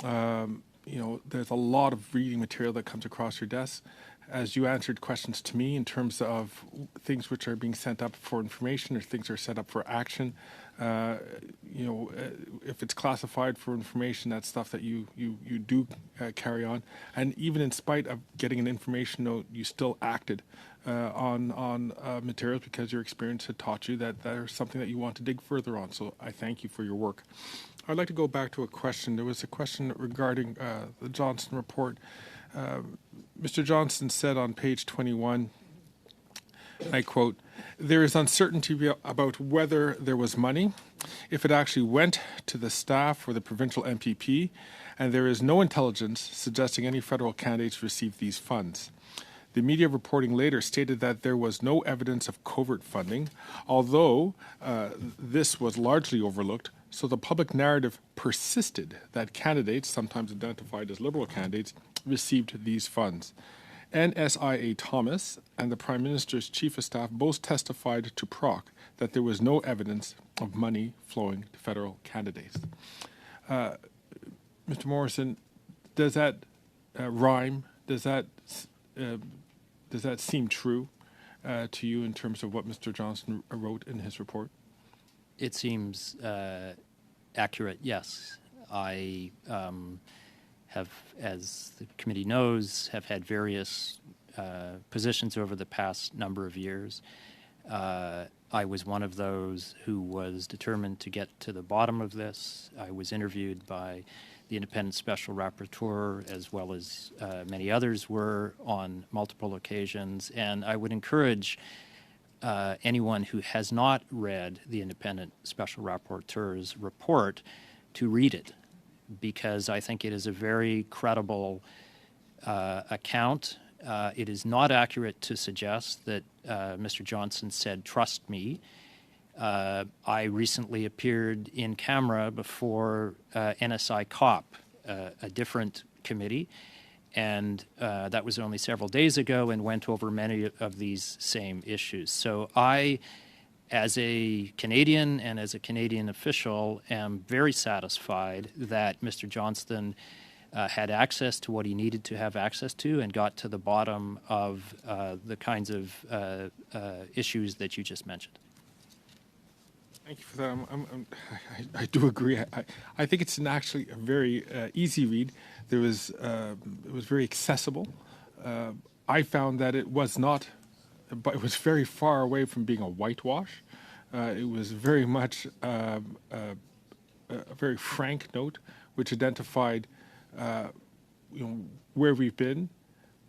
there's a lot of reading material that comes across your desk. As you answered questions to me in terms of things which are being sent up for information or things are set up for action, if it's classified for information, that's stuff that you do carry on. And even in spite of getting an information note, you still acted on materials because your experience had taught you that there's something that you want to dig further on. So I thank you for your work. I'd like to go back to a question. There was a question regarding the Johnson report. Mr. Johnson said on page 21, I quote, "There is uncertainty about whether there was money, if it actually went to the staff or the provincial MPP, and there is no intelligence suggesting any federal candidates received these funds. The media reporting later stated that there was no evidence of covert funding, although this was largely overlooked, so the public narrative persisted that candidates, sometimes identified as Liberal candidates, received these funds. NSIA Thomas and the Prime Minister's Chief of Staff both testified to PROC that there was no evidence of money flowing to federal candidates." Mr. Morrison, does that rhyme? Does that seem true to you in terms of what Mr. Johnson wrote in his report? It seems accurate, yes. I have, as the committee knows, have had various positions over the past number of years. I was one of those who was determined to get to the bottom of this. I was interviewed by the independent special rapporteur, as well as many others were on multiple occasions, and I would encourage anyone who has not read the independent special rapporteur's report to read it, because I think it is a very credible account. It is not accurate to suggest that Mr. Johnson said, "Trust me." I recently appeared in camera before NSI COP, a different committee, and that was only several days ago, and went over many of these same issues. So I, as a Canadian and as a Canadian official, am very satisfied that Mr. Johnston had access to what he needed to have access to and got to the bottom of the kinds of issues that you just mentioned. Thank you for that. I do agree. I think it's actually a very easy read. It was very accessible. I found that it was not, but it was very far away from being a whitewash. It was very much a very frank note, which identified where we've been,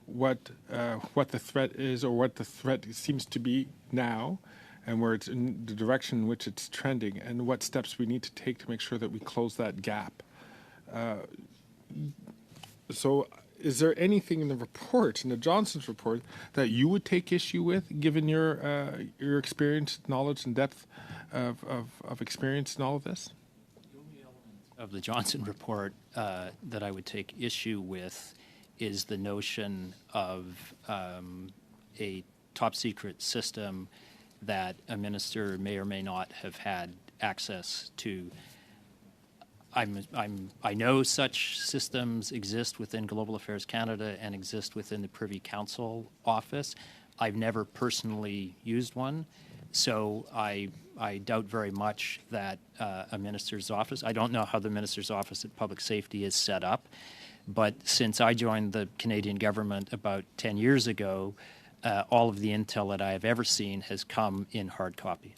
what the threat is, or what the threat seems to be now, and where it's in the direction in which it's trending, and what steps we need to take to make sure that we close that gap. So is there anything in the report, in the Johnston's report, that you would take issue with, given your experience, knowledge, and depth of experience in all of this? Of the Johnston report that I would take issue with is the notion of a top secret system that a minister may or may not have had access to. I know such systems exist within Global Affairs Canada and exist within the Privy Council office. I've never personally used one, so I doubt very much that a minister's office, I don't know how the minister's office at Public Safety is set up, but since I joined the Canadian government about 10 years ago, all of the intel that I have ever seen has come in hard copy.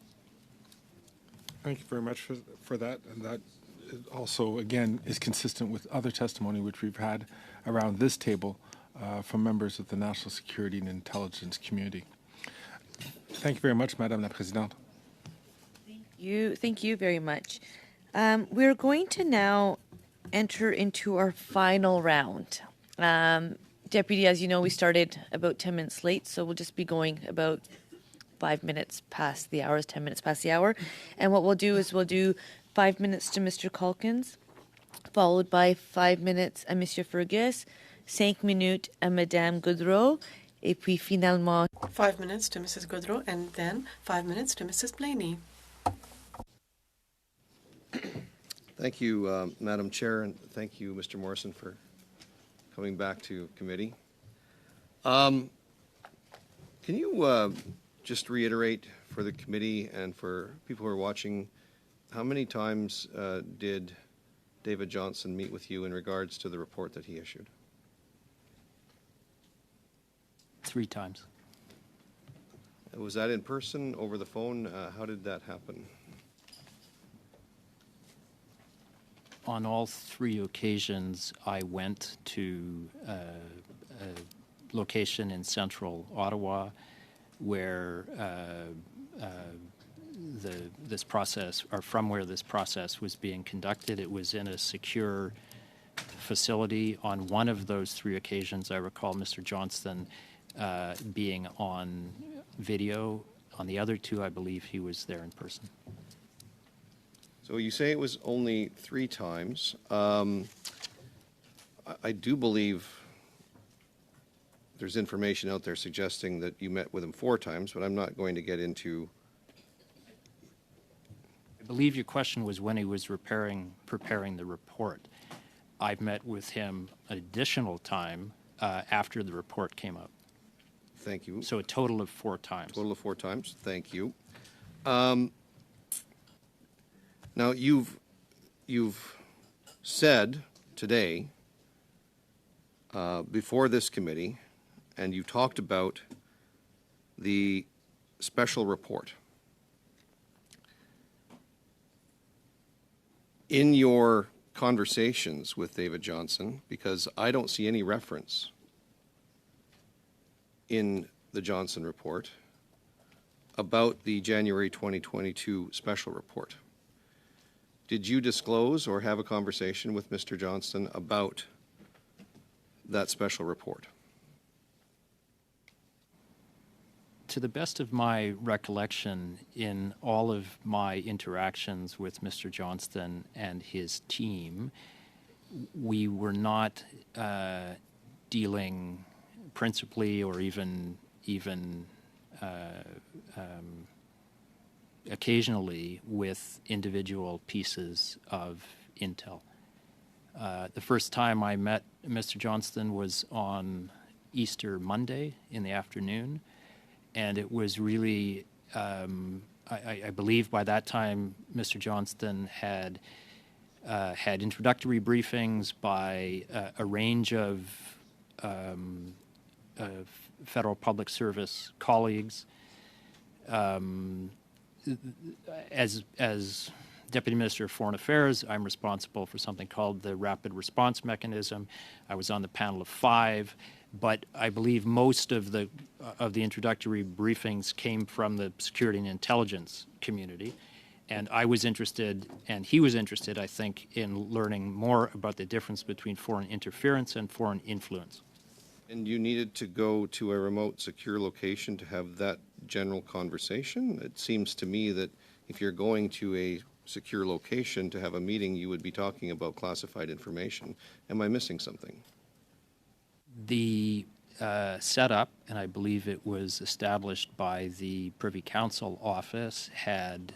Thank you very much for that. And that also, again, is consistent with other testimony which we've had around this table from members of the national security and intelligence community. Thank you very much, Madame la Présidente. Thank you very much. We're going to now enter into our final round. Deputy, as you know, we started about 10 minutes late, so we'll just be going about 5 minutes past the hour, 10 minutes past the hour. And what we'll do is we'll do 5 minutes to Mr. Calkins, followed by 5 minutes à Monsieur Fergus, 5 minutes à Madame Gaudreau, et puis finalement 5 minutes to Mrs. Gaudreau, and then 5 minutes to Mrs. Blaney. Thank you, Madam Chair, and thank you, Mr. Morrison, for coming back to committee. Can you just reiterate for the committee and for people who are watching, how many times did David Johnston meet with you in regards to the report that he issued? 3 times. Was that in person, over the phone? How did that happen? On all 3 occasions, I went to a location in central Ottawa where this process, or from where this process was being conducted. It was in a secure facility. On one of those 3 occasions, I recall Mr. Johnston being on video. On the other 2, I believe he was there in person. So you say it was only 3 times. I do believe there's information out there suggesting that you met with him 4 times, but I'm not going to get into. I believe your question was when he was preparing the report. I've met with him an additional time after the report came out. Thank you. So a total of 4 times. Total of 4 times. Thank you. Now you've said today before this committee, and you talked about the special report. In your conversations with David Johnston, because I don't see any reference in the Johnston report about the January 2022 special report. Did you disclose or have a conversation with Mr. Johnston about that special report? To the best of my recollection, in all of my interactions with Mr. Johnston and his team, we were not dealing principally or even occasionally with individual pieces of intel. The first time I met Mr. Johnston was on Easter Monday in the afternoon, and it was really, I believe by that time Mr. Johnston had introductory briefings by a range of federal public service colleagues. As Deputy Minister of Foreign Affairs, I'm responsible for something called the Rapid Response Mechanism. I was on the panel of 5, but I believe most of the introductory briefings came from the security and intelligence community. And I was interested, and he was interested, I think, in learning more about the difference between foreign interference and foreign influence. And you needed to go to a remote, secure location to have that general conversation? It seems to me that if you're going to a secure location to have a meeting, you would be talking about classified information. Am I missing something? The setup, and I believe it was established by the Privy Council office, had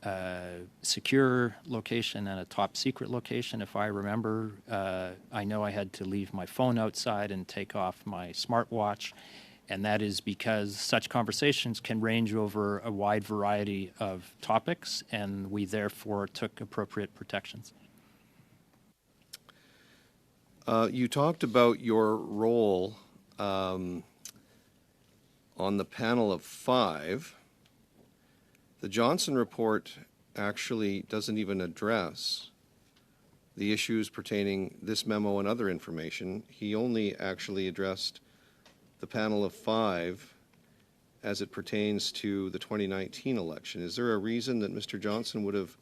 a secure location and a top secret location, if I remember. I know I had to leave my phone outside and take off my smartwatch, and that is because such conversations can range over a wide variety of topics, and we therefore took appropriate protections. You talked about your role on the panel of 5. The Johnson report actually doesn't even address the issues pertaining this memo and other information. He only actually addressed the panel of 5 as it pertains to the 2019 election. Is there a reason that Mr. Johnson would have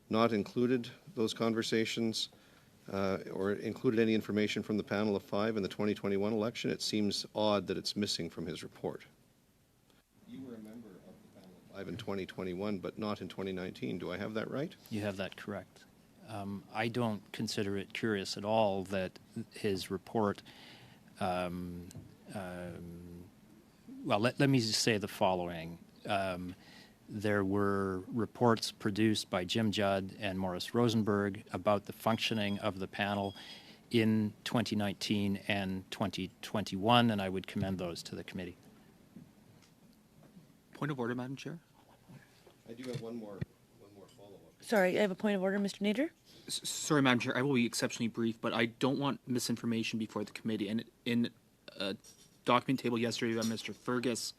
not included those conversations or included any information from the panel of 5 in the 2021 election? It seems odd that it's missing from his report. You were a member of the panel of 5 in 2021, but not in 2019. Do I have that right? You have that correct. I don't consider it curious at all that his report, well, let me just say the following. There were reports produced by Jim Judd and Morris Rosenberg about the functioning of the panel in 2019 and 2021, and I would commend those to the committee. Point of order, Madam Chair. I do have one more follow-up. Sorry, I have a point of order, Mr. Nader. Sorry, Madam Chair, I will be exceptionally brief, but I don't want misinformation before the committee. And in a document table yesterday by Mr. Fergus,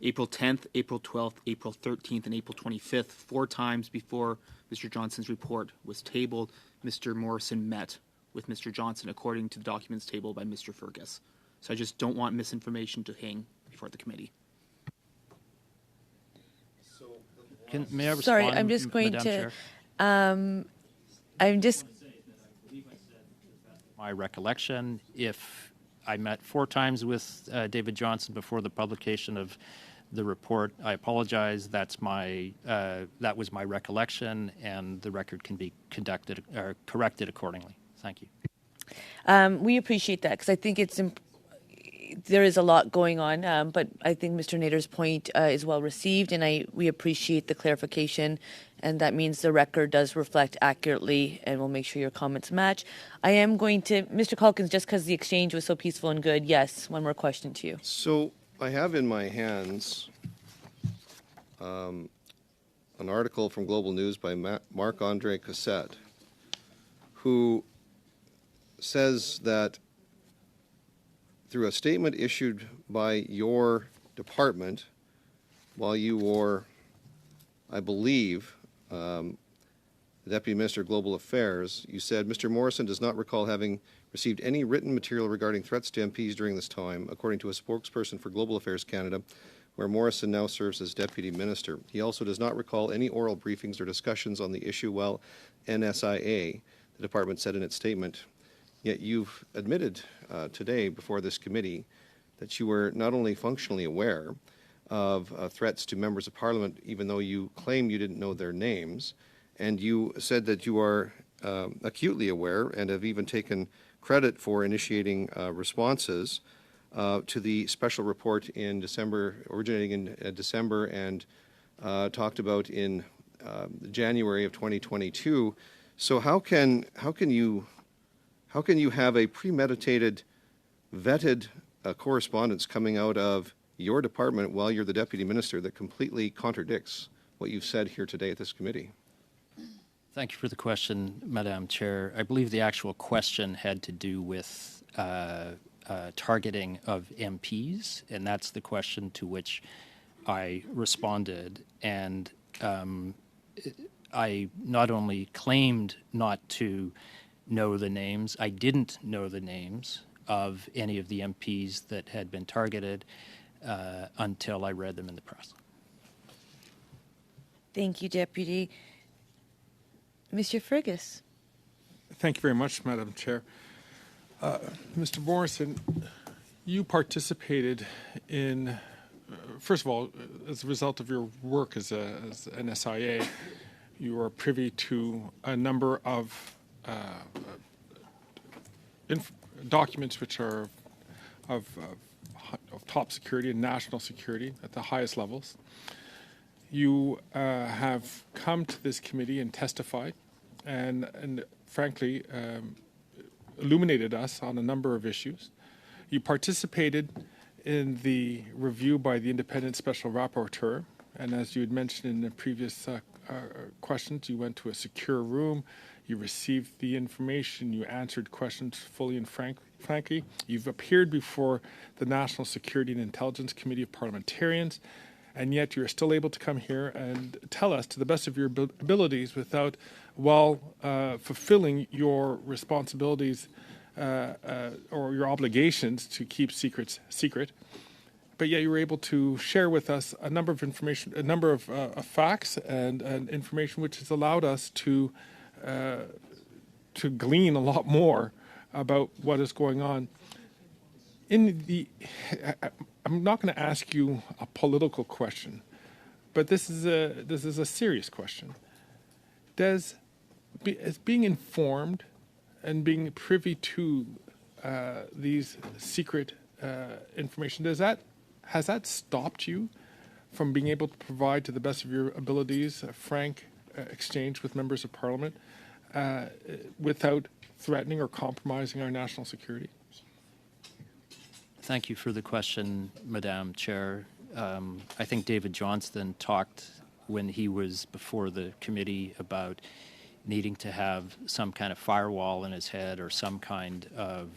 April 10th, April 12th, April 13th, and April 25th, 4 times before Mr. Johnson's report was tabled, Mr. Morrison met with Mr. Johnson according to the documents tabled by Mr. Fergus. So I just don't want misinformation to hang before the committee. May I respond, Sorry, I'm just going Madam to. Chair? I'm just. My recollection, if I met 4 times with David Johnson before the publication of the report, I apologize. That's my that was my recollection, and the record can be conducted or corrected accordingly. Thank you. We appreciate that because I think it's there is a lot going on, but I think Mr. Nader's point is well received, and we appreciate the clarification, and that means the record does reflect accurately, and we'll make sure your comments match. I am going to, Mr. Calkins, just because the exchange was so peaceful and good, yes, one more question to you. So I have in my hands an article from Global News by Marc-Andre Cossette, who says that through a statement issued by your department while you were, I believe, the Deputy Minister of Global Affairs, you said, Mr. Morrison does not recall having received any written material regarding threats to MPs during this time, according to a spokesperson for Global Affairs Canada, where Morrison now serves as Deputy Minister. He also does not recall any oral briefings or discussions on the issue while NSIA, the department said in its statement. Yet you've admitted today before this committee that you were not only functionally aware of threats to members of Parliament, even though you claim you didn't know their names, and you said that you are acutely aware and have even taken credit for initiating responses to the special report in December, originating in December and talked about in January of 2022. So how can you have a premeditated, vetted correspondence coming out of your department while you're the deputy minister that completely contradicts what you've said here today at this committee? Thank you for the question, Madam Chair. I believe the actual question had to do with targeting of MPs, and that's the question to which I responded. And I not only claimed not to know the names, I didn't know the names of any of the MPs that had been targeted until I read them in the press. Thank you, Deputy. Mr. Fergus. Thank you very much, Madam Chair. Mr. Morrison, you participated in, first of all, as a result of your work as an SIA, you are privy to a number of documents which are of top security and national security at the highest levels. You have come to this committee and testified and frankly illuminated us on a number of issues. You participated in the review by the independent special rapporteur, and as you had mentioned in the previous questions, you went to a secure room, you received the information, you answered questions fully and frankly. You've appeared before the National Security and Intelligence Committee of Parliamentarians, and yet you're still able to come here and tell us to the best of your abilities without fulfilling your responsibilities or your obligations to keep secrets secret. But yet you were able to share with us a number of information, a number of facts and information which has allowed us to glean a lot more about what is going on. I'm not going to ask you a political question, but this is a serious question. Does being informed and being privy to these secret information, has that stopped you from being able to provide to the best of your abilities a frank exchange with members of Parliament without threatening or compromising our national security? Thank you for the question, Madam Chair. I think David Johnston talked when he was before the committee about needing to have some kind of firewall in his head or some kind of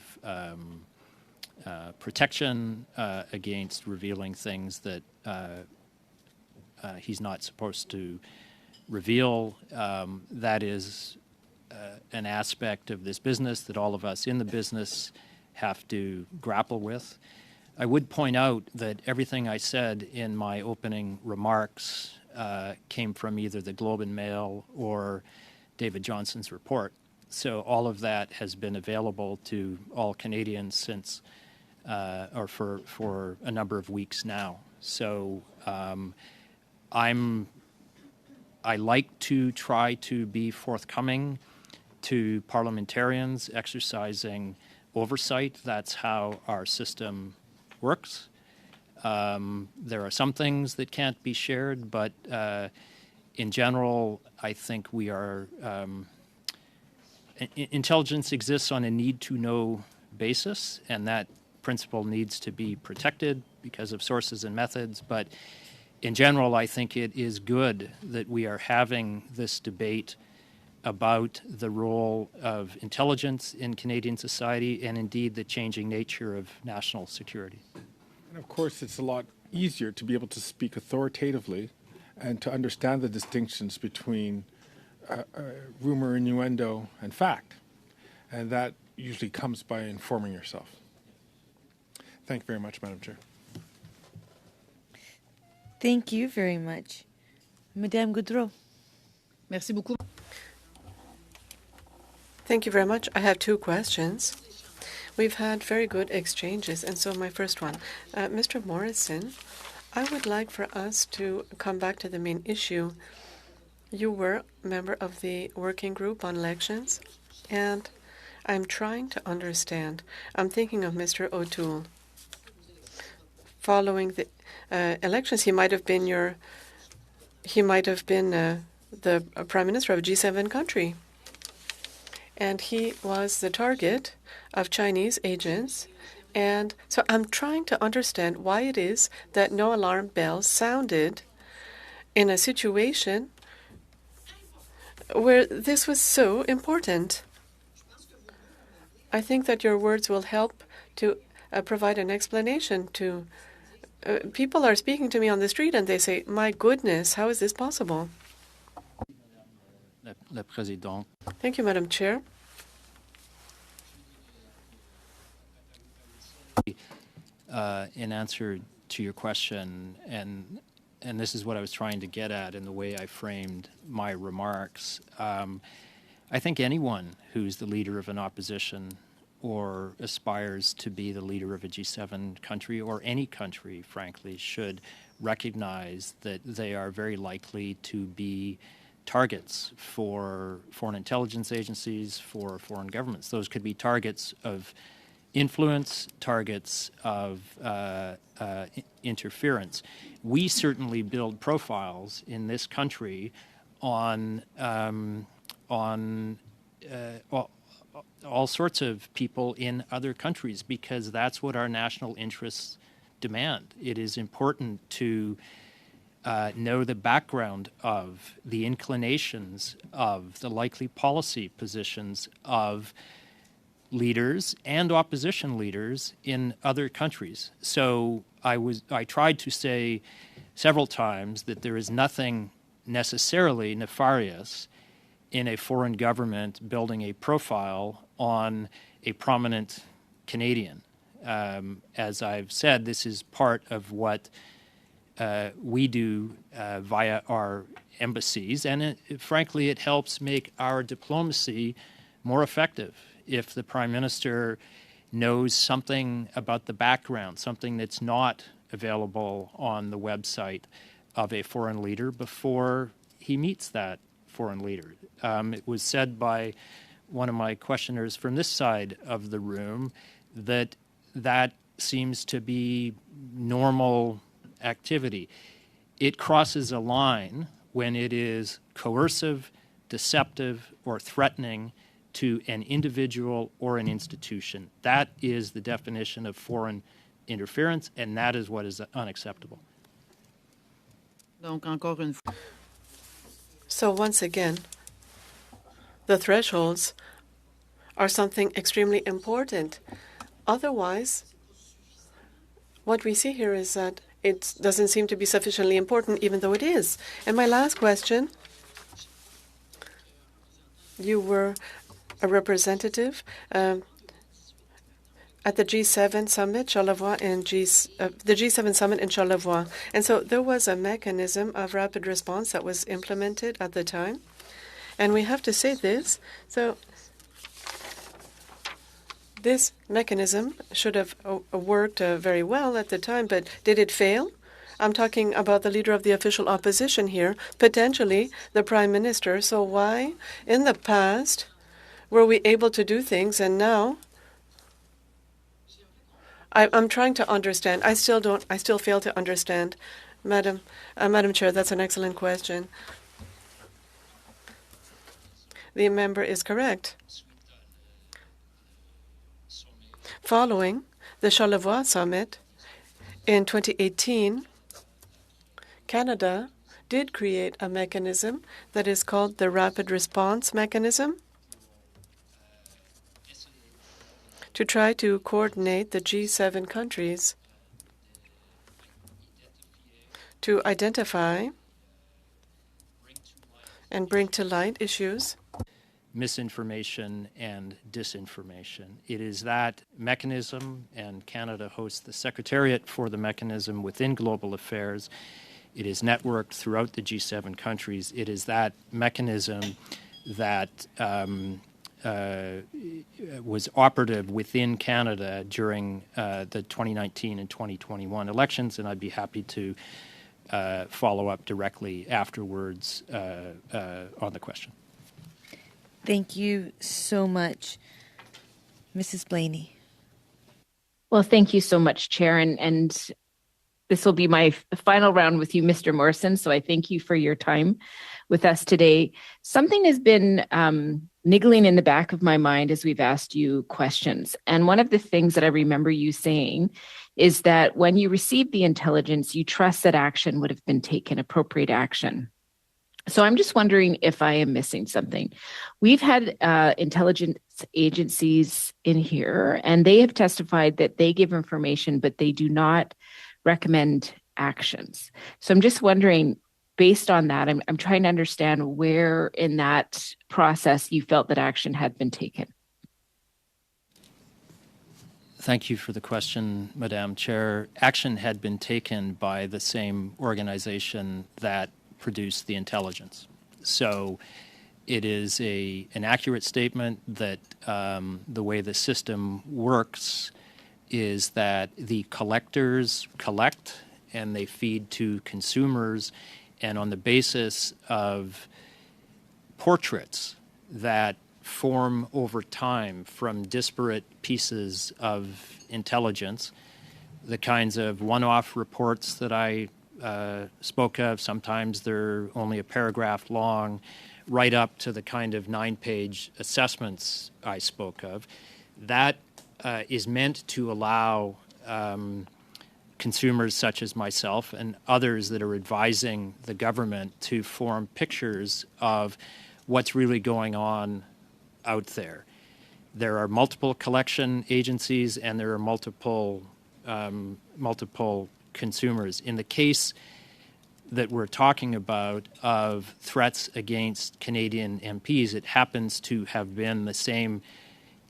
protection against revealing things that he's not supposed to reveal. That is an aspect of this business that all of us in the business have to grapple with. I would point out that everything I said in my opening remarks came from either the Globe and Mail or David Johnston's report. So all of that has been available to all Canadians since, or for a number of weeks now. So I like to try to be forthcoming to parliamentarians exercising oversight. That's how our system works. There are some things that can't be shared, but in general, I think we are intelligence exists on a need-to-know basis, and that principle needs to be protected because of sources and methods. But in general, I think it is good that we are having this debate about the role of intelligence in Canadian society and indeed the changing nature of national security. And of course, it's a lot easier to be able to speak authoritatively and to understand the distinctions between rumor, innuendo, and fact. And that usually comes by informing yourself. Thank you very much, Madam Chair. Thank you very much. Madame Gaudreau. Merci beaucoup. Thank you very much. I have two questions. We've had very good exchanges, and so my first one. Mr. Morrison, I would like for us to come back to the main issue. You were a member of the working group on elections, and I'm trying to understand. I'm thinking of Mr. O'Toole. Following the elections, he might have been the Prime Minister of a G7 country. And he was the target of Chinese agents. And so I'm trying to understand why it is that no alarm bells sounded in a situation where this was so important. I think that your words will help to provide an explanation to people are speaking to me on the street and they say, my goodness, how is this possible? La Présidente. Thank you, Madam Chair. In answer to your question, and this is what I was trying to get at in the way I framed my remarks, I think anyone who's the leader of an opposition or aspires to be the leader of a G7 country or any country, frankly, should recognize that they are very likely to be targets for foreign intelligence agencies, for foreign governments. Those could be targets of influence, targets of interference. We certainly build profiles in this country on all sorts of people in other countries because that's what our national interests demand. It is important to know the background of the inclinations of the likely policy positions of leaders and opposition leaders in other countries. So I tried to say several times that there is nothing necessarily nefarious in a foreign government building a profile on a prominent Canadian. As I've said, this is part of what we do via our embassies, and frankly, it helps make our diplomacy more effective. If the Prime Minister knows something about the background, something that's not available on the website of a foreign leader before he meets that foreign leader. It was said by one of my questioners from this side of the room that that seems to be normal activity. It crosses a line when it is coercive, deceptive, or threatening to an individual or an institution. That is the definition of foreign interference, and that is what is unacceptable. So once again, the thresholds are something extremely important. Otherwise, what we see here is that it doesn't seem to be sufficiently important, even though it is. And my last question, you were a representative at the G7 summit, Charlevoix, and the G7 summit in Charlevoix. And so there was a mechanism of rapid response that was implemented at the time. And we have to say this. So this mechanism should have worked very well at the time, but did it fail? I'm talking about the leader of the official opposition here, potentially the Prime Minister. So why, in the past, were we able to do things, and now I'm trying to understand. I still fail to understand. Madam Chair, that's an excellent question. The member is correct. Following the Charlevoix summit in 2018, Canada did create a mechanism that is called the Rapid Response Mechanism to try to coordinate the G7 countries to identify and bring to light issues. Misinformation and disinformation. It is that mechanism, and Canada hosts the Secretariat for the mechanism within Global Affairs. It is networked throughout the G7 countries. It is that mechanism that was operative within Canada during the 2019 and 2021 elections, and I'd be happy to follow up directly afterwards on the question. Thank you so much. Mrs. Blaney. Well, thank you so much, Chair. And this will be my final round with you, Mr. Morrison. So I thank you for your time with us today. Something has been niggling in the back of my mind as we've asked you questions. And one of the things that I remember you saying is that when you received the intelligence, you trust that action would have been taken, appropriate action. So I'm just wondering if I am missing something. We've had intelligence agencies in here, and they have testified that they give information, but they do not recommend actions. So I'm just wondering, based on that, I'm trying to understand where in that process you felt that action had been taken. Thank you for the question, Madam Chair. Action had been taken by the same organization that produced the intelligence. So it is an accurate statement that the way the system works is that the collectors collect and they feed to consumers, and on the basis of portraits that form over time from disparate pieces of intelligence, the kinds of one-off reports that I spoke of, sometimes they're only a paragraph long, right up to the kind of 9-page assessments I spoke of, that is meant to allow consumers such as myself and others that are advising the government to form pictures of what's really going on out there. There are multiple collection agencies and there are multiple consumers. In the case that we're talking about of threats against Canadian MPs, it happens to have been the same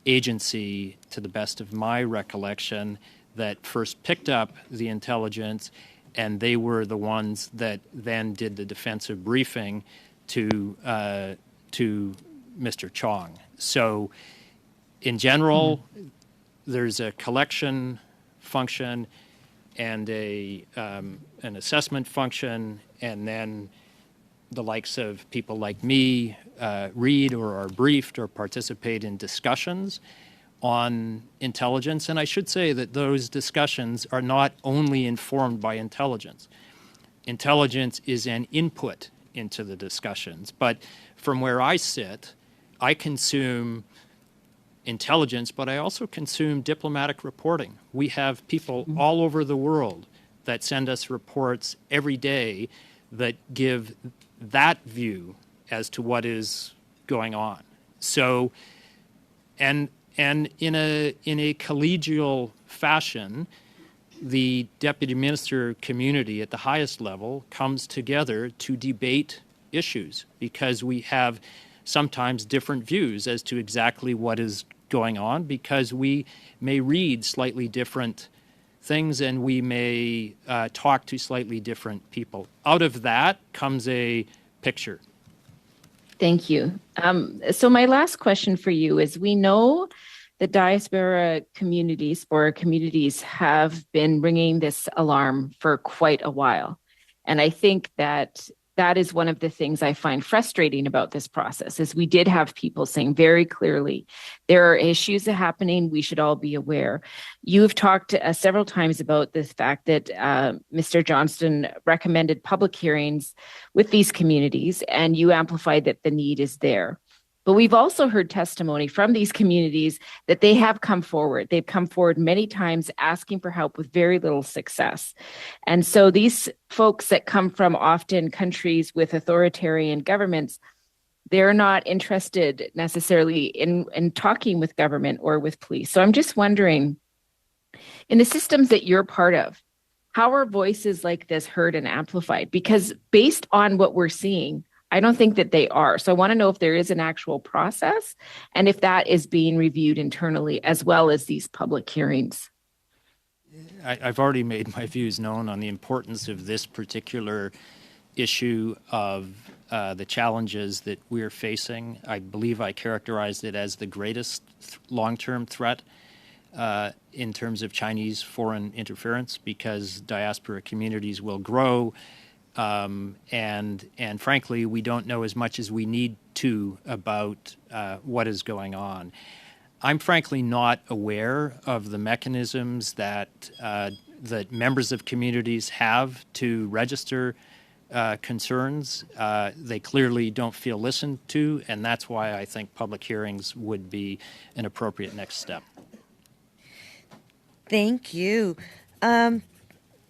agency, to the best of my recollection, that first picked up the intelligence, and they were the ones that then did the defensive briefing to Mr. Chong. So in general, there's a collection function and an assessment function, and then the likes of people like me read or are briefed or participate in discussions on intelligence. And I should say that those discussions are not only informed by intelligence. Intelligence is an input into the discussions. But from where I sit, I consume intelligence, but I also consume diplomatic reporting. We have people all over the world that send us reports every day that give that view as to what is going on. So, and in a collegial fashion, the deputy minister community at the highest level comes together to debate issues because we have sometimes different views as to exactly what is going on, because we may read slightly different things and we may talk to slightly different people. Out of that comes a picture. Thank you. So my last question for you is, we know the diaspora communities have been ringing this alarm for quite a while. And I think that is one of the things I find frustrating about this process, is we did have people saying very clearly, there are issues that are happening, we should all be aware. You've talked several times about the fact that Mr. Johnston recommended public hearings with these communities, and you amplified that the need is there. But we've also heard testimony from these communities that they have come forward. They've come forward many times asking for help with very little success. And so these folks that come from often countries with authoritarian governments, they're not interested necessarily in talking with government or with police. So I'm just wondering, in the systems that you're part of, how are voices like this heard and amplified? Because based on what we're seeing, I don't think that they are. So I want to know if there is an actual process and if that is being reviewed internally as well as these public hearings. I've already made my views known on the importance of this particular issue of the challenges that we're facing. I believe I characterized it as the greatest long-term threat in terms of Chinese foreign interference, because diaspora communities will grow. And frankly, we don't know as much as we need to about what is going on. I'm frankly not aware of the mechanisms that that members of communities have to register concerns. They clearly don't feel listened to, and that's why I think public hearings would be an appropriate next step. Thank you.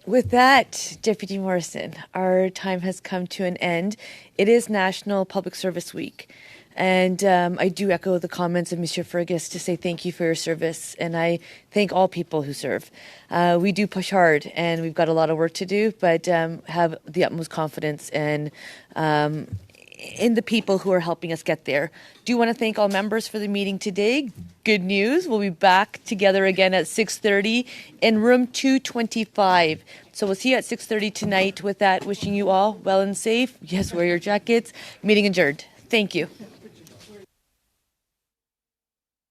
With that, Deputy Morrison, our time has come to an end. It is National Public Service Week. And I do echo the comments of Monsieur Fergus to say thank you for your service. And I thank all people who serve. We do push hard and we've got a lot of work to do, but have the utmost confidence in the people who are helping us get there. Do want to thank all members for the meeting today. Good news, we'll be back together again at 6:30 in room 225. So we'll see you at 6:30 tonight. With that, wishing you all well and safe. Yes, wear your jackets. Meeting adjourned. Thank you.